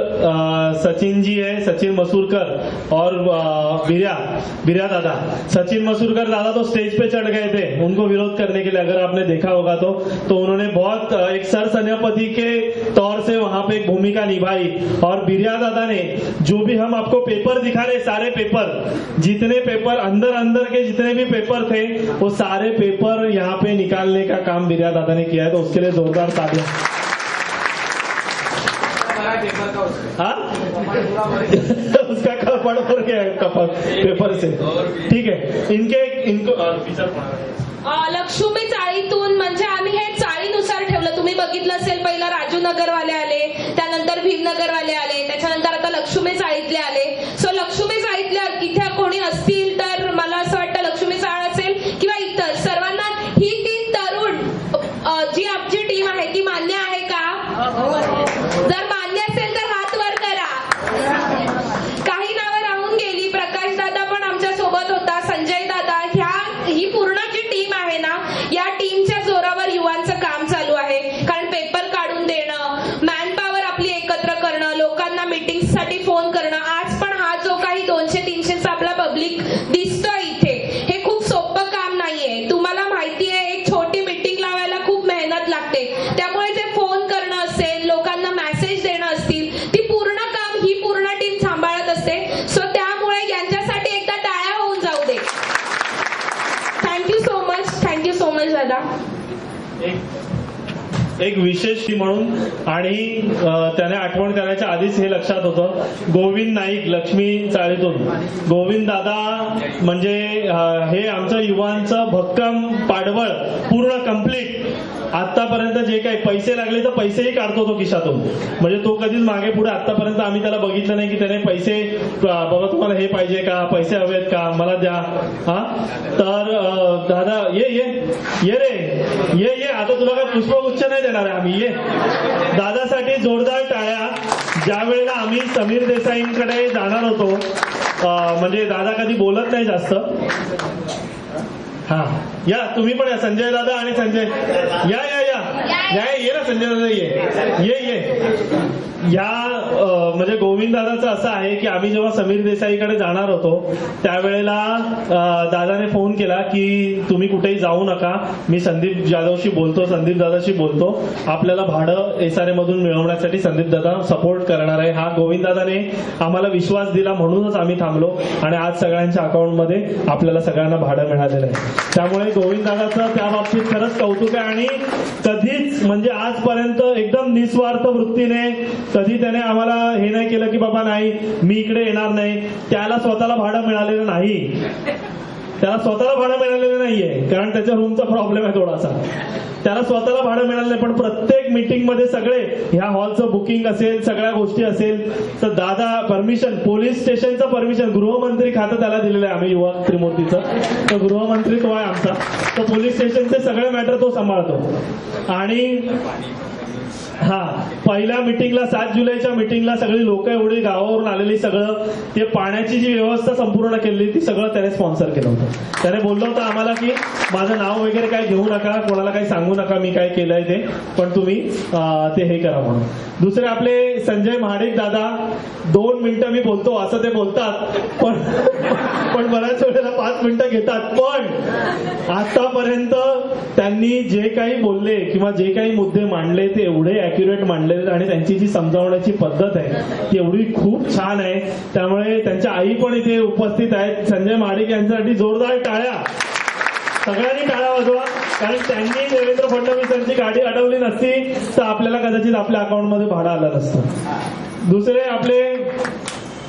सचिन जी है, सचिन मसूरकर और बिरिया दादा. सचिन मसूरकर दादा तो स्टेज पे चढ़ गए थे उनको विरोध करने के लिए, अगर आपने देखा होगा तो उन्होंने बहुत एक सरसेनापति के तौर से वहां पे एक भूमिका निभाई. और बिरिया दादा ने जो भी हम आपको पेपर दिखा रहे, सारे पेपर, जितने पेपर अंदर के जितने भी पेपर थे वो सारे पेपर यहाँ पे निकालने का काम बिरिया दादा ने किया है, तो उसके लिए जोरदार तालियां. हाँ उसका कपड़ भर गया है पेपर से. ठीक है, इनको लक्ष्मी चाळीतून म्हणजे आम्ही हे चाळीनुसार ठेवलं. तुम्ही बघितलं असेल, पहिला राजू नगरवाले आले, त्यानंतर भीमनगरवाले आले, त्याच्यानंतर आता लक्ष्मी चाळीतले आले. सो लक्ष्मी चाळीतल्या इथे कोणी असतील तर मला असं वाटतं लक्ष्मी चाळ असेल किंवा इतर सर्वांना ही टीम तरुण जी आमची टीम आहे ती मान्य आहे का? जर मान्य असेल तर हात वर करा. काही नावं राहून गेली. प्रकाश दादा पण आमच्या सोबत होता, संजय दादा. ही पूर्ण जी टीम आहे ना, या टीमच्या जोरावर युवांचं काम चालू आहे. कारण पेपर काढून देणं, मॅन पॉवर आपली एकत्र करणं, लोकांना मीटिंगसाठी फोन करणं. आज पण हा जो काही 200-300 आपला पब्लिक दिसतोय इथे, हे खूप सोपं काम नाहीये. तुम्हाला माहिती आहे, एक छोटी मीटिंग लावायला खूप मेहनत लागते. त्यामुळे जे फोन करणं असेल, लोकांना मेसेज देणं असतील, ती पूर्ण काम ही पूर्ण टीम सांभाळत असते. सो त्यामुळे यांच्यासाठी एकदा टाळ्या होऊन जाऊ दे. थँक्यू सो मच दादा. एक विशेष म्हणून आणि त्याने आठवण करण्याच्या आधीच हे लक्षात होतं, गोविंद नाईक लक्ष्मी चाळीतून. गोविंद दादा म्हणजे हे आमचं युवांचं भक्कम पाठबळ पूर्ण कंप्लीट. आतापर्यंत जे काही पैसे लागले तर पैसेही काढतो तो खिशातून. म्हणजे तो कधीच मागे पुढे आतापर्यंत आम्ही त्याला बघितलं नाही की त्याने पैसे, बाबा तुम्हाला हे पाहिजे का, पैसे हवेत का, मला द्या. हा तर दादा ये रे ये आता तुला काय पुष्पगुच्छ नाही देणार आहे आम्ही. ये दादासाठी जोरदार टाळ्या. ज्या वेळेला आम्ही समीर देसाईंकडे जाणार होतो, म्हणजे दादा कधी बोलत नाही जास्त. हा या तुम्ही पण या, संजय दादा आणि संजय या ये ना संजय दादा ये या. म्हणजे गोविंद दादाचं असं आहे की आम्ही जेव्हा समीर देसाईकडे जाणार होतो त्यावेळेला दादाने फोन केला की तुम्ही कुठेही जाऊ नका, मी संदीप दादाशी बोलतो, आपल्याला भाडं एसआरए मधून मिळवण्यासाठी संदीप दादा सपोर्ट करणार आहे. हा गोविंद दादाने आम्हाला विश्वास दिला म्हणूनच आम्ही थांबलो आणि आज सगळ्यांच्या अकाउंटमध्ये आपल्याला सगळ्यांना भाडं मिळालेलं आहे. त्यामुळे गोविंद दादाचं त्या बाबतीत खरंच कौतुक आहे. आणि कधीच म्हणजे आजपर्यंत एकदम निस्वार्थ वृत्तीने कधी त्याने आम्हाला हे नाही केलं की बाबा नाही मी इकडे येणार नाही. त्याला स्वतःला भाडं मिळालेलं नाही, नाहीये, कारण त्याच्या रूमचा प्रॉब्लेम आहे थोडासा. त्याला स्वतःला भाडं मिळालं नाही. पण प्रत्येक मीटिंग मध्ये सगळे ह्या हॉलचं बुकिंग असेल, सगळ्या गोष्टी असेल तर दादा परमिशन, पोलीस स्टेशनचं परमिशन, गृहमंत्री खातं त्याला दिलेलं आहे आम्ही युवा त्रिमूर्तीचं. तर गृहमंत्री तो आहे आमचा. तर पोलीस स्टेशनचे सगळे मॅटर तो सांभाळतो. आणि हा पहिल्या मिटिंगला 7 जुलैच्या मिटिंगला सगळी लोक एवढी गावावरून आलेली, सगळं ते पाण्याची जी व्यवस्था संपूर्ण केलेली ती सगळं त्याने स्पॉन्सर केलं होतं. त्याने बोललं होतं आम्हाला की माझं नाव वगैरे काय घेऊ नका, कोणाला काही सांगू नका मी काय केलंय ते, पण तुम्ही ते हे करा म्हणून. दुसरे आपले संजय महाडिक दादा, 2 मिनिटं मी बोलतो असं ते बोलतात, पण बऱ्याच वेळेला 5 मिनिटं घेतात. पण आतापर्यंत त्यांनी जे काही बोलले किंवा जे काही मुद्दे मांडले ते एवढे ऍक्युरेट मांडले आणि त्यांची जी समजावण्याची पद्धत आहे ती एवढी खूप छान आहे. त्यामुळे त्यांच्या आई पण इथे उपस्थित आहेत. संजय महाडिक यांच्यासाठी जोरदार टाळ्या. सगळ्यांनी टाळ्या वाजवा, कारण त्यांनी देवेंद्र फडणवीसांची गाडी अडवली नसती तर आपल्याला कदाचित आपल्या अकाउंटमध्ये भाडं आलं नसतं. दुसरे आपले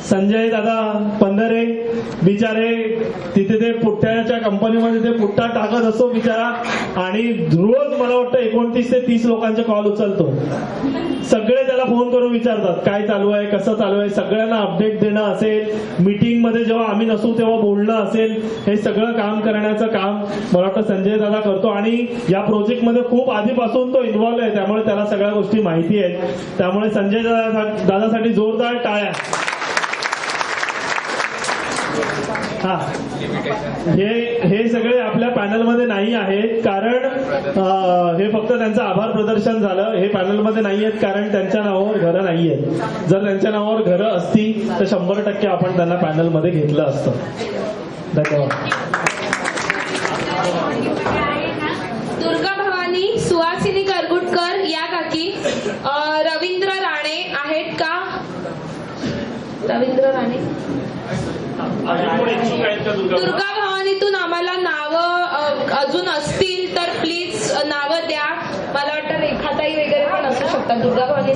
संजय दादा पंधरे, बिचारे तिथे ते पुठ्ठ्याच्या कंपनीमध्ये ते पुठ्ठा टाकत असतो बिचारा, आणि रोज मला वाटतं 29 ते 30 लोकांचे कॉल उचलतो. सगळे त्याला फोन करून विचारतात काय चालू आहे, कसं चालू आहे, सगळ्यांना अपडेट देणं असेल, मीटिंग मध्ये जेव्हा आम्ही नसू तेव्हा बोलणं असेल, हे सगळं काम करण्याचं काम मला वाटतं संजय दादा करतो. आणि या प्रोजेक्टमध्ये खूप आधीपासून तो इन्व्हॉल्व आहे, त्यामुळे त्याला सगळ्या गोष्टी माहिती आहेत. त्यामुळे संजय दादासाठी जोरदार टाळ्या. हा, हे सगळे आपल्या पॅनलमध्ये नाही आहेत कारण हे फक्त त्यांचं आभार प्रदर्शन झालं. हे पॅनलमध्ये नाही आहेत कारण त्यांच्या नावावर घरं नाही आहेत. जर त्यांच्या नावावर घरं असती तर 100% आपण त्यांना पॅनलमध्ये घेतलं असतं. धन्यवाद. दुर्गा भवानी, सुहासिनी करगुटकर या काकी, रवींद्र राणे आहेत का? रवींद्र राणे. दुर्गा भवानीतून आम्हाला नावं अजून असतील तर प्लीज नावं द्या. मला वाटतं रेखाताई वगैरे पण असू शकतात दुर्गा भवानी.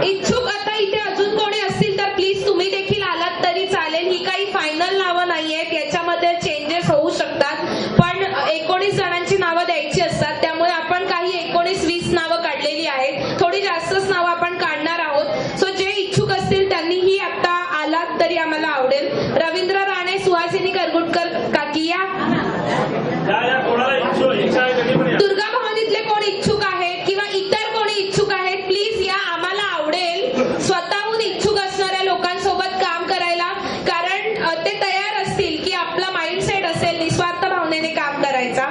इच्छुक आता इथे अजून कोणी असतील तर प्लीज तुम्ही देखील आलात तरी चालेल. ही काही फायनल नावं नाहीयेत, याच्यामध्ये चेंजेस होऊ शकतात. पण 19 जणांची नावं द्यायची असतात, त्यामुळे आपण काही 19-20 नावं काढलेली आहेत. थोडी जास्तच नावं आपण काढणार आहोत. सो जे इच्छुक असतील त्यांनीही आता आलात तरी आम्हाला आवडेल. रवींद्र राणे, सुहासिनी करगुटकर काकी या. दुर्गा भवानीतले कोण इच्छुक आहेत किंवा इतर कोणी इच्छुक आहेत प्लीज या, आम्हाला आवडेल स्वतःहून इच्छुक असणाऱ्या लोकांसोबत काम करायला. कारण ते तयार असतील की आपला माइंडसेट असेल निस्वार्थ भावनेने काम करायचा.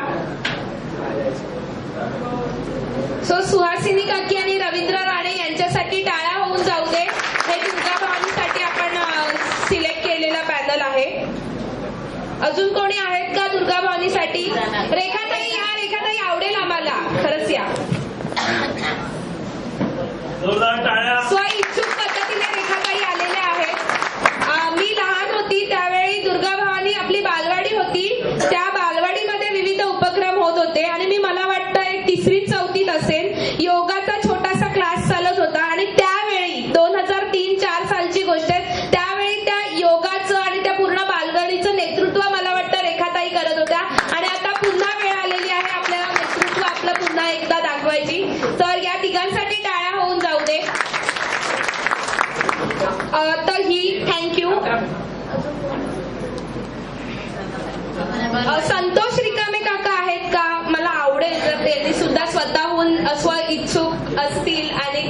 सो सुहासिनी काकी आणि रवींद्र राणे यांच्यासाठी टाळ्या होऊन जाऊ दे. हे दुर्गा भवानीसाठी आपण सिलेक्ट केलेला पॅनल आहे. अजून कोणी आहेत का दुर्गा भवानीसाठी? रेखाताई या, रेखाताई आवडेल आम्हाला, खरंच या. स्व इच्छुक पद्धतीने रेखाताई आलेल्या आहेत. मी लहान होती त्यावेळी दुर्गा भवानी आपली बालवाडी होती, त्या बालवाडीमध्ये विविध उपक्रम होत होते आणि मी मला वाटतं एक 3री-4थीत असेल, योगाचा छोटासा क्लास चालत होता आणि त्यावेळी 2003-4 सालची गोष्ट आहे. त्यावेळी त्या योगाचं आणि त्या पूर्ण बालवाडीचं नेतृत्व मला वाटतं रेखाताई करत होत्या आणि आता पुन्हा वेळ आलेली आहे आपल्याला नेतृत्व आपलं पुन्हा एकदा दाखवायची. तर या तिघांसाठी टाळ्या होऊन जाऊ दे. तर ही थँक्यू. संतोष रिकामे काका आहेत का? मला आवडेल जर त्यांनी सुद्धा स्वतःहून स्व इच्छुक असतील. आणि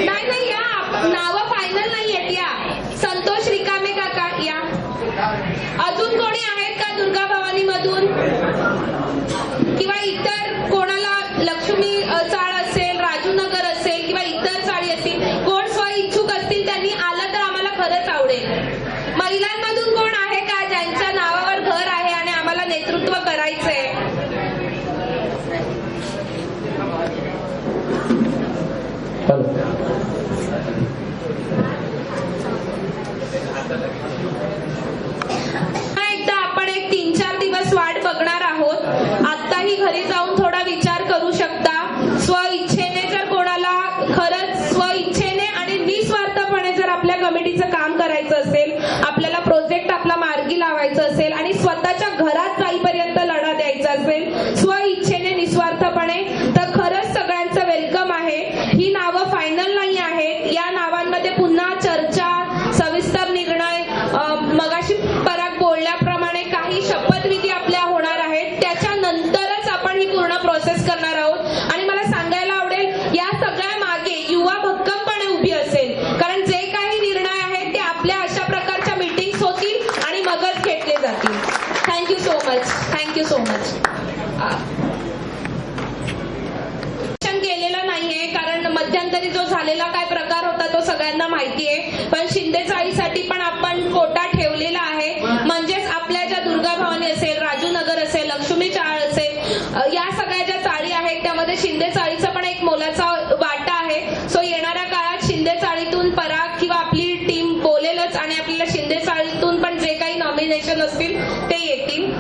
नाही या, नावं फायनल नाही आहेत या. संतोष रिकामे काका या. अजून कोणी आहेत का दुर्गा भवानी मधून किंवा इतर कोणाला? लक्ष्मी चाळ असेल, राजूनगर असेल किंवा इतर चाळी असतील, कोण स्व इच्छुक असतील त्यांनी आलं तर आम्हाला खरंच आवडेल. महिलांमधून कोण आहे का ज्यांच्या नावावर घर आहे आणि आम्हाला नेतृत्व करायचंय? एकदा आपण एक 3-4 दिवस वाट बघणार आहोत. आत्ताही घरी जाऊन थोडा विचार करू शकता. स्व इच्छेने जर कोणाला खरंच स्व इच्छेने आणि निस्वार्थपणे जर आपल्या कमिटीचं काम करायचं असेल, आपल्याला प्रोजेक्ट आपला मार्गी लावायचं असेल आणि स्वतःच्या घरात जाईपर्यंत लढा द्यायचा असेल स्व इच्छेने निस्वार्थपणे, तर खरंच सगळ्यांचं वेलकम आहे. ही नावं फायनल नाही आहेत. या नावांमध्ये पुन्हा चर्चा, सविस्तर निर्णय, मगाशी पराग बोलल्याप्रमाणे काही शपथविधी आपल्या होणार आहेत. त्याच्यानंतरच आपण ही पूर्ण प्रोसेस करणार आहोत. आणि मला सांगायला आवडेल या सगळ्या मागे युवा भक्कमपणे उभी असेल, कारण जे काही निर्णय आहेत ते आपल्या अशा प्रकारच्या मीटिंग्स होतील आणि मगच घेतले जातील. Thank you so much. Thank you so much. केलेलं नाहीये कारण मध्यंतरी जो झालेला काय प्रकार होता तो सगळ्यांना माहिती आहे. पण शिंदे चाळीसाठी पण आपण कोटा ठेवलेला आहे. म्हणजेच आपल्या ज्या दुर्गा भवानी असेल, राजूनगर असेल, लक्ष्मी चाळ असेल, या सगळ्या ज्या चाळी आहेत त्यामध्ये शिंदे चाळीचा पण एक मोलाचा वाटा आहे. सो येणाऱ्या काळात शिंदे चाळीतून पराग किंवा आपली टीम बोलेलच आणि आपल्याला शिंदे चाळीतून पण जे काही नॉमिनेशन असतील ते येतील.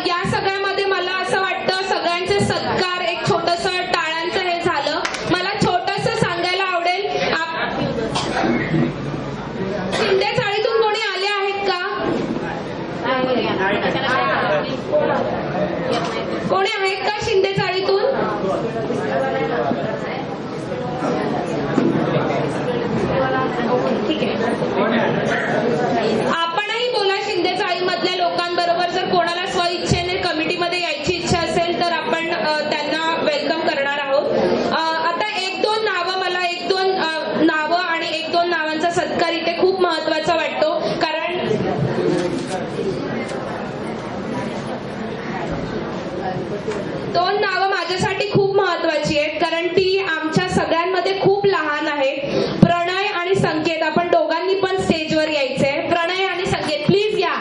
या सगळ्यामध्ये मला असं वाटतं सगळ्यांचे सत्कार, एक छोटस टाळ्यांचं हे झालं. मला छोटस सांगायला आवडेल, शिंदे चाळीतून कोणी आले आहेत का? कोणी आहेत का शिंदे चाळीतून? ठीक आहे, आपणही बोला शिंदे चाळीमधल्या लोकांबरोबर. जर कोणाला स्वइच्छेने कमिटीमध्ये यायची इच्छा असेल तर आपण त्यांना वेलकम करणार आहोत. आता एक दोन नावं आणि एक दोन नावांचा सत्कार इथे खूप महत्वाचा वाटतो. कारण दोन नावं माझ्यासाठी खूप महत्वाची आहेत, कारण ती आमच्या सगळ्यांमध्ये खूप लहान आहेत. प्रणय आणि संकेत. आपण दोघांनी पण स्टेजवर यायचंय. प्रणय आणि संकेत प्लीज या,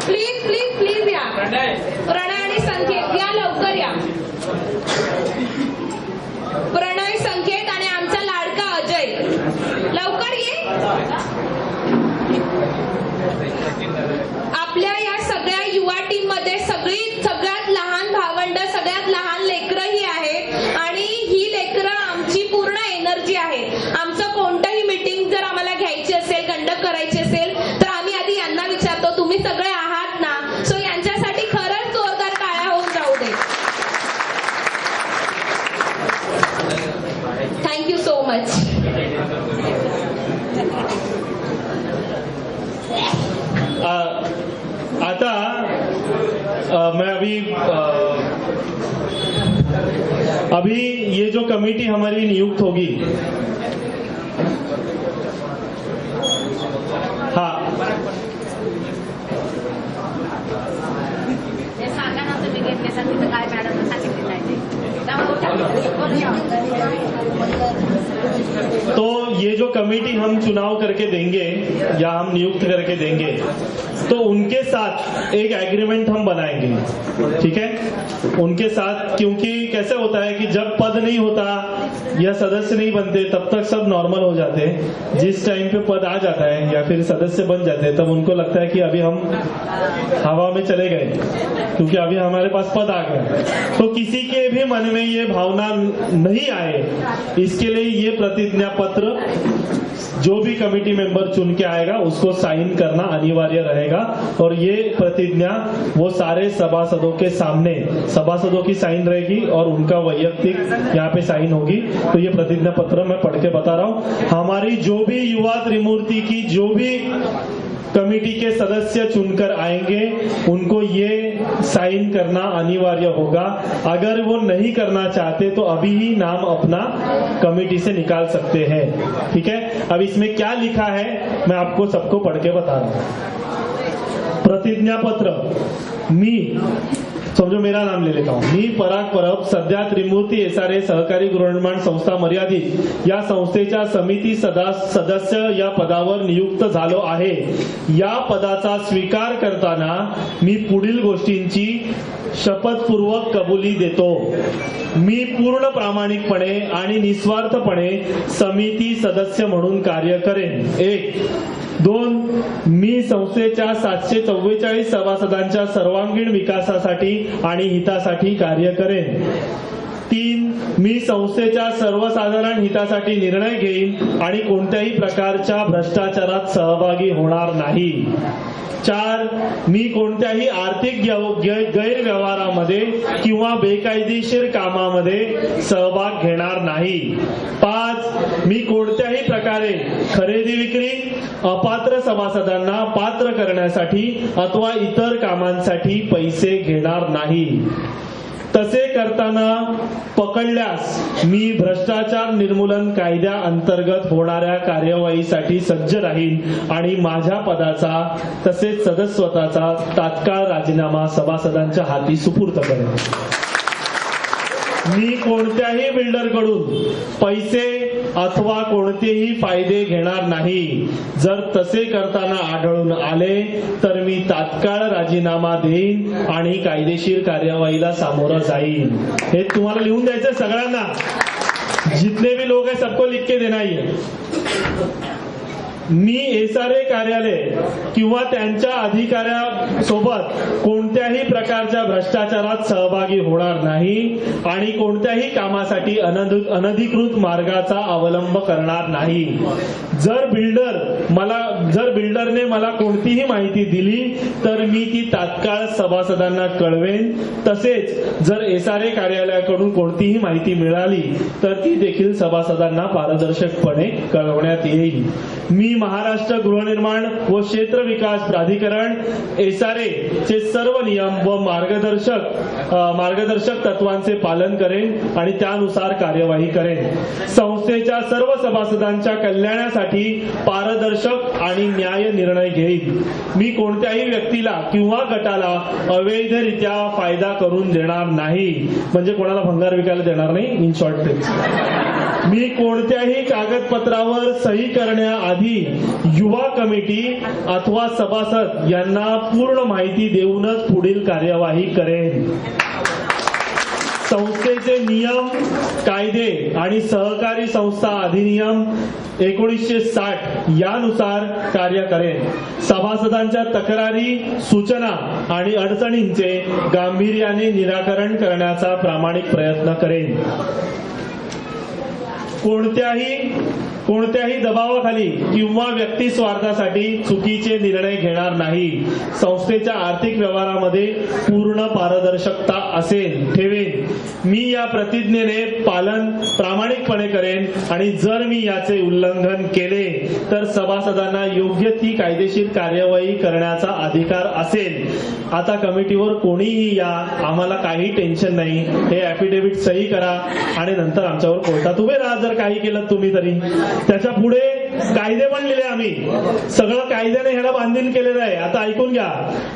प्लीज प्लीज प्लीज या. प्रणय आणि संकेत या, लवकर या. प्रणय, संकेत आणि आमचा लाडका अजय, लवकर ये. आपल्या या सगळ्या युवा टीम मध्ये सगळ्यात लहान भावंड, सगळ्यात लहान लेकरंही आहेत आणि ही लेकरं आमची पूर्ण एनर्जी आहेत. आमचं कोणतंही मीटिंग जर आम्हाला घ्यायची असेल, कंडक्ट करायची असेल तर आम्ही आधी यांना विचारतो तुम्ही सगळे आहात ना. सो यांच्यासाठी खरंच जोरदार टाळ्या होऊन जाऊ दे. Thank you so much. आता मैं अभी ये जो कमेटी हमारी नियुक्त होगी, हाँ ते सांगा ना तुम्ही घेतल्यासाठी तर काय मॅडम सांगितलं नाही ते. तो ये जो कमेटी हम चुनाव करके देंगे या हम नियुक्त करके देंगे तो उनके साथ एक एग्रीमेंट हम बनाएंगे, ठीक है, उनके साथ. क्योंकि कैसे होता है कि जब पद नहीं होता या सदस्य नहीं बनते तब तक सब नॉर्मल हो जाते हैं. जिस टाइम पे पद आ जाता है या फिर सदस्य बन जाते हैं तब उनको लगता है कि अभी हम हवा में चले गए क्योंकि अभी हमारे पास पद आ गया. तो किसी के भी मन में ये भावना नहीं आए, इसके लिए ये प्रतिज्ञा पत्र जो भी कमेटी मेंबर चुन के आएगा उसको साइन करना अनिवार्य रहेगा. और ये प्रतिज्ञा वो सारे सभासदों के सामने, सभासदों की साइन रहेगी और उनका वैयक्तिक यहाँ पे साइन होगी. तो ये प्रतिज्ञा पत्र मैं पढ़ के बता रहा हूँ. हमारी जो भी युवा त्रिमूर्ति की जो भी कमेटी के सदस्य चुनकर आएंगे उनको ये साइन करना अनिवार्य होगा. अगर वो नहीं करना चाहते तो अभी ही नाम अपना कमेटी से निकाल सकते हैं, ठीक है. अब इसमें क्या लिखा है मैं आपको सबको पढ़ के बता रहा हूँ. प्रतिज्ञा पत्र. मी, समझो मेरा नाम ले लेता हूँ. मी पराग परब सध्या त्रिमूर्ती SRA सहकारी गृहनिर्माण संस्था मर्यादित या संस्थेच्या समिती सदस्य या पदावर नियुक्त झालो आहे. या पदाचा स्वीकार करताना मी पुढील गोष्टींची शपथपूर्वक कबुली देतो. मी पूर्ण प्रामाणिकपणे आणि निस्वार्थपणे समिती सदस्य म्हणून कार्य करेन. 1. 2. मी संस्थेच्या 744 सभासदांच्या सर्वांगीण विकासासाठी आणि हितासाठी कार्य करेन. 3. मी संस्थेच्या सर्वसाधारण हितासाठी निर्णय घेईन आणि कोणत्याही प्रकारच्या भ्रष्टाचारात सहभागी होणार नाही. 4. मी कोणत्याही आर्थिक गैरव्यवहारामध्ये किंवा बेकायदेशीर कामामध्ये सहभाग घेणार नाही. 5. मी कोणत्याही प्रकारे खरेदी विक्री, अपात्र सभासदांना पात्र करण्यासाठी अथवा इतर कामांसाठी पैसे घेणार नाही. तसे करताना पकडल्यास मी भ्रष्टाचार निर्मूलन कायद्या अंतर्गत होणाऱ्या कार्यवाहीसाठी सज्ज राहीन आणि माझ्या पदाचा तसेच सदस्यत्वाचा तात्काळ राजीनामा सभासदांच्या हाती सुपूर्द करेन. मी कोणत्याही बिल्डरकडून पैसे अथवा कोणतेही फायदे घेणार नाही. जर तसे करताना आढळून आले तर मी तात्काळ राजीनामा देईन आणि कायदेशीर कार्यवाहीला सामोरं जाईन. हे तुम्हाला लिहून द्यायचं सगळ्यांना. जितने भी लोग हैं सबको लिख के देना ही है. मी SRA कार्यालय किंवा त्यांच्या अधिकाऱ्यासोबत कोणत्याही प्रकारच्या भ्रष्टाचारात सहभागी होणार नाही आणि कोणत्याही कामासाठी अनधिकृत मार्गाचा अवलंब करणार नाही. जर बिल्डर मला जर बिल्डरने मला कोणतीही माहिती दिली तर मी ती तात्काळ सभासदांना कळवेन. तसेच जर SRA कार्यालयाकडून कोणतीही माहिती मिळाली तर ती देखील सभासदांना पारदर्शकपणे कळवण्यात येईल. मी महाराष्ट्र गृहनिर्माण व क्षेत्र विकास प्राधिकरण SRA चे सर्व नियम व मार्गदर्शक तत्वांचे पालन करेन आणि त्यानुसार कार्यवाही करेन. संस्थेच्या सर्व सभासदांच्या कल्याणासाठी पारदर्शक आणि न्याय निर्णय घेईल. मी कोणत्याही व्यक्तीला किंवा गटाला अवैधरित्या फायदा करून देणार नाही, म्हणजे कोणाला भंगार विकायला देणार नाही. इन शॉर्ट मी कोणत्याही कागदपत्रावर सही करण्याआधी युवा कमिटी अथवा सभासद यांना पूर्ण माहिती देऊनच पुढील कार्यवाही करेन. संस्थेचे नियम, कायदे आणि सहकारी संस्था अधिनियम 1960 यानुसार कार्य करेन. सभासदांच्या तक्रारी, सूचना आणि अडचणींचे गांभीर्याने निराकरण करण्याचा प्रामाणिक प्रयत्न करेन. कोणत्याही दबावाखाली किंवा व्यक्ती स्वार्थासाठी चुकीचे निर्णय घेणार नाही. संस्थेच्या आर्थिक व्यवहारामध्ये पूर्ण पारदर्शकता ठेवेन. मी या प्रतिज्ञेने पालन प्रामाणिकपणे करेन आणि जर मी याचे उल्लंघन केले तर सभासदांना योग्य ती कायदेशीर कार्यवाही करण्याचा अधिकार असेल. आता कमिटीवर कोणीही या, आम्हाला काही टेन्शन नाही. हे ऍफिडेव्हिट सही करा आणि नंतर आमच्यावर कोर्टात उभे राहा जर काही केलं तुम्ही तरी. त्याच्या पुढे कायदे पण लिहिले आम्ही, सगळं कायद्याने ह्याला बांधील केलेलं आहे. आता ऐकून घ्या,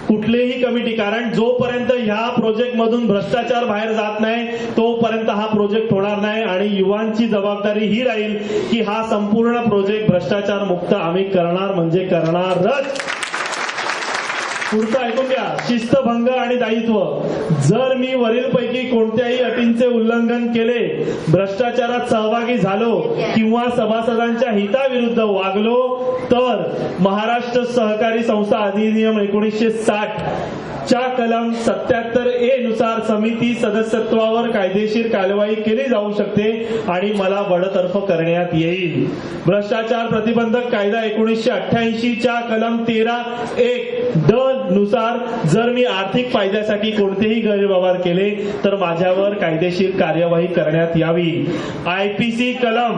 कुठलीही कमिटी, कारण जोपर्यंत ह्या प्रोजेक्ट मधून भ्रष्टाचार बाहेर जात नाही तोपर्यंत हा प्रोजेक्ट होणार नाही. आणि युवांची जबाबदारी ही राहील की हा संपूर्ण प्रोजेक्ट भ्रष्टाचार मुक्त आम्ही करणार म्हणजे करणारच. पुढचं ऐकून घ्या, शिस्तभंग आणि दायित्व. जर मी वरीलपैकी कोणत्याही अटींचे उल्लंघन केले, भ्रष्टाचारात सहभागी झालो किंवा सभासदांच्या हिताविरुद्ध वागलो तर महाराष्ट्र सहकारी संस्था अधिनियम 1960 च्या कलम 77A नुसार समिती सदस्यत्वावर कायदेशीर कार्यवाही केली जाऊ शकते आणि मला बडतर्फ करण्यात येईल. भ्रष्टाचार प्रतिबंधक कायदा 1988 च्या कलम 13(1)(ड) नुसार जर मी आर्थिक फायद्यासाठी कोणतेही गैरव्यवहार केले तर माझ्यावर कायदेशीर कार्यवाही करण्यात यावी. IPC कलम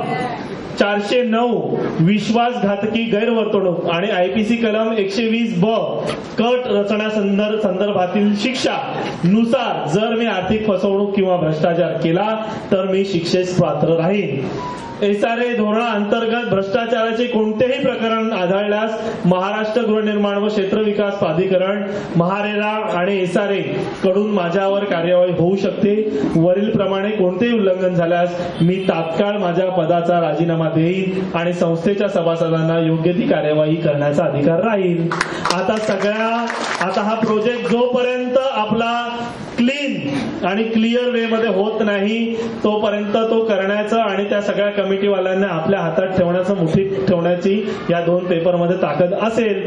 409 विश्वासघातकी गैरवर्तणूक आणि IPC कलम 120(ब) कट रचना संदर्भातील शिक्षा नुसार जर मी आर्थिक फसवणूक किंवा भ्रष्टाचार केला तर मी शिक्षेस पात्र राहीन. SRA धोरणाअंतर्गत भ्रष्टाचाराचे कोणतेही प्रकरण आढळल्यास महाराष्ट्र गृहनिर्माण व क्षेत्र विकास प्राधिकरण महारेरा आणि SRA कडून माझ्यावर कार्यवाही होऊ शकते. वरील प्रमाणे कोणतेही उल्लंघन झाल्यास मी तात्काळ माझ्या पदाचा राजीनामा देईन आणि संस्थेच्या सभासदांना योग्य ती कार्यवाही करण्याचा अधिकार राहील. आता हा प्रोजेक्ट जोपर्यंत आपला क्लीन आणि क्लिअर वे मध्ये होत नाही तोपर्यंत तो करण्याचं आणि त्या सगळ्या कमिटीवाल्यांना आपल्या हातात ठेवण्याचं, मुठीत ठेवण्याची या 2 पेपरमध्ये ताकद असेल.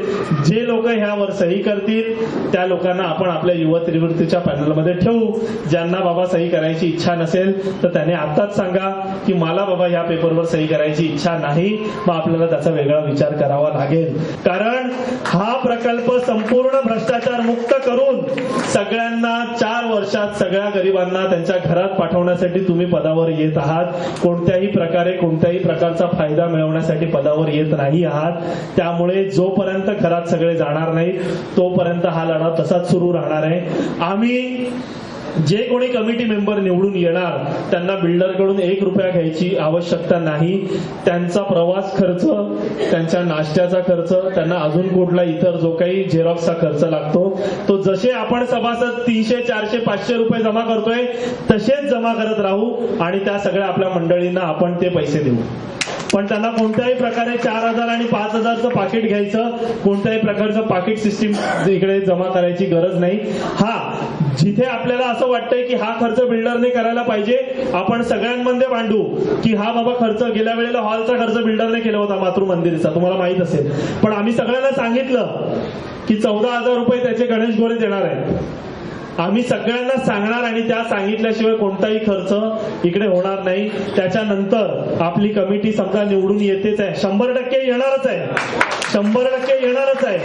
जे लोक ह्यावर सही करतील त्या लोकांना आपण आपल्या युवा त्रिवृत्तीच्या पॅनलमध्ये ठेवू. ज्यांना बाबा सही करायची इच्छा नसेल तर त्याने आताच सांगा की मला बाबा ह्या पेपरवर सही करायची इच्छा नाही, मग आपल्याला त्याचा वेगळा विचार करावा लागेल. कारण हा प्रकल्प संपूर्ण भ्रष्टाचार मुक्त करून सगळ्यांना 4 वर्षात सगळ्या गरिबांना त्यांच्या घरात पाठवण्यासाठी तुम्ही पदावर येत आहात. कोणत्याही प्रकारचा फायदा मिळवण्यासाठी पदावर येत नाही आहात. त्यामुळे जोपर्यंत घरात सगळे जाणार नाही तोपर्यंत हा लढा तसाच सुरू राहणार आहे. आम्ही जे कोणी कमिटी मेंबर निवडून येणार त्यांना बिल्डरकडून 1 रुपया घ्यायची आवश्यकता नाही. त्यांचा प्रवास खर्च, त्यांच्या नाश्त्याचा खर्च, त्यांना अजून कुठला इतर जो काही झेरॉक्सचा खर्च लागतो तो जसे आपण सभासद 300, 400, 500 रुपये जमा करतोय तसेच जमा करत राहू आणि त्या सगळ्या आपल्या मंडळींना आपण ते पैसे देऊ. पण त्यांना कोणत्याही प्रकारे 4,000 आणि 5,000चं पाकिट घ्यायचं, कोणत्याही प्रकारचं पाकिट सिस्टीम इकडे जमा करायची गरज नाही. जिथे आपल्याला असं वाटतंय की हा खर्च बिल्डरने करायला पाहिजे, आपण सगळ्यांमध्ये मांडू की हा बाबा खर्च गेल्या वेळेला हॉलचा खर्च बिल्डरने केला होता मातृ मंदिरचा, तुम्हाला माहित असेल. पण आम्ही सगळ्यांना सांगितलं की 14,000 रुपये त्याचे गणेश गोरे देणार आहेत. आम्ही सगळ्यांना सांगणार आणि त्या सांगितल्याशिवाय कोणताही खर्च इकडे होणार नाही. त्याच्यानंतर आपली कमिटी समजा निवडून येतेच आहे, 100% येणारच आहे. 100% येणारच आहे.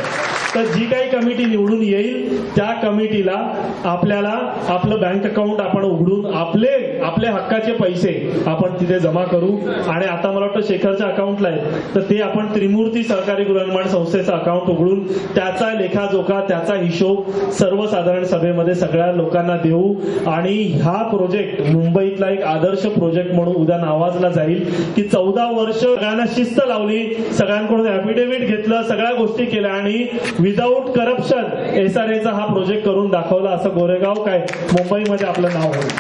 तर जी काही कमिटी निवडून येईल त्या कमिटीला आपल्याला आपलं बँक अकाउंट आपण उघडून आपले हक्काचे पैसे आपण तिथे जमा करू. आणि आता मला वाटतं शेखरच्या अकाउंटला आहे, तर ते आपण त्रिमूर्ती सहकारी गृहनिर्माण संस्थेचं अकाउंट उघडून त्याचा लेखाजोखा त्याचा हिशोब सर्वसाधारण सभेमध्ये सगळ्या लोकांना देऊ. आणि हा प्रोजेक्ट मुंबईतला एक आदर्श प्रोजेक्ट म्हणून उद्या नावाजला जाईल की 14 वर्ष सगळ्यांना शिस्त लावली, सगळ्यांकडून ऍफिडेव्हिट घेतलं, सगळ्या गोष्टी केल्या आणि विदाऊट करप्शन SRAचा हा प्रोजेक्ट करून दाखवला. असं गोरेगाव काय मुंबईमध्ये आपलं नाव होईल.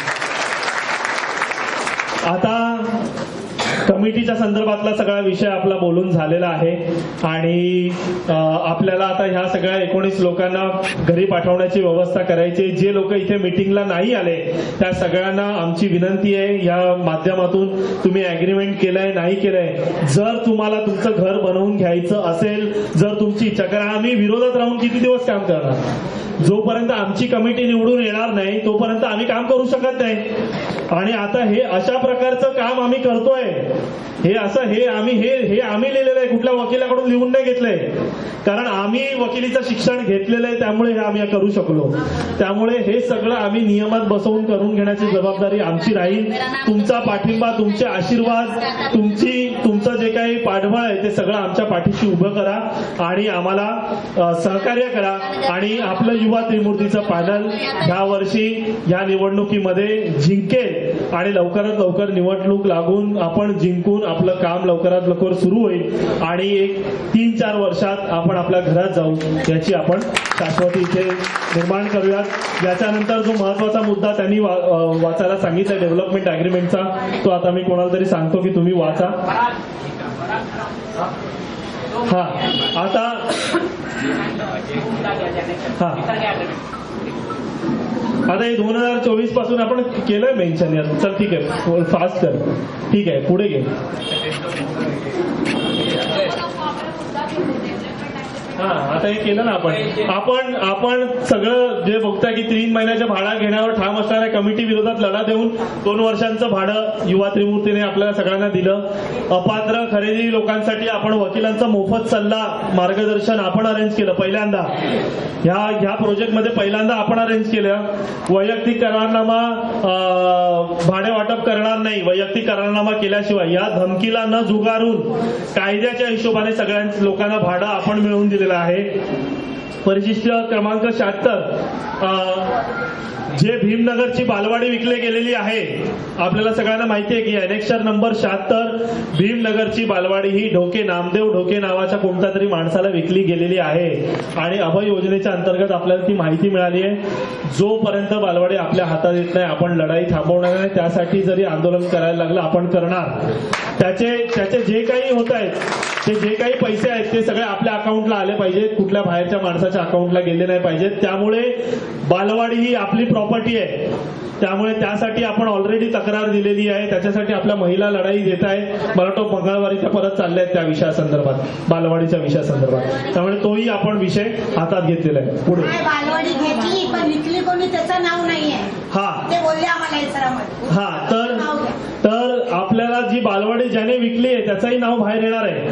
आता कमिटीच्या संदर्भातला सगळा विषय आपला बोलून झालेला आहे आणि आपल्याला आता ह्या सगळ्या 19 लोकांना घरी पाठवण्याची व्यवस्था करायची. जे लोक इथे मीटिंगला नाही आले त्या सगळ्यांना आमची विनंती आहे, या माध्यमातून तुम्ही अग्रीमेंट केलंय नाही केलंय, जर तुम्हाला तुमचं घर बनवून घ्यायचं असेल, जर तुमची इच्छा, कारण आम्ही विरोधात राहून किती दिवस काम करणार. जोपर्यंत आमची कमिटी निवडून येणार नाही तोपर्यंत आम्ही काम करू शकत नाही. आणि आता हे अशा प्रकारचं काम आम्ही करतोय, हे आम्ही लिहिलेलं आहे, कुठल्या वकिलाकडून लिहून नाही घेतलंय, कारण आम्ही वकिलीचं शिक्षण घेतलेलं आहे, त्यामुळे हे आम्ही करू शकलो. त्यामुळे हे सगळं आम्ही नियमात बसवून करून घेण्याची जबाबदारी आमची राहील. तुमचा पाठिंबा, तुमचे आशीर्वाद, तुमचं जे काही पाठबळ आहे ते सगळं आमच्या पाठीशी उभं करा आणि आम्हाला सहकार्य करा. आणि आपलं युवा त्रिमूर्तीचं पॅनल ह्या वर्षी ह्या निवडणुकीमध्ये जिंकेल आणि लवकरात लवकर निवडणूक लागून आपण जिंकून आपलं काम लवकरात लवकर सुरू होईल आणि एक 3-4 वर्षात आपण आपल्या घरात जाऊ, याची आपण शाश्वती इथे निर्माण करूयात. याच्यानंतर जो महत्वाचा मुद्दा त्यांनी वाचायला सांगितला डेव्हलपमेंट अग्रीमेंटचा, तो आता मी कोणाला तरी सांगतो की तुम्ही वाचा. हा आता आता हे 2024 पासून आपण केलंय मेन्शन यात. चल ठीक आहे, फास्ट कर. ठीक आहे, पुढे घे. हा आता हे केलं ना आपण सगळं जे बघताय की 3 महिन्याच्या भाडा घेण्यावर ठाम असणाऱ्या कमिटी विरोधात लढा देऊन 2 वर्षांचं भाडं युवा त्रिमूर्तीने आपल्याला सगळ्यांना दिलं. अपात्र खरेदी लोकांसाठी आपण वकिलांचा मोफत सल्ला मार्गदर्शन आपण अरेंज केलं पहिल्यांदा. ह्या प्रोजेक्टमध्ये पहिल्यांदा आपण अरेंज केलं. वैयक्तिक करारनामा भाडे वाटप करणार नाही, वैयक्तिक करारनामा केल्याशिवाय या धमकीला न झुगारून कायद्याच्या हिशोबाने सगळ्या लोकांना भाडं आपण मिळवून दिलेलं आहे. परिशिष्ट क्रमांक 76 जे भीमनगरची बालवाडी विकली गेलेली आहे, आपल्याला सगळ्यांना माहिती आहे की अनेक्षर नंबर 76 भीमनगरची बालवाडी ही नामदेव ढोके नावाच्या कोणत्या तरी माणसाला विकली गेलेली आहे आणि अभय योजनेच्या अंतर्गत आपल्याला ती माहिती मिळाली आहे. जोपर्यंत बालवाडी आपल्या हातात येत नाही आपण लढाई थांबवणार नाही. त्यासाठी जरी आंदोलन करायला लागलं आपण करणार. त्याचे जे काही होत आहेत, ते जे काही पैसे आहेत ते सगळे आपल्या अकाउंटला आले पाहिजेत, कुठल्या बाहेरच्या माणसाच्या अकाउंटला गेले नाही पाहिजेत. त्यामुळे बालवाडी ही आपली प्रॉपर्टी आहे, त्यामुळे त्यासाठी आपण ऑलरेडी तक्रार दिलेली आहे. त्याच्यासाठी आपल्या महिला लढाई देत आहेत. मला वाटतं मंगळवारीच्या परत चालल्या आहेत त्या विषयासंदर्भात, बालवाडीच्या विषयासंदर्भात. त्यामुळे तोही आपण विषय हातात घेतलेला आहे. पुढे बालवाडी घेतली पण विकली कोणी त्याचं नाव नाहीये. हा ते बोलले आम्हाला सरामध्ये. हा तर आपल्याला जी बालवाडी ज्याने विकली आहे त्याचंही नाव बाहेर येणार आहे.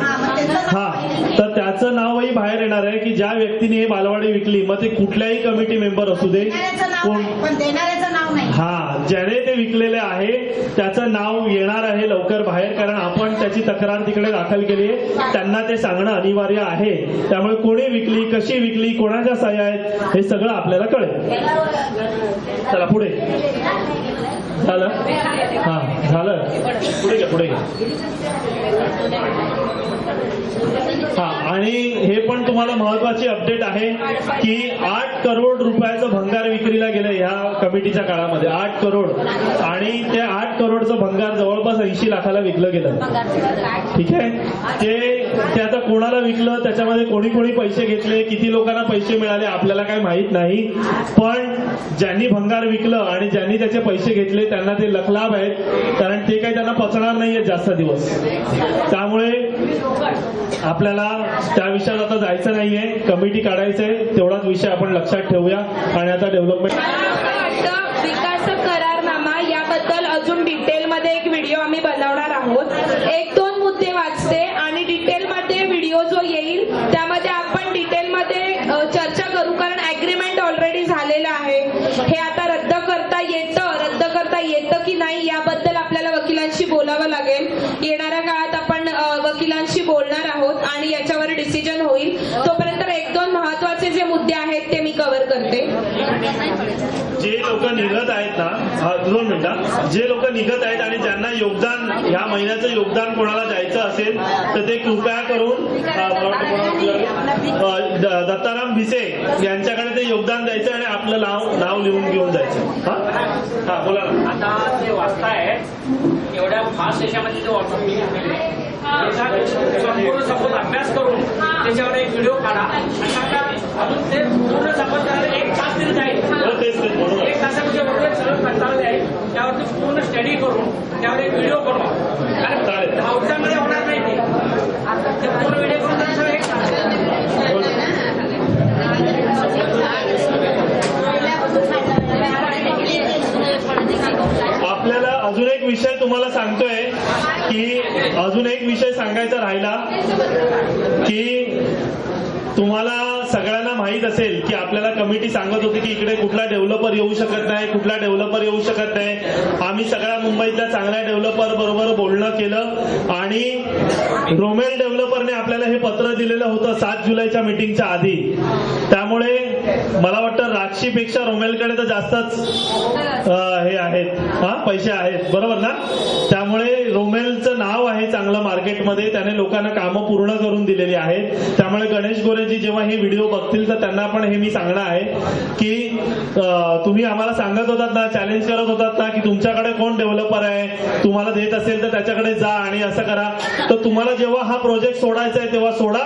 हा तर त्याचं नावही बाहेर येणार आहे की ज्या व्यक्तीने ही बालवाडी विकली, मग ते कुठल्याही कमिटी मेंबर असू दे, पण देणाऱ्याचं नाव नाही. हा ज्याने ते विकलेले आहे त्याचं नाव येणार आहे लवकर बाहेर, कारण आपण त्याची तक्रार तिकडे दाखल केली आहे. त्यांना ते सांगणं अनिवार्य आहे. त्यामुळे कोणी विकली, कशी विकली, कोणाच्या सह्या आहेत, हे सगळं आपल्याला कळेल. चला पुढे. झालं? हा झालं. पुढे घ्या. हा आणि हे पण तुम्हाला महत्वाची अपडेट आहे की 8 करोड रुपयाचं भंगार विक्रीला गेलं ह्या कमिटीच्या काळामध्ये. 8 करोड आणि ते 8 करोडचं भंगार जवळपास 80 लाखाला विकलं गेलं. ठीक आहे, ते आता कोणाला विकलं, त्याच्यामध्ये कोणी पैसे घेतले, किती लोकांना पैसे मिळाले आपल्याला काही माहित नाही. पण ज्यांनी भंगार विकलं आणि ज्यांनी त्याचे पैसे घेतले त्यांना ते लखलाभ आहेत, कारण ते काही त्यांना पचणार नाहीये जास्त दिवस. त्यामुळे आपल्याला त्या विषयात आता जायचं नाहीये, कमिटी काढायचंय, तेवढाच विषय आपण लक्षात ठेवूया. आणि आता डेव्हलपमेंट विकास करारनामा याबद्दल अजून डिटेलमध्ये एक व्हिडिओ आम्ही बनवणार आहोत. 1-2 मुद्दे वाचते आणि डिटेलमध्ये व्हिडिओ जो येईल त्या मिळेल. येणाऱ्या काळात आपण वकिलांशी बोलणार आहोत आणि याच्यावर डिसिजन होईल. तोपर्यंत 1-2 महत्वाचे जे मुद्दे आहेत ते मी कव्हर करते. जे लोक निघत आहेत ना, 2 मिनिटं, जे लोक निघत आहेत आणि ज्यांना योगदान ह्या महिन्याचं योगदान कोणाला द्यायचं असेल तर ते कृपया करून दत्ताराम भिसे यांच्याकडे ते योगदान द्यायचं आणि आपलं नाव लिहून घेऊन जायचं. हा बोला ना. आता जे वाचताय एवढ्या फास्ट याच्यामध्ये जो संपूर्ण सपोज अभ्यास करून त्याच्यावर एक व्हिडिओ काढा आणि सांगा अजून ते पूर्ण सपोज करायला 1 तास तरी जाईल. तेच बरोबर. 1 तासामध्ये वगैरे सगळं कंटाळले आहे त्यावरती पूर्ण स्टडी करून त्यावर एक व्हिडिओ बनवा. कारण चालेल. धावच्यामध्ये होणार नाही ते पूर्ण व्हिडिओ करून त्याचं एक आपल्याला अजून एक विषय तुम्हाला सांगतोय की अजून एक विषय सांगायचा राहिला की तुम्हाला सगळ्यांना माहित असेल की आपल्याला कमिटी सांगत होती की इकडे कुठला डेव्हलपर येऊ शकत नाही, कुठला डेव्हलपर येऊ शकत नाही. आम्ही सगळ्या मुंबईतल्या चांगल्या डेव्हलपर बरोबर बोलणं केलं आणि रोमेल डेव्हलपरने आपल्याला हे पत्र दिलेलं होतं 7 जुलैच्या मीटिंगच्या आधी. त्यामुळे मला वाटतं राक्षीपेक्षा रोमेलकडे तर जास्तच हे आहेत, पैसे आहेत, बरोबर ना. त्यामुळे रोमेलचं नाव आहे चांगलं मार्केटमध्ये, त्याने लोकांना कामं पूर्ण करून दिलेली आहेत. त्यामुळे गणेश गोरेजी जेव्हा हे व्हिडिओ बघतील तर त्यांना पण हे मी सांगणार आहे की तुम्ही आम्हाला सांगत होतात ना, चॅलेंज करत होतात ना की तुमच्याकडे कोण डेव्हलपर आहे, तुम्हाला देत असेल तर त्याच्याकडे जा आणि असं करा. तर तुम्हाला जेव्हा हा प्रोजेक्ट सोडायचा आहे तेव्हा सोडा.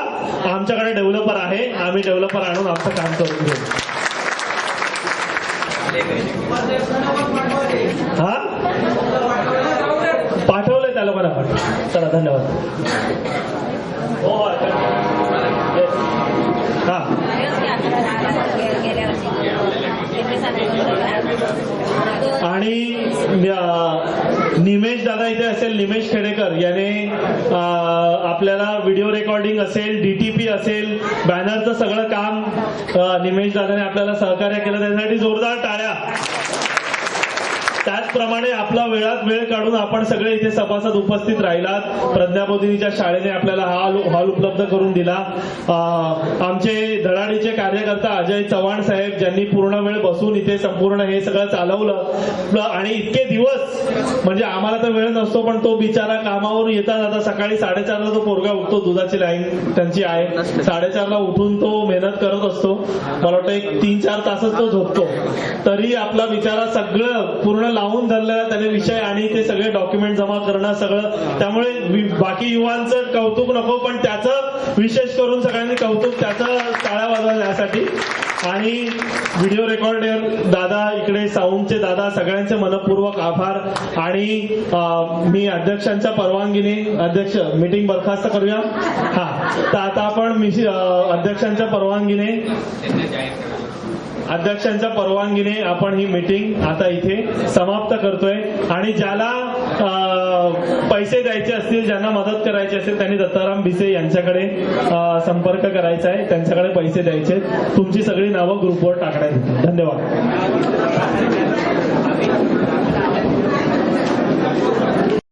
आमच्याकडे डेव्हलपर आहे, आम्ही डेव्हलपर आणून आमचं काम करून घेऊ. हा पाठवलंय त्या लोकांना पण. चला धन्यवाद. हो हा आणि निमेश दादा इथे असेल, निमेश खेडेकर याने आपल्याला व्हिडिओ रेकॉर्डिंग असेल, डीटीपी असेल, बॅनरचं सगळं काम निमेश दादाने आपल्याला सहकार्य केलं, त्यासाठी जोरदार टाळ्या. त्याचप्रमाणे आपला वेळात वेळ काढून आपण सगळे इथे सभासद उपस्थित राहिलात. प्रज्ञाबोधिनीच्या शाळेने आपल्याला हॉल उपलब्ध करून दिला. आमचे धडाडीचे कार्यकर्ता अजय चव्हाण साहेब ज्यांनी पूर्ण वेळ बसून इथे संपूर्ण हे सगळं चालवलं आणि इतके दिवस म्हणजे आम्हाला तर वेळ नसतो पण तो बिचारा कामावर येता जाता सकाळी 4:30ला तो पोरगा उठतो, दुधाची लाईन त्यांची आहे, 4:30ला उठून तो मेहनत करत असतो. मला वाटतं एक 3-4 तासच तो झोपतो, तरी आपला बिचारा सगळं पूर्ण लावून धरलं त्याने विषय आणि ते सगळे डॉक्युमेंट जमा करणं सगळं. त्यामुळे बाकी युवांचं कौतुक नको पण त्याचं विशेष करून सगळ्यांनी कौतुक त्याचं टाळ्या वाजवण्यासाठी. आणि व्हिडिओ रेकॉर्डर दादा, इकडे साऊंडचे दादा, सगळ्यांचे मनपूर्वक आभार. आणि मी अध्यक्षांच्या परवानगीने, अध्यक्ष मीटिंग बरखास्त करूया. हा तर आता आपण अध्यक्षांच्या परवानगीने आपण ही मीटिंग आता इथे समाप्त करतोय. आणि ज्याला पैसे द्यायचे असतील, ज्यांना मदत करायची असेल त्यांनी दत्ताराम भिसे यांच्याकडे संपर्क करायचा आहे, त्यांच्याकडे पैसे द्यायचे. तुमची सगळी नावं ग्रुपवर टाकण्यात येतील. धन्यवाद.